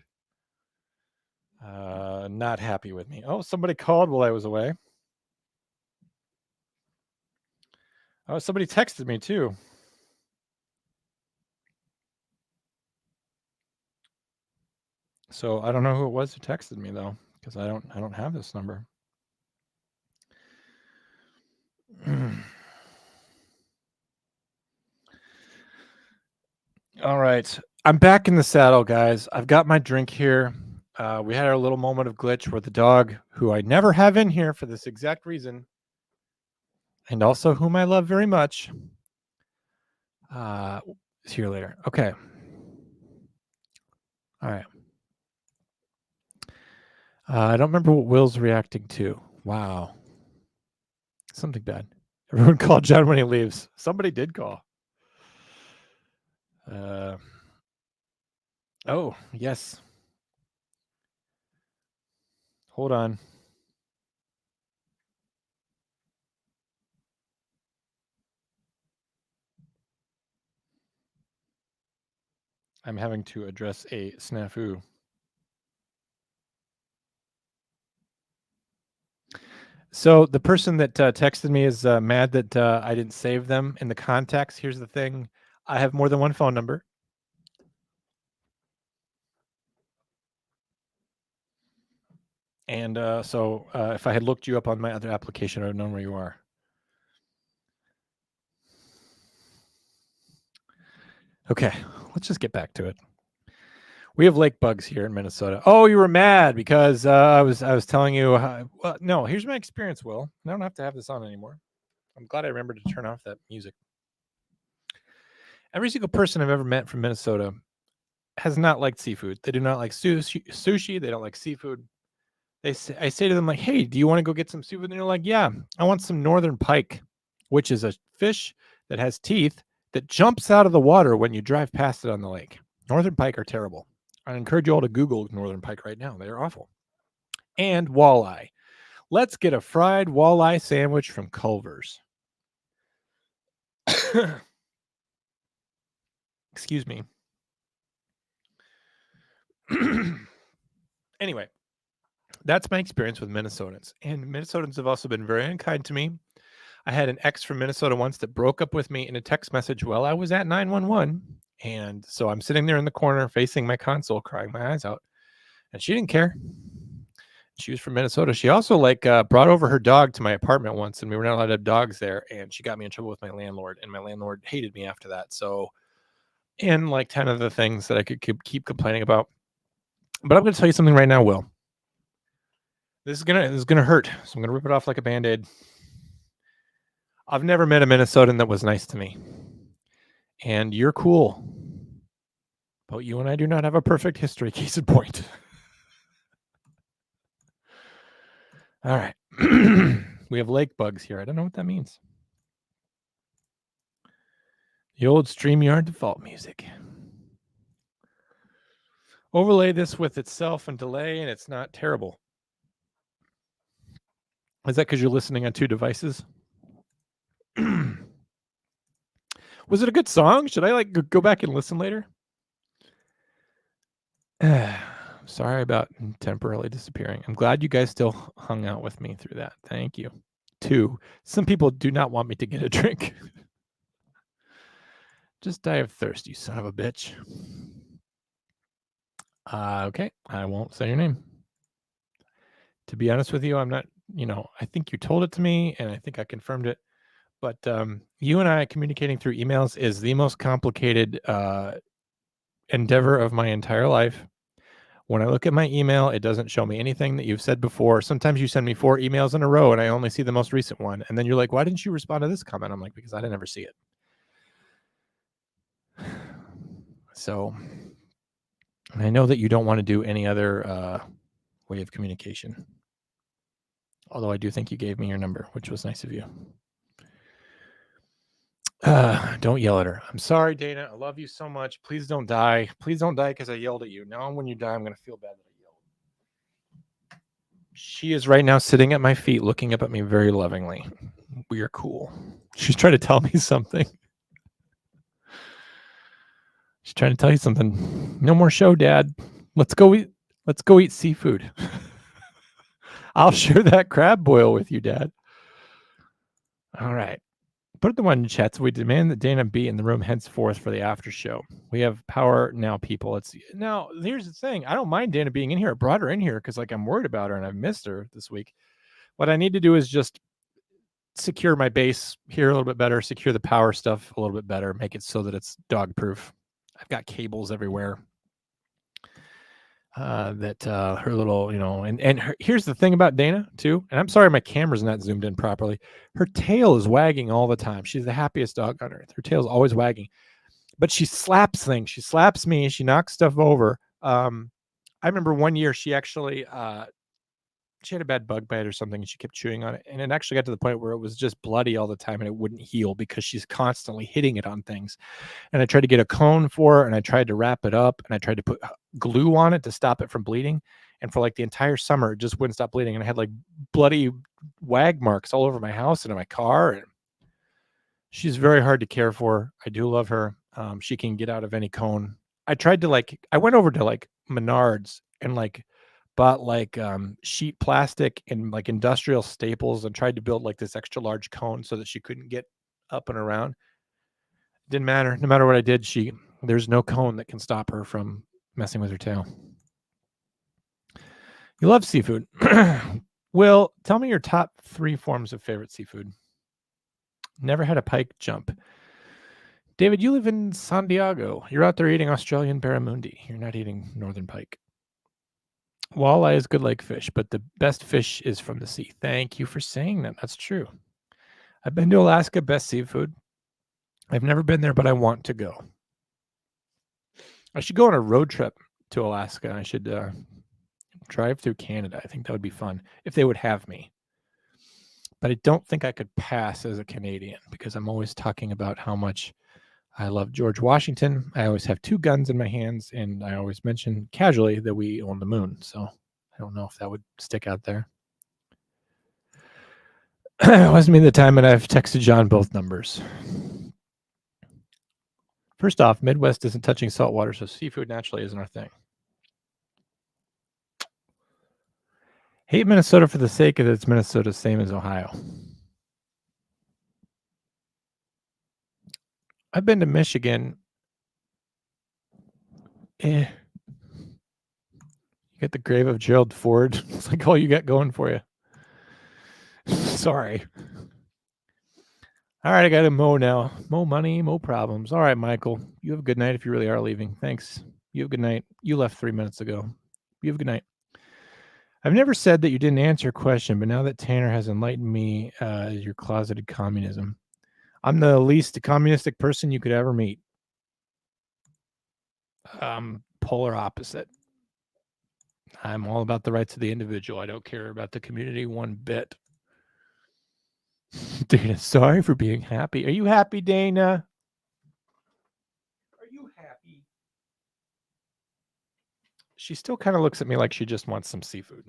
Not happy with me. Oh, somebody called while I was away. Oh, somebody texted me too. So I don't know who it was who texted me though, because I don't have this number. All right. I'm back in the saddle, guys. I've got my drink here. We had our little moment of glitch where the dog, who I never have in here for this exact reason, and also whom I love very much, is here later. Okay. All right. I don't remember what Will's reacting to. Wow. Something bad. Everyone called John when he leaves. Somebody did call. Oh, yes. Hold on. I'm having to address a snafu. So the person that texted me is mad that I didn't save them in the contacts. Here's the thing. I have more than one phone number. And so if I had looked you up on my other application, I would have known where you are. Okay, let's just get back to it. We have lake bugs here in Minnesota. Oh, you were mad because I was telling you. Well, no, here's my experience, Will. I don't have to have this on anymore. I'm glad I remembered to turn off that music. Every single person I've ever met from Minnesota has not liked seafood. They do not like sushi. They don't like seafood. I say to them like, "Hey, do you want to go get some seafood?" And they're like, "Yeah, I want some northern pike, which is a fish that has teeth that jumps out of the water when you drive past it on the lake." Northern pike are terrible. I encourage you all to Google northern pike right now. They are awful. And walleye. Let's get a fried walleye sandwich from Culver's. Excuse me. Anyway, that's my experience with Minnesotans. And Minnesotans have also been very unkind to me. I had an ex from Minnesota once that broke up with me in a text message while I was at 911. And so I'm sitting there in the corner facing my console, crying my eyes out. And she didn't care. She was from Minnesota. She also brought over her dog to my apartment once, and we were not allowed to have dogs there. And she got me in trouble with my landlord, and my landlord hated me after that. So, and like 10 other things that I could keep complaining about. But I'm going to tell you something right now, Will. This is gonna hurt. So I'm gonna rip it off like a Band-Aid. I've never met a Minnesotan that was nice to me. And you're cool. But you and I do not have a perfect history, case in point. All right. We have lake bugs here. I don't know what that means. The old StreamYard default music. Overlay this with itself and delay, and it's not terrible. Is that because you're listening on two devices? Was it a good song? Should I go back and listen later? Sorry about temporarily disappearing. I'm glad you guys still hung out with me through that. Thank you. 2, some people do not want me to get a drink. Just die of thirst, you son of a bitch. Okay, I won't say your name. To be honest with you, I'm not, I think you told it to me and I think I confirmed it. But you and I communicating through emails is the most complicated endeavor of my entire life. When I look at my email, it doesn't show me anything that you've said before. Sometimes you send me 4 emails in a row and I only see the most recent one. And then you're like, why didn't you respond to this comment? I'm like, because I didn't ever see it. So I know that you don't want to do any other way of communication. Although I do think you gave me your number, which was nice of you. Don't yell at her. I'm sorry, Dana. I love you so much. Please don't die. Please don't die because I yelled at you. Now when you die, I'm going to feel bad that I yelled. She is right now sitting at my feet looking up at me very lovingly. We are cool. She's trying to tell me something. She's trying to tell you something. No more show, Dad. Let's go eat seafood. I'll share that crab boil with you, Dad. All right. Put the one in chat. So we demand that Dana be in the room henceforth for the after show. We have power now, people. Now here's the thing. I don't mind Dana being in here. I brought her in here because I'm worried about her and I've missed her this week. What I need to do is just secure my base here a little bit better, secure the power stuff a little bit better, make it so that it's dog proof. I've got cables everywhere. Her little, here's the thing about Dana too, and I'm sorry my camera's not zoomed in properly. Her tail is wagging all the time. She's the happiest dog on earth. Her tail's always wagging, but she slaps things. She slaps me. She knocks stuff over. I remember one year she actually she had a bad bug bite or something and she kept chewing on it, and it actually got to the point where it was just bloody all the time and it wouldn't heal because she's constantly hitting it on things. And I tried to get a cone for her and I tried to wrap it up and I tried to put glue on it to stop it from bleeding, and for like the entire summer it just wouldn't stop bleeding, and I had like bloody wag marks all over my house and in my car. And she's very hard to care for. I do love her. She can get out of any cone. I went over to Menards and bought sheet plastic and industrial staples and tried to build this extra large cone so that she couldn't get up and around. Didn't matter. No matter what I did, there's no cone that can stop her from messing with her tail. You love seafood. Will, tell me your top 3 forms of favorite seafood. Never had a pike jump. David, you live in San Diego. You're out there eating Australian barramundi. You're not eating northern pike. Walleye is good lake fish, but the best fish is from the sea. Thank you for saying that. That's true. I've been to Alaska, best seafood. I've never been there, but I want to go. I should go on a road trip to Alaska. I should drive through Canada. I think that would be fun if they would have me. But I don't think I could pass as a Canadian because I'm always talking about how much I love George Washington. I always have 2 guns in my hands, and I always mention casually that we own the moon. So I don't know if that would stick out there. It wasn't me the time that I've texted John both numbers. First off, Midwest isn't touching salt water, so seafood naturally isn't our thing. Hate Minnesota for the sake of it's Minnesota, same as Ohio. I've been to Michigan. You get the grave of Gerald Ford. It's like all you got going for you. Sorry. All right, I got to mow now. Mo money, mo problems. All right, Michael. You have a good night if you really are leaving. Thanks. You have a good night. You left 3 minutes ago. You have a good night. I've never said that you didn't answer a question, but now that Tanner has enlightened me as your closeted communism, I'm the least communistic person you could ever meet. Polar opposite. I'm all about the rights of the individual. I don't care about the community one bit. Dana, sorry for being happy. Are you happy, Dana? Are you happy? She still kind of looks at me like she just wants some seafood.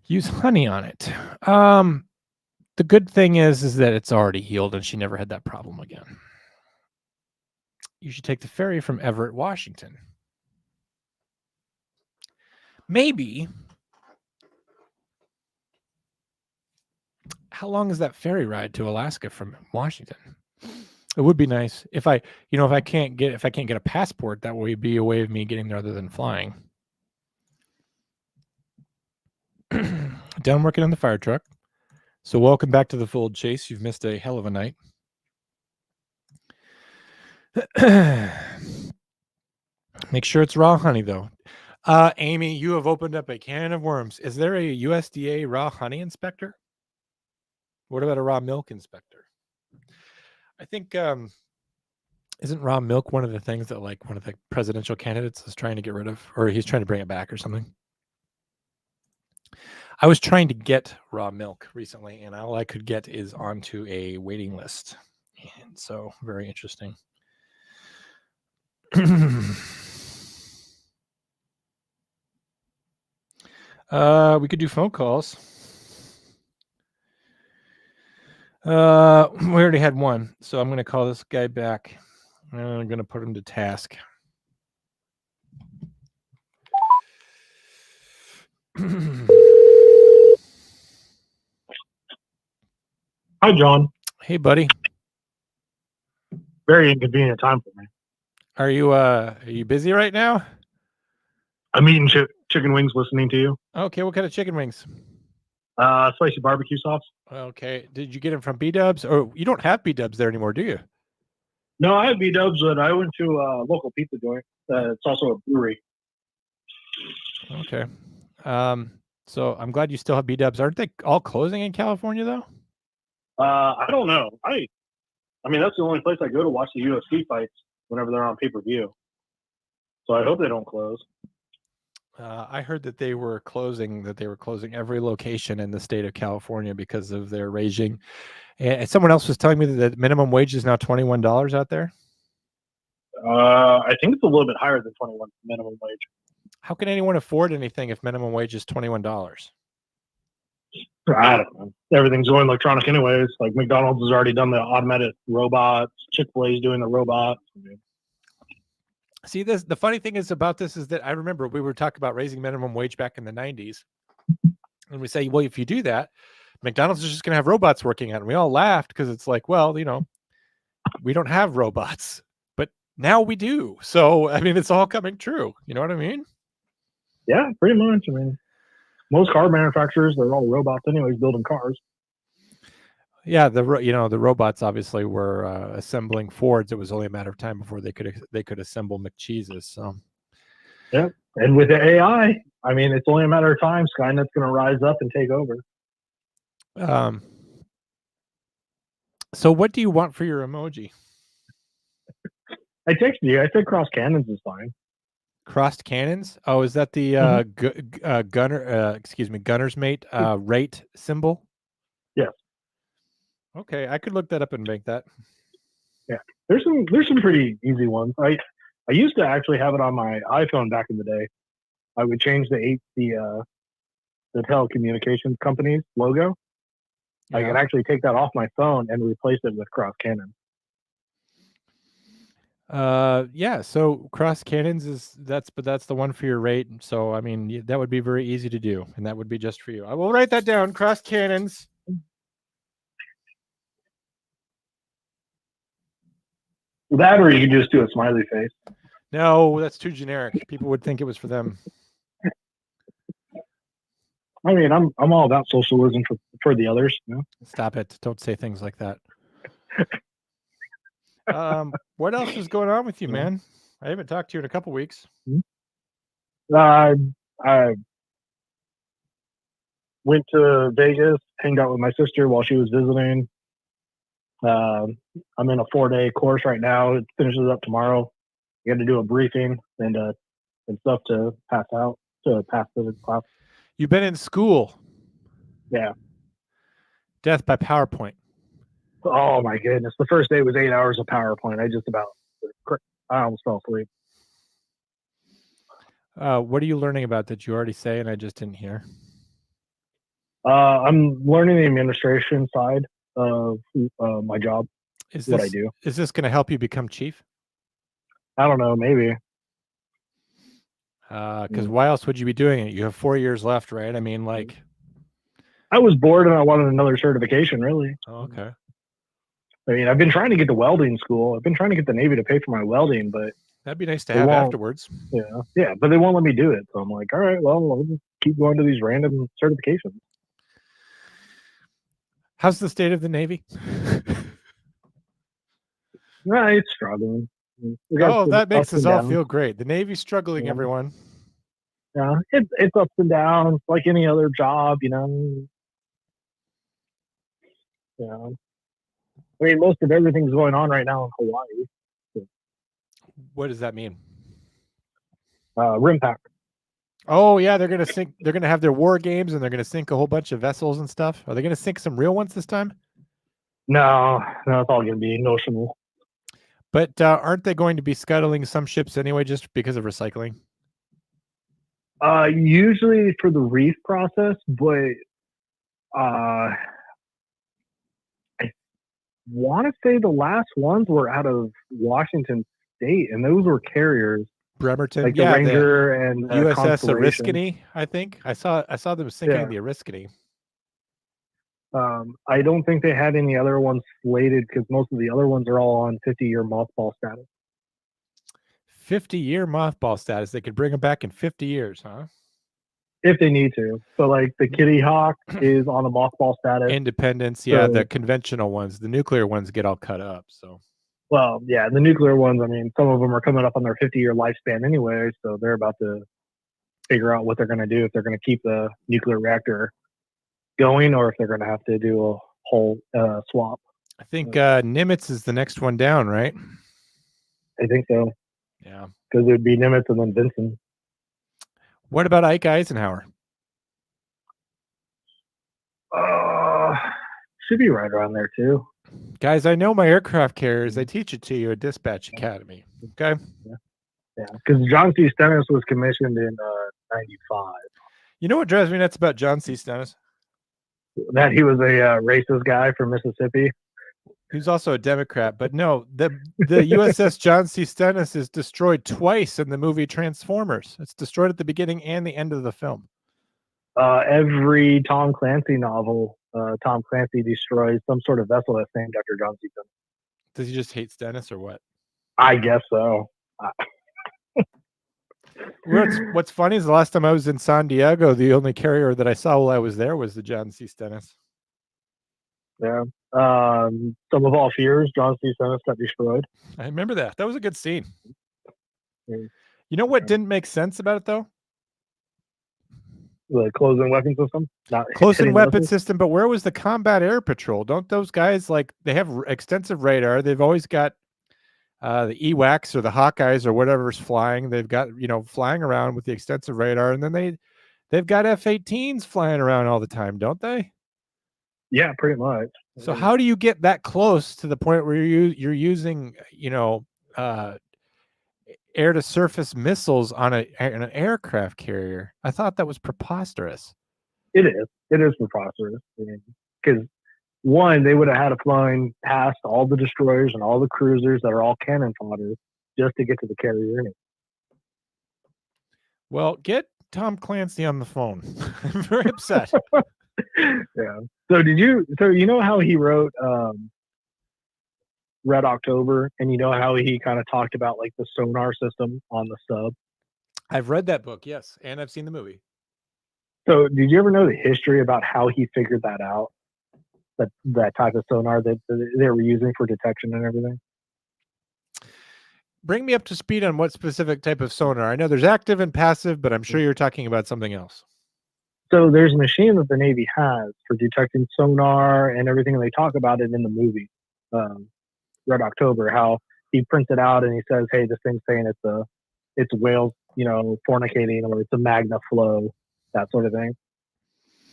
Use honey on it. The good thing is that it's already healed and she never had that problem again. You should take the ferry from Everett, Washington. Maybe. How long is that ferry ride to Alaska from Washington? It would be nice if I can't get a passport, that would be a way of me getting there other than flying. Done working on the fire truck. So welcome back to the fold, Chase. You've missed a hell of a night. Make sure it's raw honey, though. Amy, you have opened up a can of worms. Is there a USDA raw honey inspector? What about a raw milk inspector? I think isn't raw milk one of the things that one of the presidential candidates is trying to get rid of, or he's trying to bring it back or something? I was trying to get raw milk recently, and all I could get is onto a waiting list. And so, very interesting. We could do phone calls. We already had one, so I'm going to call this guy back. I'm going to put him to task. Hi, John. Hey, buddy. Very inconvenient time for me. Are you busy right now? I'm eating chicken wings listening to you. Okay, what kind of chicken wings? Spicy barbecue sauce. Okay, did you get them from B-Dubs? Or you don't have B-Dubs there anymore, do you? No, I have B-Dubs, but I went to a local pizza joint. It's also a brewery. Okay. So I'm glad you still have B-Dubs. Aren't they all closing in California though? I don't know. I mean, that's the only place I go to watch the UFC fights whenever they're on pay-per-view. So I hope they don't close. I heard that they were closing every location in the state of California because of their raising. And someone else was telling me that the minimum wage is now $21 out there. I think it's a little bit higher than 21 minimum wage. How can anyone afford anything if minimum wage is $21? I don't know. Everything's going electronic anyways. Like McDonald's has already done the automated robots. Chick-fil-A is doing the robots. See, the funny thing is about this is that I remember we were talking about raising minimum wage back in the 90s. And we say, well, if you do that, McDonald's is just going to have robots working on it. And we all laughed because it's like, well, we don't have robots, but now we do. So, I mean, it's all coming true. You know what I mean? Yeah, pretty much. I mean, most car manufacturers, they're all robots anyways, building cars. Yeah, the robots obviously were assembling Fords. It was only a matter of time before they could assemble McCheeses. So, yeah, and with the AI, I mean, it's only a matter of time. Skynet's going to rise up and take over. So what do you want for your emoji? I texted you. I said cross cannons is fine. Crossed cannons? Oh, is that the gunner's mate rate symbol? Yes. Okay, I could look that up and make that. Yeah, there's some pretty easy ones. I used to actually have it on my iPhone back in the day. I would change the telecommunications company's logo. Yeah. I could actually take that off my phone and replace it with cross cannon. Yeah, so cross cannons that's the one for your rate. So I mean that would be very easy to do, and that would be just for you. I will write that down. Cross cannons. That, or you could just do a smiley face. No, that's too generic. People would think it was for them. I mean, I'm all about socialism for the others. You know? Stop it! Don't say things like that. What else is going on with you, man? I haven't talked to you in a couple weeks. I went to Vegas, hanged out with my sister while she was visiting. I'm in a 4-day course right now. It finishes up tomorrow. You got to do a briefing and stuff to pass the class. You've been in school. Yeah. Death by PowerPoint. Oh my goodness! The first day was 8 hours of PowerPoint. I almost fell asleep. What are you learning about that you already say and I just didn't hear? I'm learning the administration side of my job. What I do. Is this going to help you become chief? I don't know. Maybe. Because why else would you be doing it? You have 4 years left, right? I mean, like. I was bored and I wanted another certification, really. Oh, okay. I mean, I've been trying to get to welding school. I've been trying to get the Navy to pay for my welding, but that'd be nice to have afterwards. Yeah, but they won't let me do it. So I'm like, all right, well, I'll just keep going to these random certifications. How's the state of the Navy? It's struggling. That makes us all feel great. The Navy's struggling, everyone. Yeah, it's ups and downs like any other job, you know. Yeah. I mean, most of everything's going on right now in Hawaii. So. What does that mean? RIMPAC. Oh yeah, they're gonna sink. They're gonna have their war games, and they're gonna sink a whole bunch of vessels and stuff. Are they gonna sink some real ones this time? No, it's all gonna be notional. But aren't they going to be scuttling some ships anyway, just because of recycling? Usually for the reef process, but I want to say the last ones were out of Washington State, and those were carriers Bremerton, like the yeah, Ranger and the USS Constellation. Oriskany. I think I saw them sinking the Oriskany. I don't think they had any other ones slated because most of the other ones are all on 50-year mothball status. 50-year mothball status. They could bring them back in 50 years, huh? If they need to. So, like the Kitty Hawk is on a mothball status. Independence, yeah, the conventional ones. The nuclear ones get all cut up. So, well, yeah, the nuclear ones. I mean, some of them are coming up on their 50-year lifespan anyway, so they're about to figure out what they're going to do, if they're going to keep the nuclear reactor going or if they're going to have to do a whole swap. I think Nimitz is the next one down, right? I think so. Yeah, because it would be Nimitz and then Vinson. What about Ike Eisenhower? Should be right around there too. Guys, I know my aircraft carriers. They teach it to you at Dispatch Academy. Okay. Yeah, because John C. Stennis was commissioned in '95. You know what drives me nuts about John C. Stennis? That he was a racist guy from Mississippi. He's also a Democrat, but no, the USS John C. Stennis is destroyed twice in the movie Transformers. It's destroyed at the beginning and the end of the film. Every Tom Clancy novel, Tom Clancy destroys some sort of vessel that's named after John C. Stennis. Does he just hate Stennis or what? I guess so. What's funny is the last time I was in San Diego, the only carrier that I saw while I was there was the John C. Stennis. Yeah. Some of All Fears, John C. Stennis got destroyed. I remember that. That was a good scene. Yeah. You know what didn't make sense about it, though? The close-in weapon system? Close-in weapon system, but where was the combat air patrol? Don't those guys, like, they have extensive radar. They've always got the EWACs or the Hawkeyes or whatever's flying. They've got, flying around with the extensive radar. And then they've got F-18s flying around all the time, don't they? Yeah, pretty much. So how do you get that close to the point where you're using, air to surface missiles on an aircraft carrier? I thought that was preposterous. It is preposterous. Because one, they would have had to fly past all the destroyers and all the cruisers that are all cannon fodder just to get to the carrier. Well, get Tom Clancy on the phone. I'm very upset. Yeah. So you know how he wrote Red October, and you know how he kind of talked about like the sonar system on the sub? I've read that book, yes, and I've seen the movie. So did you ever know the history about how he figured that out? That type of sonar that they were using for detection and everything? Bring me up to speed on what specific type of sonar. I know there's active and passive, but I'm sure you're talking about something else. So there's a machine that the Navy has for detecting sonar and everything, and they talk about it in the movie, Red October, how he prints it out and he says, hey, this thing's saying it's whales, fornicating, or it's a magna flow, that sort of thing.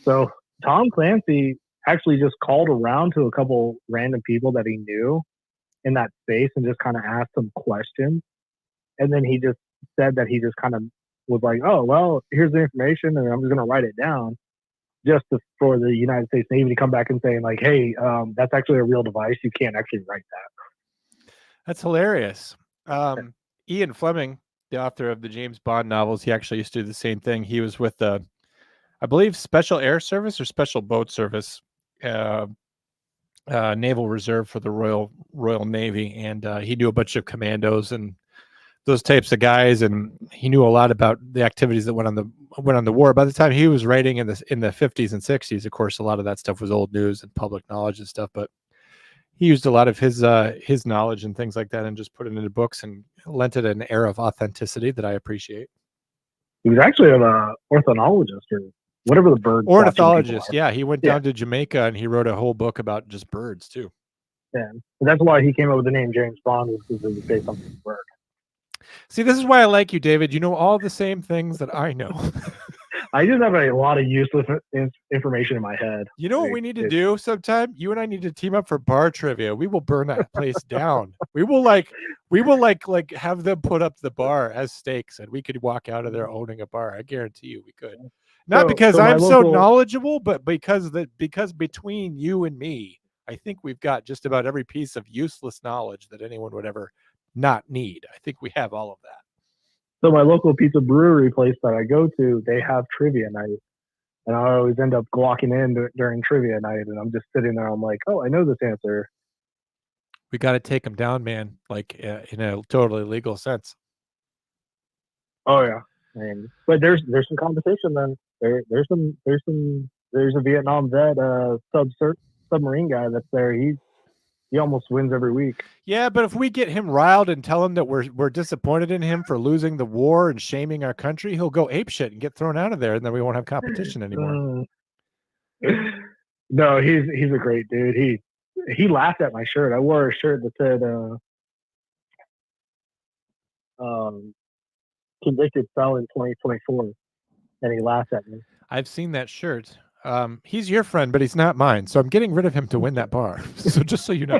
So Tom Clancy actually just called around to a couple random people that he knew in that space and just kind of asked them questions. And then he just said that he just kind of was like, oh, well, here's the information and I'm just going to write it down for the United States Navy to come back and saying like, hey, that's actually a real device. You can't actually write that. That's hilarious. Ian Fleming, the author of the James Bond novels, he actually used to do the same thing. He was with I believe Special Air Service or Special Boat Service, Naval Reserve for the Royal Navy, and he knew a bunch of commandos and those types of guys, and he knew a lot about the activities that went on the war. By the time he was writing in the 50s and 60s, of course, a lot of that stuff was old news and public knowledge and stuff, but he used a lot of his knowledge and things like that and just put it into books and lent it an air of authenticity that I appreciate. He was actually an ornithologist or whatever the bird. Ornithologist, yeah. He went down to Jamaica and he wrote a whole book about just birds too. Yeah, and that's why he came up with the name James Bond, because it was based on the bird. See, this is why I like you, David. You know all the same things that I know. I just have a lot of useless information in my head. You know what we need to do sometime? You and I need to team up for bar trivia. We will burn that place down. We will like have them put up the bar as stakes, and we could walk out of there owning a bar. I guarantee you we could. Not because I'm so knowledgeable, but because between you and me, I think we've got just about every piece of useless knowledge that anyone would ever not need. I think we have all of that. So my local pizza brewery place that I go to, they have trivia night. And I always end up walking in during trivia night, and I'm just sitting there. I'm like, oh, I know this answer. We got to take them down, man, like in a totally legal sense. Oh, yeah. But there's some competition then. There's a Vietnam vet submarine guy that's there. He almost wins every week. Yeah, but if we get him riled and tell him that we're disappointed in him for losing the war and shaming our country, he'll go apeshit and get thrown out of there, and then we won't have competition anymore. No, he's a great dude. He laughed at my shirt. I wore a shirt that said convicted felon 2024, and he laughed at me. I've seen that shirt. He's your friend, but he's not mine. So I'm getting rid of him to win that bar. So just so you know.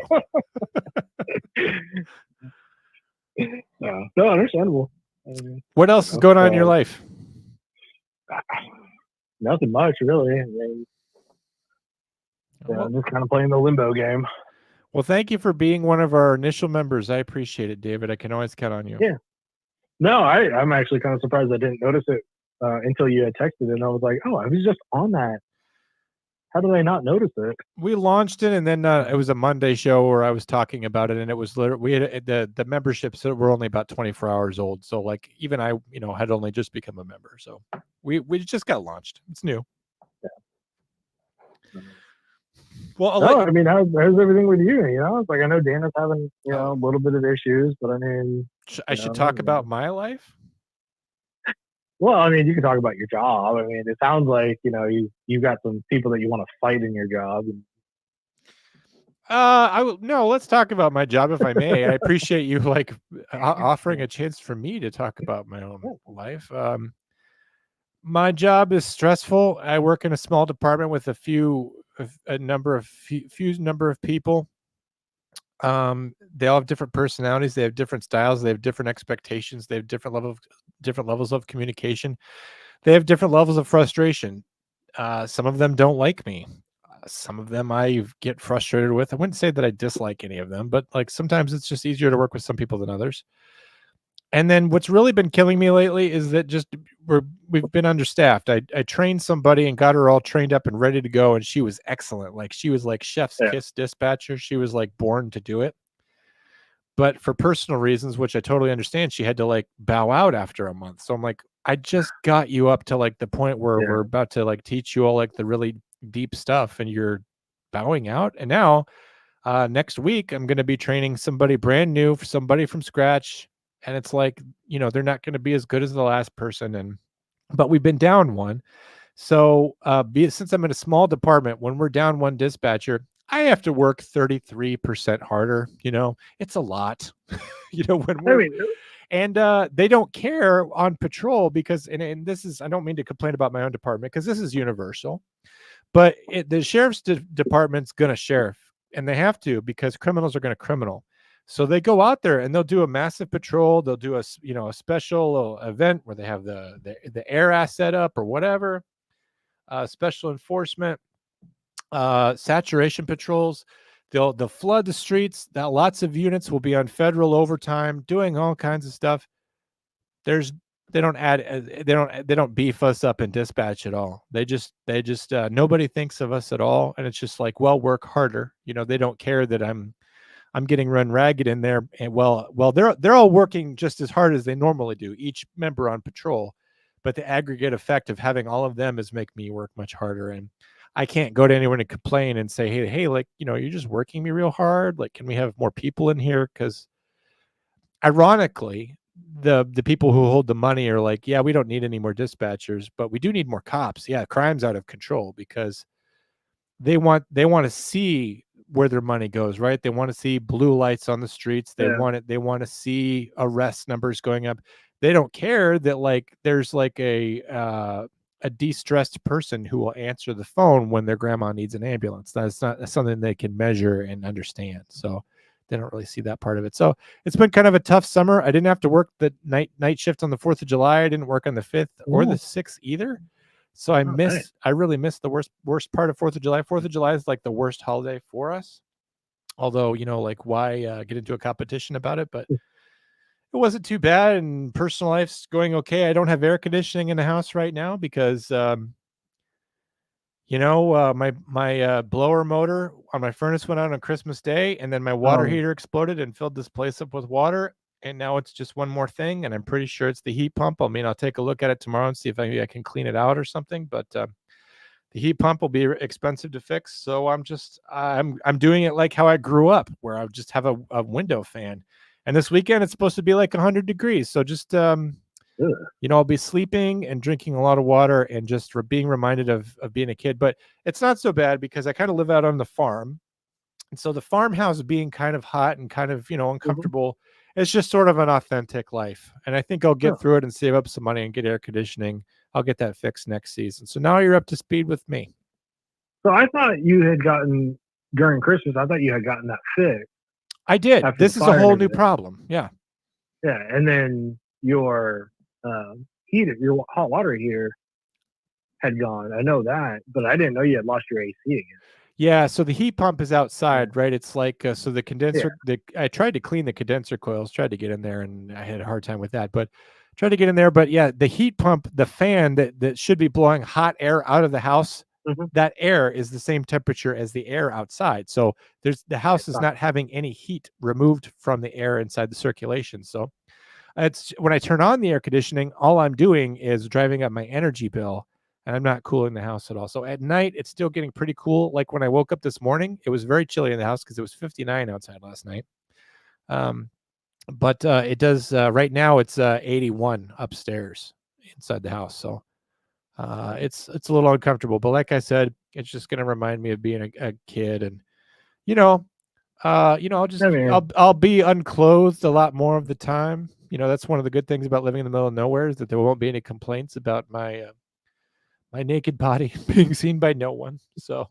No, understandable. What else is going on in your life? Nothing much, really. I'm just kind of playing the limbo game. Well, thank you for being one of our initial members. I appreciate it, David. I can always count on you. Yeah. No, I'm actually kind of surprised I didn't notice it until you had texted it, and I was like, oh, I was just on that. How did I not notice it? We launched it, and then it was a Monday show where I was talking about it, and it was literally we had the memberships were only about 24 hours old, so like even I had only just become a member, so we just got launched. It's new. Yeah. Well, I mean, how's everything with you? It's like I know Dana's having a little bit of issues, but I mean, I should talk about my life. Well, I mean, you can talk about your job. I mean, it sounds like you've got some people that you want to fight in your job. No, let's talk about my job if I may. I appreciate you offering a chance for me to talk about my own life. My job is stressful. I work in a small department with few number of people. They all have different personalities. They have different styles. They have different expectations. They have different levels of communication. They have different levels of frustration. Some of them don't like me. Some of them I get frustrated with. I wouldn't say that I dislike any of them, but like sometimes it's just easier to work with some people than others. And then what's really been killing me lately is that we've been understaffed. I trained somebody and got her all trained up and ready to go, and she was excellent. Like she was like chef's kiss dispatcher. She was like born to do it. But for personal reasons, which I totally understand, she had to like bow out after a month. So I'm like, I just got you up to like the point where we're about to like teach you all like the really deep stuff, and you're bowing out. And now next week I'm going to be training somebody brand new, for somebody from scratch. And it's like, they're not going to be as good as the last person. But we've been down one. So since I'm in a small department, when we're down one dispatcher, I have to work 33% harder. It's a lot, when we're, and they don't care on patrol because, and this is, I don't mean to complain about my own department because this is universal, but the sheriff's department's going to sheriff, and they have to, because criminals are going to criminal. So they go out there and they'll do a massive patrol. They'll do a special event where they have the air asset up or whatever, special enforcement, saturation patrols. They'll flood the streets. That lots of units will be on federal overtime, doing all kinds of stuff. They don't beef us up in dispatch at all. They just nobody thinks of us at all, and it's just like, well, work harder. They don't care that I'm getting run ragged in there, and well, they're all working just as hard as they normally do, each member on patrol, but the aggregate effect of having all of them is make me work much harder. And I can't go to anyone and complain and say, hey, like, you're just working me real hard. Like, can we have more people in here? Because ironically, the people who hold the money are like, yeah, we don't need any more dispatchers, but we do need more cops. Yeah, crime's out of control because they want to see where their money goes, right? They want to see blue lights on the streets. They Yeah. want it. They want to see arrest numbers going up. They don't care that like there's like a de-stressed person who will answer the phone when their grandma needs an ambulance. That's not something they can measure and understand. So they don't really see that part of it. So it's been kind of a tough summer. I didn't have to work the night shift on the 4th of July. I didn't work on the 5th or the 6th either. So I really miss the worst part of 4th of July. 4th of July is like the worst holiday for us. Although, like why get into a competition about it? But it wasn't too bad, and personal life's going okay. I don't have air conditioning in the house right now because my blower motor on my furnace went out on Christmas Day, and then my water heater exploded and filled this place up with water. And now it's just one more thing, and I'm pretty sure it's the heat pump. I mean, I'll take a look at it tomorrow and see if I can clean it out or something. But the heat pump will be expensive to fix, so I'm doing it like how I grew up, where I just have a window fan. And this weekend it's supposed to be like 100 degrees, so just I'll be sleeping and drinking a lot of water and just being reminded of being a kid. But it's not so bad because I kind of live out on the farm. And so the farmhouse being kind of hot and kind of, uncomfortable, it's just sort of an authentic life. And I think I'll get through it and save up some money and get air conditioning. I'll get that fixed next season. So now you're up to speed with me. So I thought you had gotten, during Christmas, I thought you had gotten that fixed. I did. This is a whole new problem. Yeah. Yeah. And then your heater, your hot water heater had gone. I know that, but I didn't know you had lost your AC again. Yeah, so the heat pump is outside, right? It's like so the condenser. I tried to clean the condenser coils, tried to get in there, and I had a hard time with that. But tried to get in there, but yeah, the heat pump, the fan that should be blowing hot air out of the house, that air is the same temperature as the air outside. So the house is not having any heat removed from the air inside the circulation. So it's when I turn on the air conditioning, all I'm doing is driving up my energy bill. And I'm not cooling the house at all. So at night, it's still getting pretty cool. Like when I woke up this morning, it was very chilly in the house because it was 59 outside last night. But it does right now. It's 81 upstairs inside the house. So it's a little uncomfortable. But like I said, it's just going to remind me of being a kid, and I'll be unclothed a lot more of the time. That's one of the good things about living in the middle of nowhere is that there won't be any complaints about my naked body being seen by no one. So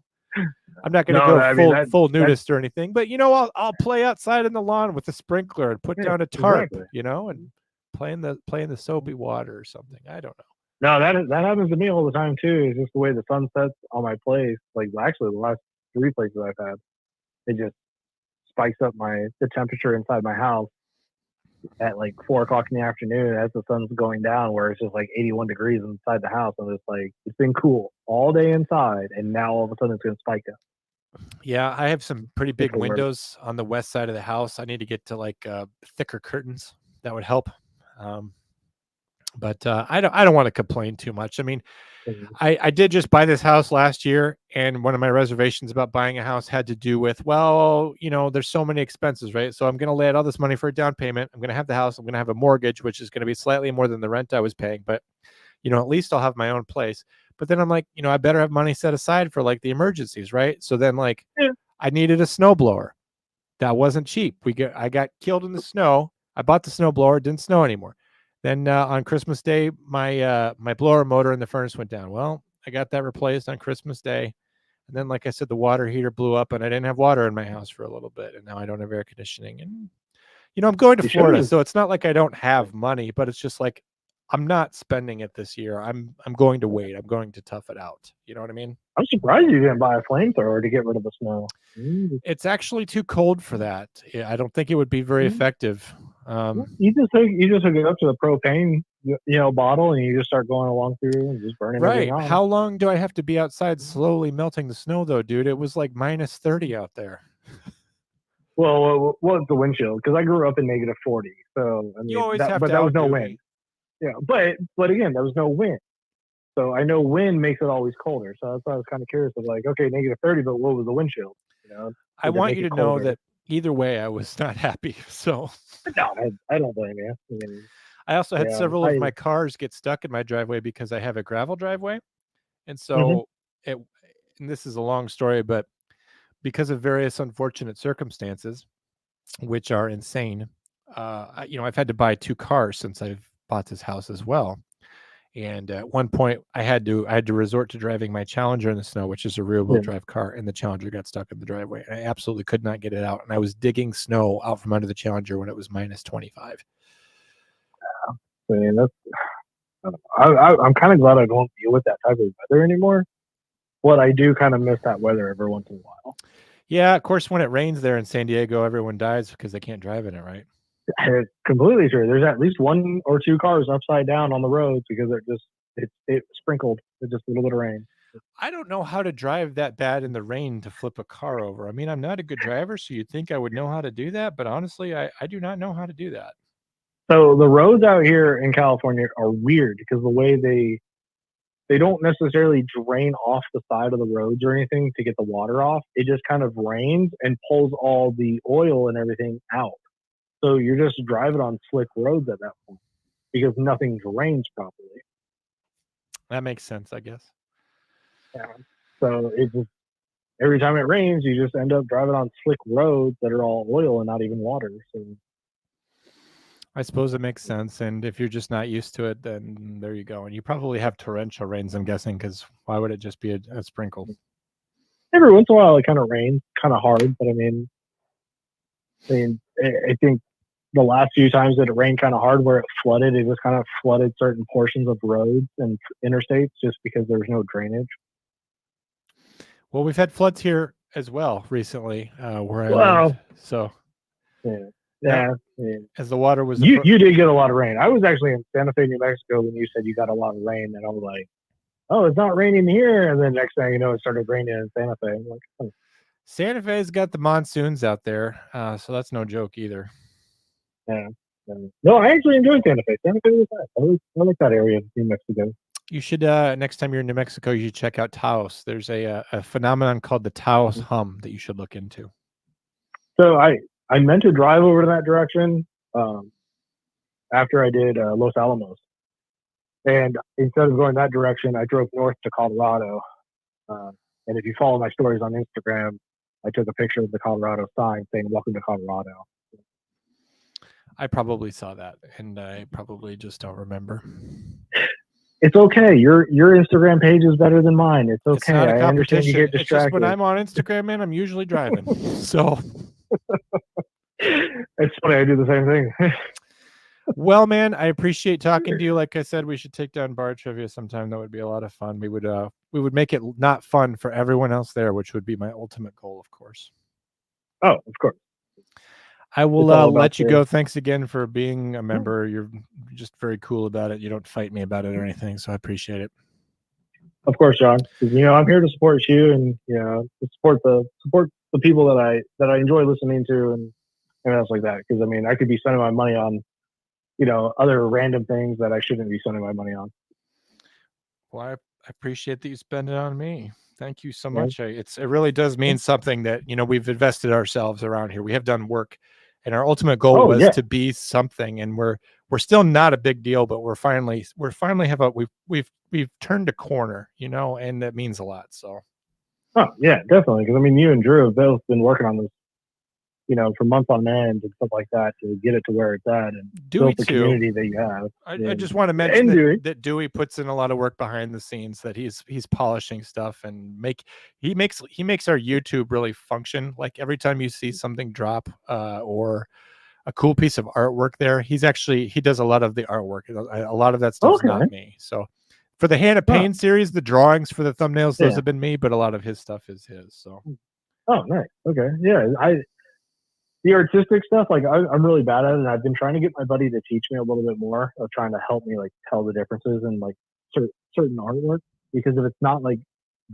I'm not going to go full nudist or anything, but I'll play outside in the lawn with a sprinkler and put down a tarp, and play in the soapy water or something. I don't know. No, that happens to me all the time too. It's just the way the sun sets on my place. Like actually the last 3 places I've had, it just spikes up the temperature inside my house at like 4 o'clock in the afternoon as the sun's going down, where it's just like 81 degrees inside the house, and it's like it's been cool all day inside, and now all of a sudden it's going to spike up. Yeah, I have some pretty big windows on the west side of the house. I need to get to like thicker curtains. That would help. But I don't want to complain too much. I mean, I did just buy this house last year, and one of my reservations about buying a house had to do with, there's so many expenses, right? So I'm going to lay out all this money for a down payment. I'm going to have the house. I'm going to have a mortgage, which is going to be slightly more than the rent I was paying. But, at least I'll have my own place. But then I'm like, I better have money set aside for like the emergencies, right? So then I needed a snowblower. That wasn't cheap. I got killed in the snow. I bought the snowblower. It didn't snow anymore. Then on Christmas Day, my blower motor in the furnace went down. Well, I got that replaced on Christmas Day. And then, like I said, the water heater blew up and I didn't have water in my house for a little bit. And now I don't have air conditioning. And, I'm going to Florida. So it's not like I don't have money, but it's just like I'm not spending it this year. I'm going to wait. I'm going to tough it out. You know what I mean? I'm surprised you didn't buy a flamethrower to get rid of the snow. It's actually too cold for that. I don't think it would be very effective. You just hook it up to the propane, bottle, and you just start going along through and just burning everything off. How long do I have to be outside slowly melting the snow, though, dude? It was like minus 30 out there. Well, what's the wind chill? Because I grew up in negative 40, so I mean, you always have but to that was no wind. Me. Yeah, but again, there was no wind. So I know wind makes it always colder. So that's why I was kind of curious of like, okay, negative 30, but what was the wind chill? I want you to know that either way, I was not happy. So no, I don't blame you. I mean, I also had several of my cars get stuck in my driveway because I have a gravel driveway. And so and this is a long story, but because of various unfortunate circumstances, which are insane, I've had to buy 2 cars since I've bought this house as well. And at one point, I had to resort to driving my Challenger in the snow, which is a rear-wheel drive car, and the Challenger got stuck in the driveway. And I absolutely could not get it out, and I was digging snow out from under the Challenger when it was minus 25. I mean, I'm kind of glad I don't deal with that type of weather anymore. But I do kind of miss that weather every once in a while. Yeah, of course, when it rains there in San Diego, everyone dies because they can't drive in it, right? It's completely true. There's at least 1 or 2 cars upside down on the roads because it sprinkled with just a little bit of rain. I don't know how to drive that bad in the rain to flip a car over. I mean, I'm not a good driver, so you'd think I would know how to do that, but honestly, I do not know how to do that. So the roads out here in California are weird because the way they don't necessarily drain off the side of the roads or anything to get the water off. It just kind of rains and pulls all the oil and everything out. So you're just driving on slick roads at that point because nothing drains properly. That makes sense, I guess. Yeah. So it just every time it rains, you just end up driving on slick roads that are all oil and not even water. So I suppose it makes sense. And if you're just not used to it, then there you go. And you probably have torrential rains, I'm guessing, because why would it just be a sprinkle? every once in a while it kind of rains, kind of hard. But I think the last few times that it rained kind of hard where it flooded, it just kind of flooded certain portions of roads and interstates just because there's no drainage. Well, we've had floods here as well recently where I live. So yeah. As the water was... You did get a lot of rain. I was actually in Santa Fe, New Mexico when you said you got a lot of rain, and I was like, oh, it's not raining here. And then next thing you know, it started raining in Santa Fe. I'm like, oh. Santa Fe's got the monsoons out there, so that's no joke either. Yeah. No, I actually enjoyed Santa Fe. Santa Fe was nice. I like that area of New Mexico. You should, next time you're in New Mexico, you should check out Taos. There's a phenomenon called the Taos hum that you should look into. So I meant to drive over to that direction after I did Los Alamos. And instead of going that direction, I drove north to Colorado. And if you follow my stories on Instagram, I took a picture of the Colorado sign saying, welcome to Colorado. I probably saw that, and I probably just don't remember. It's okay. Your Instagram page is better than mine. It's okay. It's not a I understand you get competition. It's just distracted. when I'm on Instagram, man, I'm usually driving. So it's funny. I do the same thing. Well, man, I appreciate talking to you. Like I said, we should take down bar trivia sometime. That would be a lot of fun. We would make it not fun for everyone else there, which would be my ultimate goal, of course. Oh, of course. I will let you go. Thanks again for being a member. You're just very cool about it. You don't fight me about it or anything, so I appreciate it. Of course, John. I'm here to support you and to support the people that I enjoy listening to and else like that. Because I could be spending my money on other random things that I shouldn't be spending my money on. Well, I appreciate that you spend it on me. Thank you so much. It really does mean something that we've invested ourselves around here. We have done work, and our ultimate goal was to be something. And we're still not a big deal, but we've turned a corner, and that means a lot. So. Oh yeah, definitely. Because you and Drew have both been working on this, for months on end and stuff like that to get it to where it's at and build the community that you have. I just want to mention that Dewey puts in a lot of work behind the scenes, that he's polishing stuff and he makes our YouTube really function. Like every time you see something drop or a cool piece of artwork there, he does a lot of the artwork. A lot of that stuff's not me. So for the Hannah Payne series, the drawings for the thumbnails, those have been me, but a lot of his stuff is his. So. Oh, nice. Okay. Yeah. The artistic stuff, I'm really bad at it, and I've been trying to get my buddy to teach me a little bit more of trying to help me tell the differences in certain artwork, because if it's not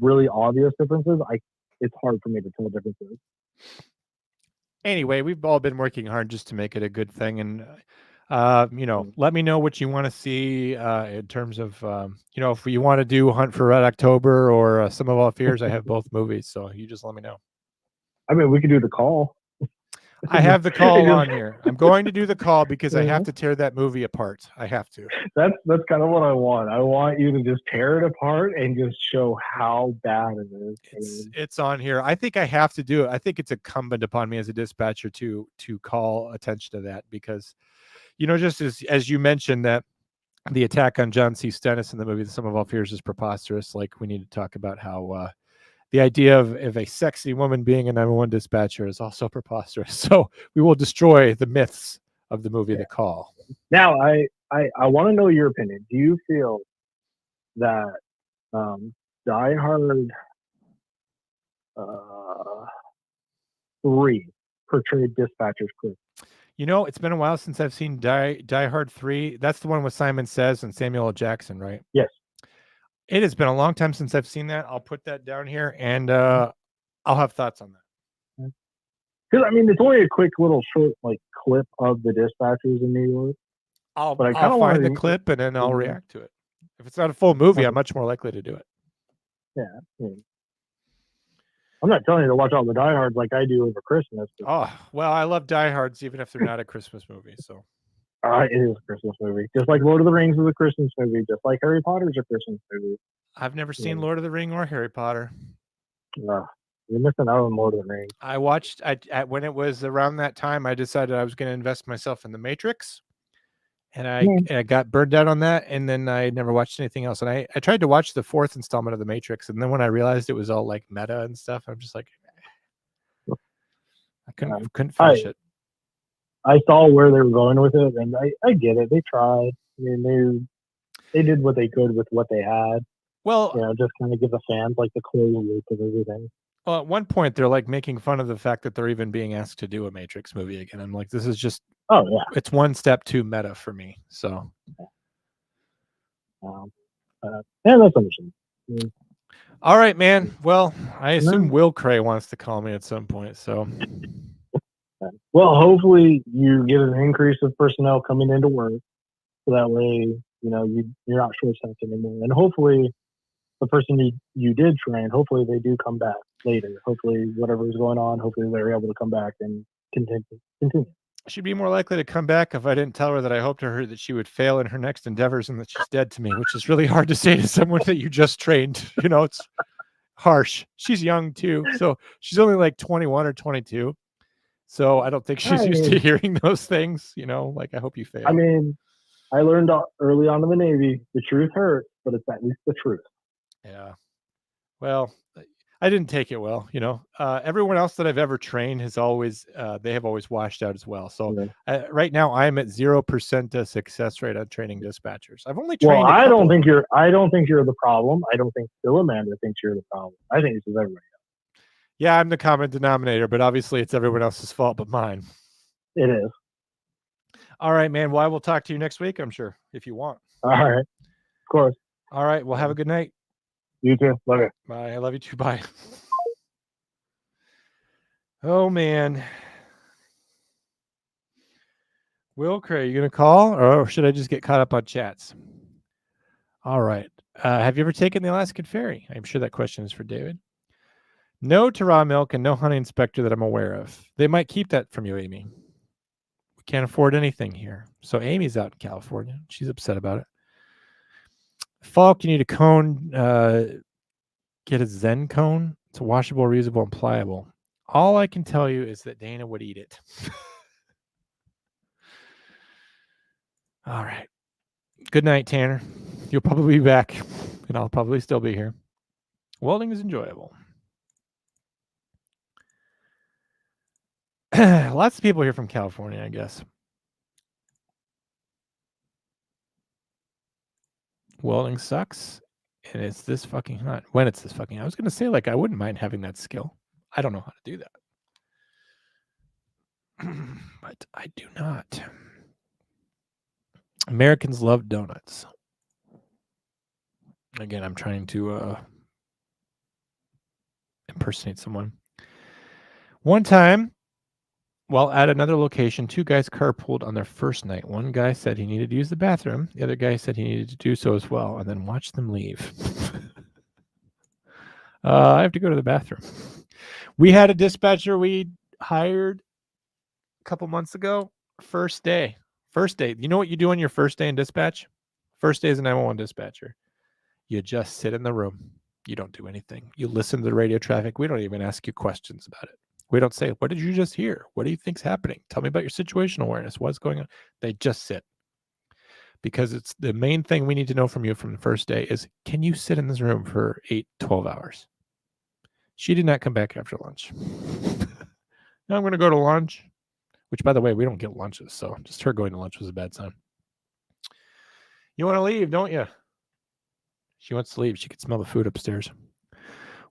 really obvious differences, it's hard for me to tell differences. Anyway, we've all been working hard just to make it a good thing, and let me know what you want to see in terms of if you want to do Hunt for Red October or Some of Our Fears. I have both movies, so you just let me know. We could do The Call. I have the It call just- on here. I'm going to do the call because I have Mhm. to tear that movie apart. I have to. That's kind of what I want. I want you to just tear it apart and just show how bad it is. It's on here. I think I have to do it. I think it's incumbent upon me as a dispatcher to call attention to that because, just as you mentioned that the attack on John C. Stennis in the movie The Sum of All Fears is preposterous. Like we need to talk about how the idea of a sexy woman being a 911 dispatcher is also preposterous. So we will destroy the myths of the movie The Call. Now, I want to know your opinion. Do you feel that Die Hard 3 portrayed dispatchers correctly? It's been a while since I've seen Die Hard 3. That's the one with Simon Says and Samuel L. Jackson, right? Yes. It has been a long time since I've seen that. I'll put that down here, and I'll have thoughts on that. Because it's only a quick little short clip of the dispatchers in New York. I'll want find the clip and then I'll react to it. If it's not a full movie, I'm much more likely to do it. Yeah. I'm not telling you to watch all the Die Hards like I do over Christmas. Oh, well, I love Die Hards even if they're not a Christmas movie. So it is a Christmas movie. Just like Lord of the Rings is a Christmas movie. Just like Harry Potter's a Christmas movie. I've never seen Lord of the Ring or Harry Potter. You're missing out on Lord of the Rings. I watched when it was around that time, I decided I was going to invest myself in The Matrix. And I got burned out on that, and then I never watched anything else. And I tried to watch the 4th installment of The Matrix, and then when I realized it was all like meta and stuff, I'm just like, I couldn't finish it. I saw where they were going with it, and I get it. They tried. They did what they could with what they had. Well, just kind of give the fans the closed loop of everything. Well, at one point they're making fun of the fact that they're even being asked to do a Matrix movie again. I'm like, this is just it's one step too meta for me. So that's understandable. All right, man. Well, I assume Will Cray wants to call me at some point. So well, hopefully you get an increase of personnel coming into work, so that way you're not short-staffed anymore, and hopefully the person you did train, hopefully they do come back later. Hopefully whatever's going on, hopefully they're able to come back and continue. She'd be more likely to come back if I didn't tell her that I hoped to her that she would fail in her next endeavors and that she's dead to me, which is really hard to say to someone that you just trained. It's harsh. She's young too. So she's only 21 or 22. So I don't think she's used to hearing those things, I hope you fail. I learned early on in the Navy, the truth hurts, but it's at least the truth. Yeah. Well, I didn't take it well. Everyone else that I've ever trained has always, they have always washed out as well. So right now I'm at 0% success rate on training dispatchers. I've only trained. Well, I don't think you're the problem. I don't think Bill Amanda thinks you're the problem. I think it's everybody else. Yeah, I'm the common denominator, but obviously it's everyone else's fault but mine. It is. All right, man. Well, I will talk to you next week, I'm sure, if you want. All right. Of course. All right. Well, have a good night. You too. Love you. Bye. I love you too. Bye. Oh, man. Will Cray, you going to call or should I just get caught up on chats? All right. Have you ever taken the Alaskan Ferry? I'm sure that question is for David. No to raw milk and no honey inspector that I'm aware of. They might keep that from you, Amy. We can't afford anything here. So Amy's out in California. She's upset about it. Falk, you need a cone. Get a Zen cone. It's washable, reusable, and pliable. All I can tell you is that Dana would eat it. All right. Good night, Tanner. You'll probably be back, and I'll probably still be here. Welding is enjoyable. Lots of people here from California, I guess. Welding sucks, and it's this fucking hot. When it's this fucking hot. I was going to say, I wouldn't mind having that skill. I don't know how to do that. But I do not. Americans love donuts. Again, I'm trying to impersonate someone. One time, while at another location, two guys carpooled on their first night. One guy said he needed to use the bathroom. The other guy said he needed to do so as well, and then watch them leave. I have to go to the bathroom. We had a dispatcher we hired a couple months ago. First day. You know what you do on your first day in dispatch? First day as a 911 dispatcher. You just sit in the room. You don't do anything. You listen to the radio traffic. We don't even ask you questions about it. We don't say, what did you just hear? What do you think's happening? Tell me about your situational awareness. What's going on? They just sit. Because it's the main thing we need to know from you from the first day is, can you sit in this room for 8, 12 hours? She did not come back after lunch. Now I'm going to go to lunch, which, by the way, we don't get lunches. So just her going to lunch was a bad sign. You want to leave, don't you? She wants to leave. She could smell the food upstairs.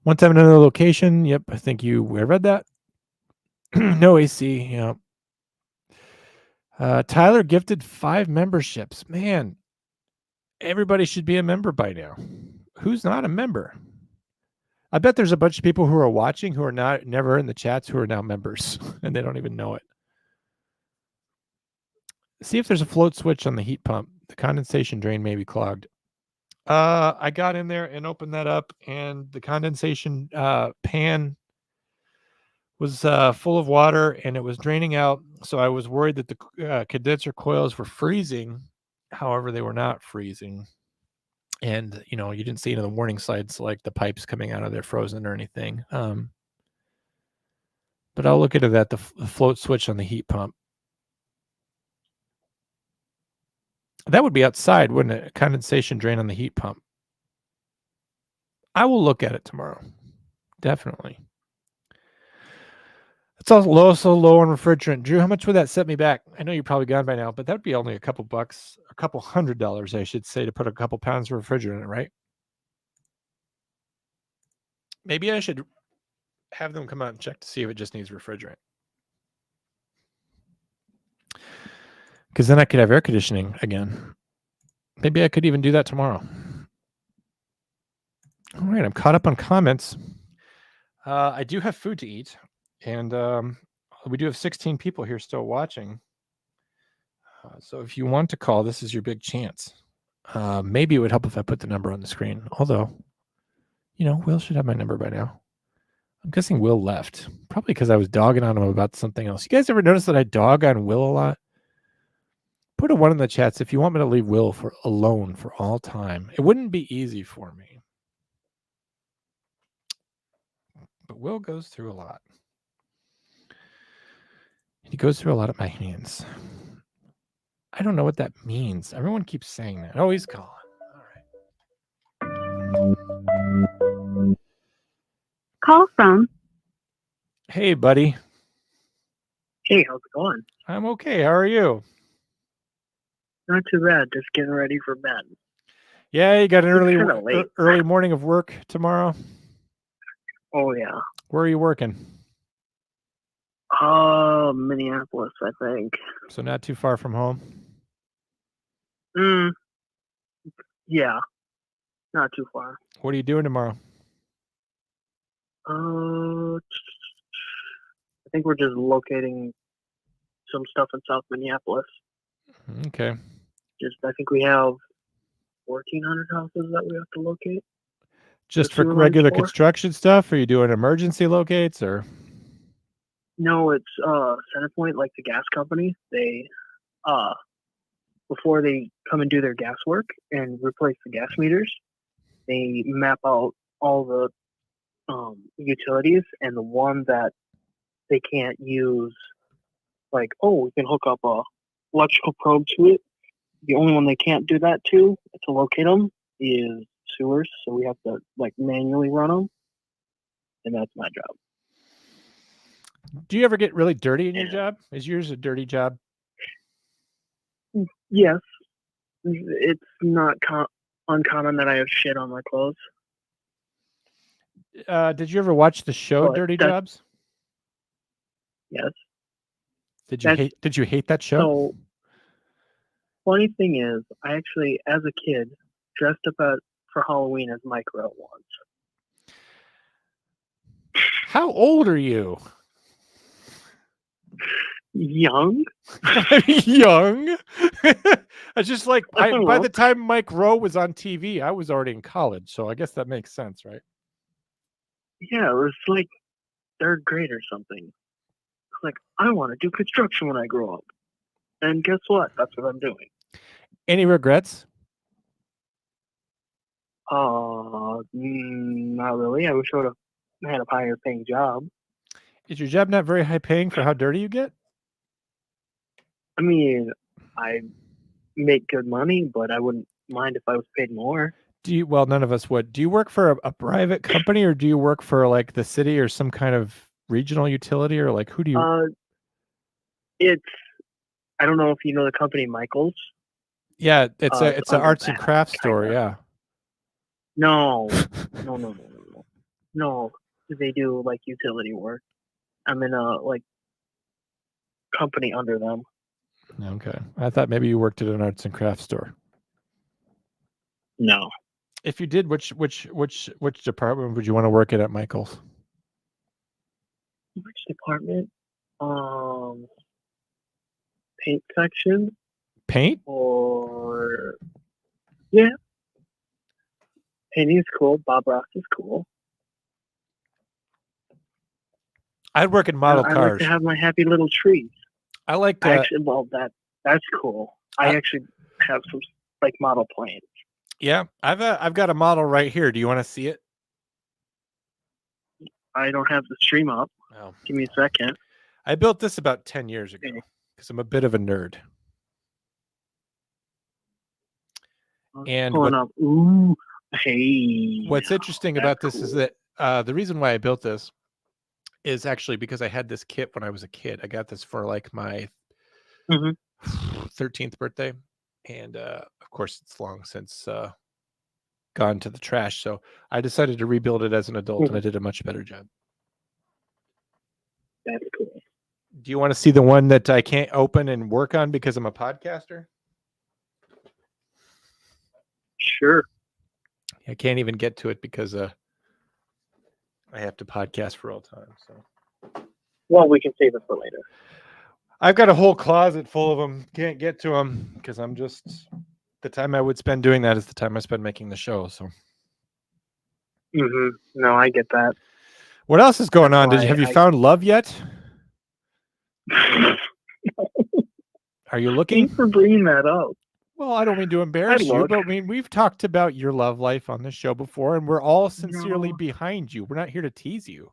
Want to have another location? Yep, I think I read that. No AC. Yeah. Tyler gifted 5 memberships. Man, everybody should be a member by now. Who's not a member? I bet there's a bunch of people who are watching who are never in the chats who are now members, and they don't even know it. See if there's a float switch on the heat pump. The condensation drain may be clogged. I got in there and opened that up, and the condensation pan was full of water, and it was draining out. So I was worried that the condenser coils were freezing. However, they were not freezing. And, you didn't see any of the warning signs like the pipes coming out of there frozen or anything. But I'll look into that, the float switch on the heat pump. That would be outside, wouldn't it? A condensation drain on the heat pump. I will look at it tomorrow. Definitely. It's also low on refrigerant. Drew, how much would that set me back? I know you're probably gone by now, but that would be only a couple bucks, a couple $100, I should say, to put a couple pounds of refrigerant in it, right? Maybe I should have them come out and check to see if it just needs refrigerant. Because then I could have air conditioning again. Maybe I could even do that tomorrow. All right, I'm caught up on comments. I do have food to eat, and we do have 16 people here still watching. So if you want to call, this is your big chance. Maybe it would help if I put the number on the screen. Although, Will should have my number by now. I'm guessing Will left. Probably because I was dogging on him about something else. You guys ever notice that I dog on Will a lot? Put a 1 in the chats if you want me to leave Will alone for all time. It wouldn't be easy for me. But Will goes through a lot. He goes through a lot at my hands. I don't know what that means. Everyone keeps saying that. Oh, he's calling. All right. Call from. Hey, buddy. Hey, how's it going? I'm okay. How are you? Not too bad. Just getting ready for bed. Yeah, you got an It's early morning of work tomorrow? Oh, yeah. Where are you working? Minneapolis, I think. So not too far from home? Yeah. Not too far. What are you doing tomorrow? I think we're just locating some stuff in South Minneapolis. Okay. I think we have 1,400 houses that we have to locate. Just for regular construction stuff? Or are you doing emergency locates or? No, it's CenterPoint, like the gas company. They before they come and do their gas work and replace the gas meters, they map out all the utilities, and the one that they can't use, like, we can hook up a electrical probe to it. The only one they can't do that to locate them is sewers, so we have to manually run them, and that's my job. Do you ever get really dirty in your job? Is yours a dirty job? Yes, it's not uncommon that I have shit on my clothes. Did you ever watch the show Dirty Jobs? Yes. Did you hate that show? So, funny thing is, I actually, as a kid, dressed up for Halloween as Mike Rowe once. How old are you? Young. Young. I just by the time Mike Rowe was on TV, I was already in college, so I guess that makes sense, right? Yeah, it was like 3rd grade or something. like, I want to do construction when I grow up. And guess what? That's what I'm doing. Any regrets? Not really. I wish I would have had a higher paying job. Is your job not very high paying for how dirty you get? I mean, I make good money, but I wouldn't mind if I was paid more. Well, none of us would. Do you work for a private company, or do you work for like the city or some kind of regional utility, or like who do you? I don't know if you know the company Michaels. Yeah, it's an arts and crafts store. Kinda. Yeah. No. No, they do like utility work. I'm in a like company under them. Okay, I thought maybe you worked at an arts and crafts store. No. If you did, which department would you want to work at Michaels? Which department? Paint section. Paint? Or yeah. Painting is cool. Bob Ross is cool. I'd work in model cars. I like to have my happy little trees. I like to. Actually, well, that's cool. I actually have some like model planes. Yeah, I've got a model right here. Do you want to see it? I don't have the stream up. Oh. Give me a second. I built this about 10 years ago because I'm a bit of a nerd. And ooh, hey. What's interesting about this is that the reason why I built this is actually because I had this kit when I was a kid. I got this for like my 13th birthday. And of course, it's long since gone to the trash. So I decided to rebuild it as an adult, and I did a much better job. That's cool. Do you want to see the one that I can't open and work on because I'm a podcaster? Sure. I can't even get to it because I have to podcast for all time. So, well, we can save it for later. I've got a whole closet full of them. Can't get to them because I'm just the time I would spend doing that is the time I spend making the show. So, no, I get that. What else is going on? Have you found love yet? Are you looking? Thanks for bringing that up. Well, I don't mean to embarrass you, but I mean, we've talked about your love life on this show before, and we're all sincerely behind you. We're not here to tease you.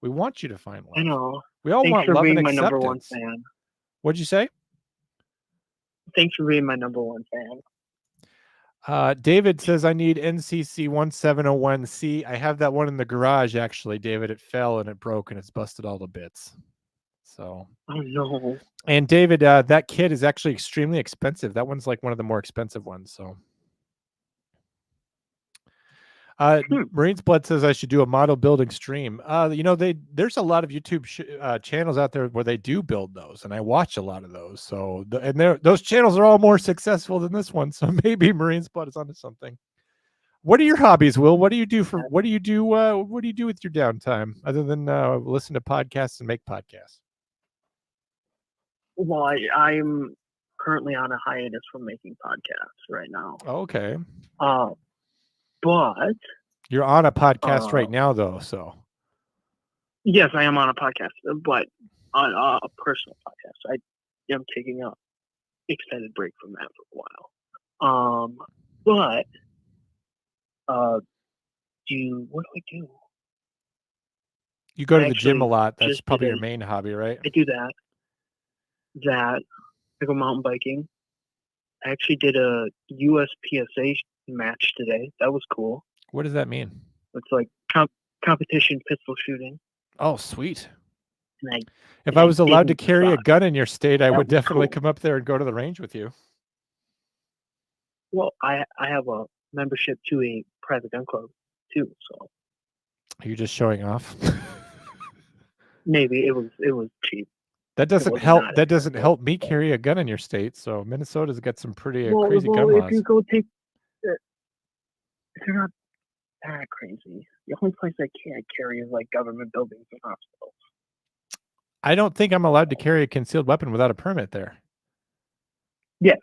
We want you to find love. I know. We all want love and acceptance. Thanks for being my number one fan. What'd you say? Thanks for being my number one fan. David says, I need NCC 1701C. I have that one in the garage, actually, David. It fell and it broke and it's busted all to bits. So. Oh, no. And David, that kit is actually extremely expensive. That one's like one of the more expensive ones. So. Marine's Blood says I should do a model building stream. There's a lot of YouTube channels out there where they do build those, and I watch a lot of those. So, those channels are all more successful than this one. So maybe Marine's Blood is onto something. What are your hobbies, Will? What do you do what do you do with your downtime other than listen to podcasts and make podcasts? Well, I'm currently on a hiatus from making podcasts right now. Okay. But you're on a podcast right now, though. So yes, I am on a podcast, but on a personal podcast. I am taking a extended break from that for a while. But what do I do? You go to the gym a lot. That's probably your main hobby, right? I do that. I go mountain biking. I actually did a USPSA match today. That was cool. What does that mean? It's like competition pistol shooting. Oh, sweet. If I was allowed to carry a gun in your state, I would definitely come up there and go to the range with you. Well, I have a membership to a private gun club too. So are you just showing off? Maybe it was cheap. That doesn't help. That doesn't help me carry a gun in your state. So Minnesota's got some pretty crazy gun laws. If you go take, they're not that crazy. The only place I can't carry is like government buildings and hospitals. I don't think I'm allowed to carry a concealed weapon without a permit there. Yes.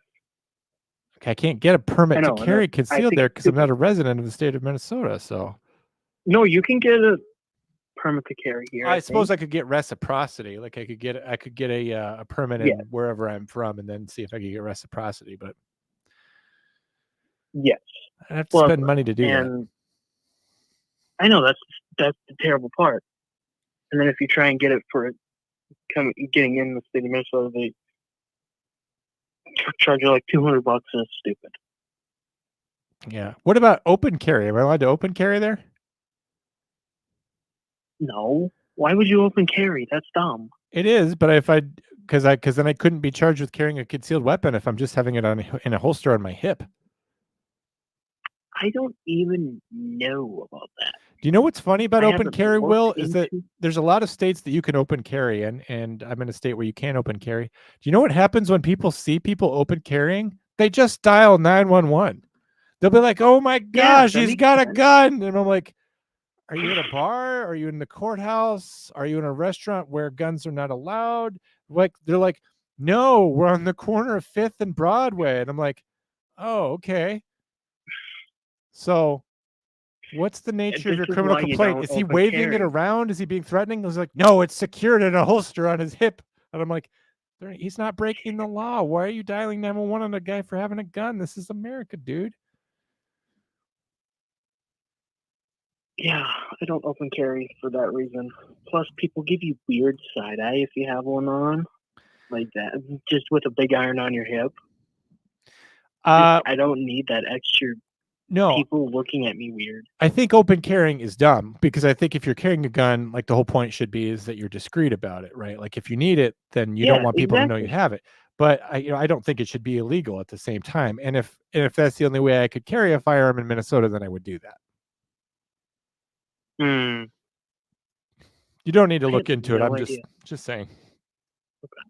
Okay, I can't get a permit to carry concealed there because I'm not a resident of the state of Minnesota. So. No, you can get permit to carry here. I suppose think. I could get reciprocity. Like I could get a permit Yeah. in wherever I'm from, and then see if I could get reciprocity. But Yes. I'd have to spend money to do that. And I know that's the terrible part. And then if you try and get it for getting in the state of Minnesota, they charge you like $200, and it's stupid. Yeah. What about open carry? Am I allowed to open carry there? No. Why would you open carry? That's dumb. It is, but because then I couldn't be charged with carrying a concealed weapon if I'm just having it in a holster on my hip. I don't even know about that. Do you know what's funny about open carry, Will? Is that into- there's a lot of states that you can open carry, and I'm in a state where you can't open carry. Do you know what happens when people see people open carrying? They just dial 911. They'll be like, "Oh my gosh, that he's makes got a sense. gun!" And I'm like, "Are you in a bar? Are you in the courthouse? Are you in a restaurant where guns are not allowed?" Like they're like, "No, we're on the corner of 5th and Broadway," and I'm like, "Oh, okay." So, what's the nature of your This is criminal why you complaint? don't Is he open waving it carry. around? Is he being threatening? I was like, "No, it's secured in a holster on his hip," and I'm like, "He's not breaking the law. Why are you dialing 911 on a guy for having a gun? This is America, dude." Yeah, I don't open carry for that reason. Plus, people give you weird side eye if you have one on, like that, just with a big iron on your hip. I don't need that extra No, people looking at me weird. I think open carrying is dumb because I think if you're carrying a gun, like the whole point should be is that you're discreet about it, right? Like if you need it, then you don't want people to know you have it. But I don't think it should be illegal at the same time. And if that's the only way I could carry a firearm in Minnesota, then I would do that. You don't need to look into it. I'm just saying. Okay.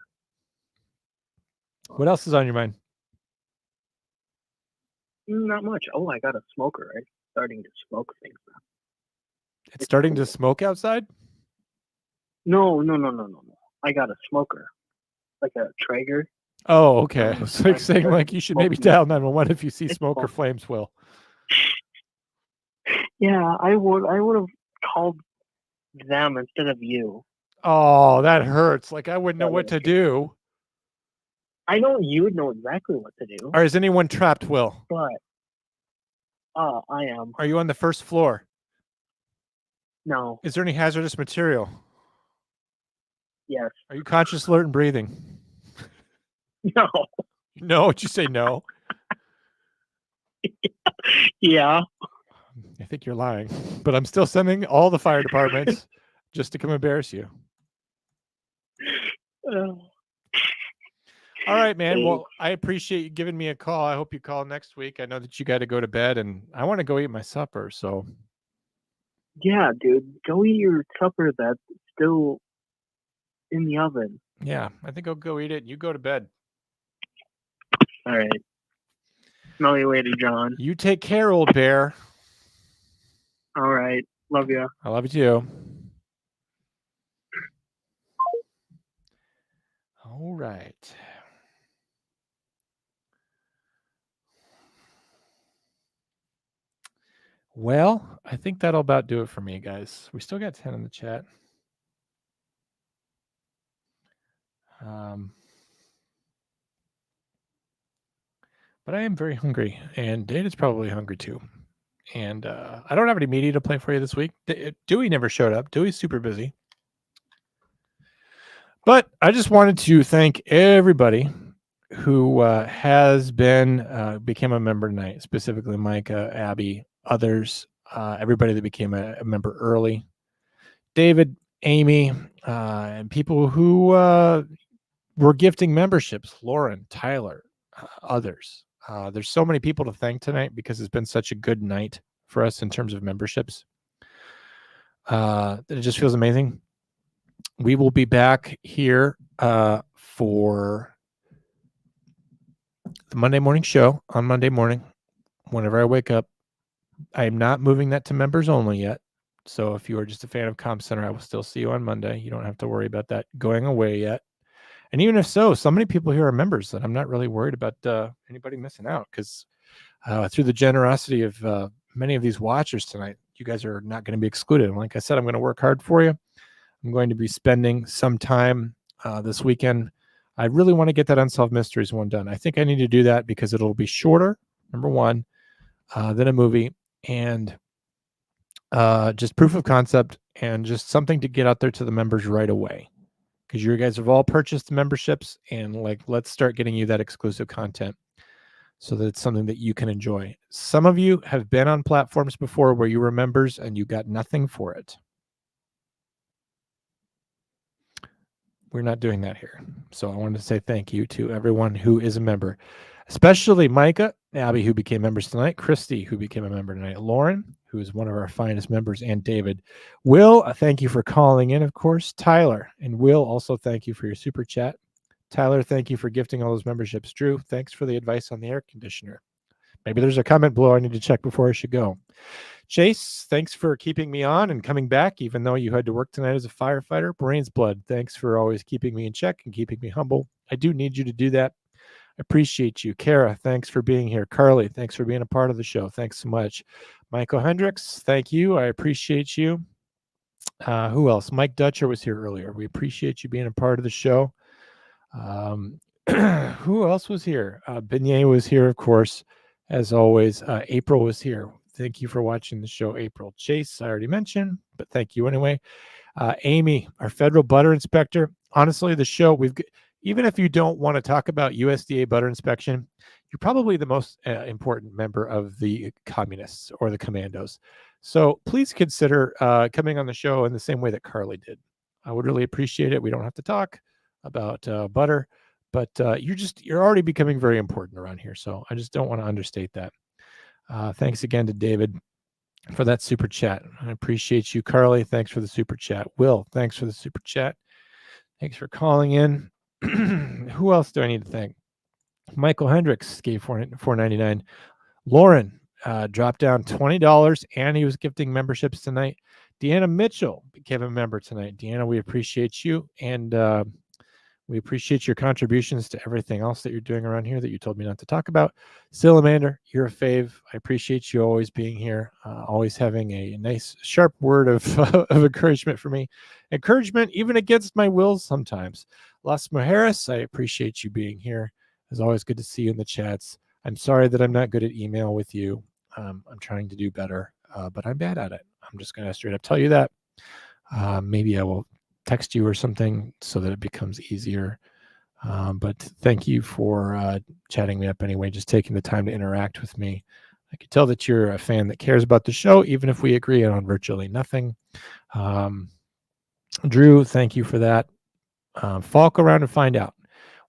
What else is on your mind? Not much. Oh, I got a smoker. I'm starting to smoke things now. It's starting to smoke outside? No. I got a smoker, like a Traeger. Oh, okay. I was like saying like you should maybe dial 911 if you see smoke or flames, Will. Yeah, I would have called them instead of you. Oh, that hurts. Like I wouldn't know what to do. I know you would know exactly what to do. Or is anyone trapped, Will? But I am. Are you on the first floor? No. Is there any hazardous material? Yes. Are you conscious, alert, and breathing? No. No, did you say no? Yeah. I think you're lying, but I'm still sending all the fire departments just to come embarrass you. All right, man. Well, I appreciate you giving me a call. I hope you call next week. I know that you got to go to bed, and I want to go eat my supper. So, yeah, dude, go eat your supper that's still in the oven. Yeah, I think I'll go eat it. You go to bed. All right. Smell you later, John. You take care, old bear. All right. Love you. I love you too. All right. Well, I think that'll about do it for me, guys. We still got 10 in the chat. But I am very hungry, and Data's probably hungry too. And I don't have any media to play for you this week. Dewey never showed up. Dewey's super busy. But I just wanted to thank everybody who has became a member tonight, specifically Micah, Abby, others, everybody that became a member early, David, Amy, and people who were gifting memberships, Lauren, Tyler, others. There's so many people to thank tonight because it's been such a good night for us in terms of memberships. It just feels amazing. We will be back here for the Monday morning show on Monday morning. Whenever I wake up, I am not moving that to members only yet. So if you are just a fan of Comm Center, I will still see you on Monday. You don't have to worry about that going away yet. And even if so many people here are members that I'm not really worried about anybody missing out because through the generosity of many of these watchers tonight, you guys are not going to be excluded. And like I said, I'm going to work hard for you. I'm going to be spending some time this weekend. I really want to get that Unsolved Mysteries one done. I think I need to do that because it'll be shorter, number one, than a movie, and just proof of concept and just something to get out there to the members right away. Because you guys have all purchased memberships, and like, let's start getting you that exclusive content so that it's something that you can enjoy. Some of you have been on platforms before where you were members and you got nothing for it. We're not doing that here. So I wanted to say thank you to everyone who is a member, especially Micah, Abby, who became members tonight, Christy, who became a member tonight, Lauren, who is one of our finest members, and David. Will, thank you for calling in, of course. Tyler and Will, also thank you for your super chat. Tyler, thank you for gifting all those memberships. Drew, thanks for the advice on the air conditioner. Maybe there's a comment below I need to check before I should go. Chase, thanks for keeping me on and coming back, even though you had to work tonight as a firefighter. Brains Blood, thanks for always keeping me in check and keeping me humble. I do need you to do that. I appreciate you. Kara, thanks for being here. Carly, thanks for being a part of the show. Thanks so much. Michael Hendricks, thank you. I appreciate you. Who else? Mike Dutcher was here earlier. We appreciate you being a part of the show. Who else was here? Beignet was here, of course, as always. April was here. Thank you for watching the show, April. Chase, I already mentioned, but thank you anyway. Amy, our federal butter inspector. Honestly, the show, even if you don't want to talk about USDA butter inspection, you're probably the most important member of the communists or the commandos. So please consider coming on the show in the same way that Carly did. I would really appreciate it. We don't have to talk about butter, but you're already becoming very important around here. So I just don't want to understate that. Thanks again to David for that super chat. I appreciate you, Carly. Thanks for the super chat. Will, thanks for the super chat. Thanks for calling in. Who else do I need to thank? Michael Hendricks gave $4.99. Lauren dropped down $20, and he was gifting memberships tonight. Deanna Mitchell became a member tonight. Deanna, we appreciate you, and we appreciate your contributions to everything else that you're doing around here that you told me not to talk about. Salamander, you're a fave. I appreciate you always being here, always having a nice, sharp word of, of encouragement for me. Encouragement, even against my will sometimes. Las Mujeres, I appreciate you being here. It's always good to see you in the chats. I'm sorry that I'm not good at email with you. I'm trying to do better, but I'm bad at it. I'm just going to straight up tell you that. Maybe I will text you or something so that it becomes easier. But thank you for chatting me up anyway, just taking the time to interact with me. I can tell that you're a fan that cares about the show, even if we agree on virtually nothing. Drew, thank you for that. Falk around and find out.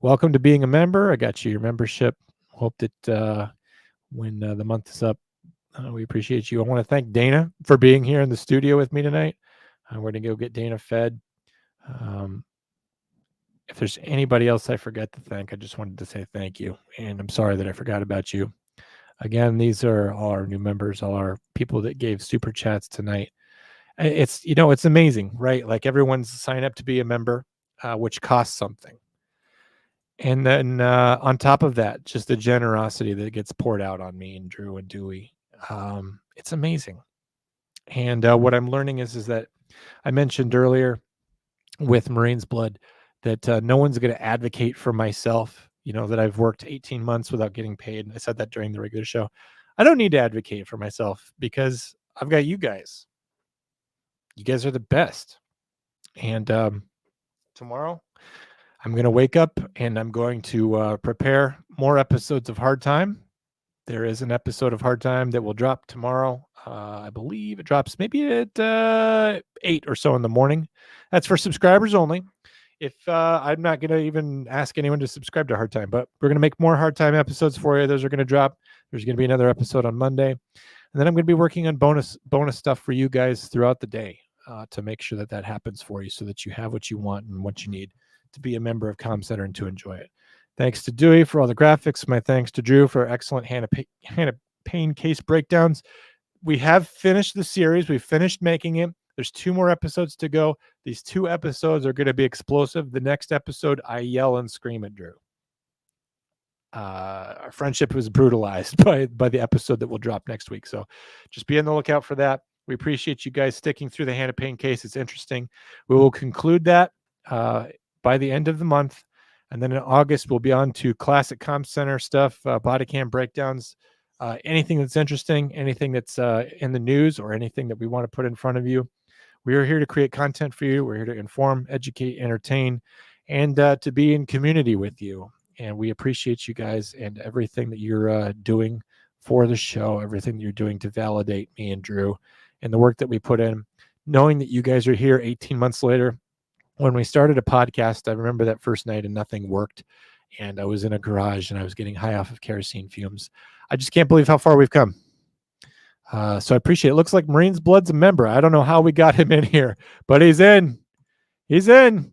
Welcome to being a member. I got you your membership. Hope that when the month is up, we appreciate you. I want to thank Dana for being here in the studio with me tonight. We're going to go get Dana fed. If there's anybody else I forgot to thank, I just wanted to say thank you. And I'm sorry that I forgot about you. Again, these are all our new members, all our people that gave super chats tonight. It's, it's amazing, right? Like everyone's signed up to be a member, which costs something. And then on top of that, just the generosity that gets poured out on me and Drew and Dewey. It's amazing. And what I'm learning is that I mentioned earlier with Marine's Blood that no one's going to advocate for myself, that I've worked 18 months without getting paid. I said that during the regular show. I don't need to advocate for myself because I've got you guys. You guys are the best. And tomorrow I'm going to wake up and I'm going to prepare more episodes of Hard Time. There is an episode of Hard Time that will drop tomorrow. I believe it drops maybe at 8 or so in the morning. That's for subscribers only. If I'm not going to even ask anyone to subscribe to Hard Time, but we're going to make more Hard Time episodes for you. Those are going to drop. There's going to be another episode on Monday. And then I'm going to be working on bonus stuff for you guys throughout the day to make sure that happens for you so that you have what you want and what you need to be a member of Comm Center and to enjoy it. Thanks to Dewey for all the graphics. My thanks to Drew for excellent Hannah Payne case breakdowns. We have finished the series. We've finished making it. There's 2 more episodes to go. These 2 episodes are going to be explosive. The next episode, I yell and scream at Drew. Our friendship was brutalized by the episode that will drop next week. So just be on the lookout for that. We appreciate you guys sticking through the Hannah Payne case. It's interesting. We will conclude that by the end of the month. And then in August, we'll be on to classic Comm Center stuff, body cam breakdowns, anything that's interesting, anything that's in the news, or anything that we want to put in front of you. We are here to create content for you. We're here to inform, educate, entertain, and to be in community with you. And we appreciate you guys and everything that you're doing for the show, everything that you're doing to validate me and Drew and the work that we put in. Knowing that you guys are here 18 months later. When we started a podcast, I remember that first night and nothing worked. And I was in a garage and I was getting high off of kerosene fumes. I just can't believe how far we've come. So I appreciate it. Looks like Marine's Blood's a member. I don't know how we got him in here, but he's in. He's in.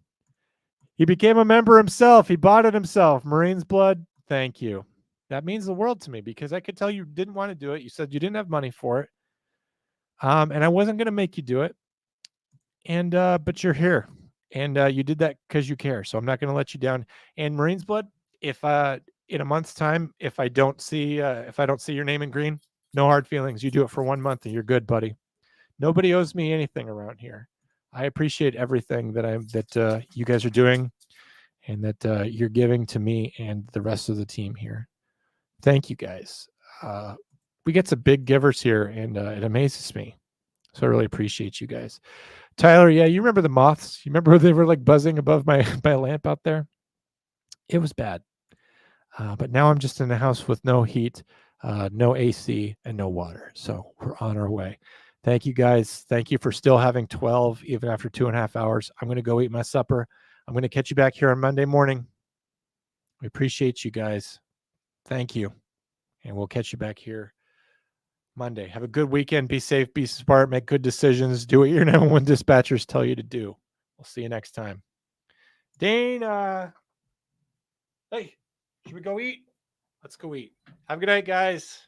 He became a member himself. He bought it himself. Marine's Blood, thank you. That means the world to me because I could tell you didn't want to do it. You said you didn't have money for it. And I wasn't going to make you do it. And but you're here. And you did that because you care. So I'm not going to let you down. And Marine's Blood, if in a month's time, if I don't see your name in green, no hard feelings. You do it for 1 month and you're good, buddy. Nobody owes me anything around here. I appreciate everything that you guys are doing and that you're giving to me and the rest of the team here. Thank you guys. We get some big givers here and it amazes me. So I really appreciate you guys. Tyler, yeah, you remember the moths? You remember they were like buzzing above my lamp out there? It was bad. But now I'm just in a house with no heat, no AC, and no water. So we're on our way. Thank you, guys. Thank you for still having 12, even after 2.5 hours. I'm going to go eat my supper. I'm going to catch you back here on Monday morning. We appreciate you guys. Thank you. And we'll catch you back here Monday. Have a good weekend. Be safe, be smart, make good decisions. Do what your number one dispatchers tell you to do. We'll see you next time. Dana. Hey, should we go eat? Let's go eat. Have a good night, guys.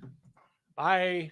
Bye.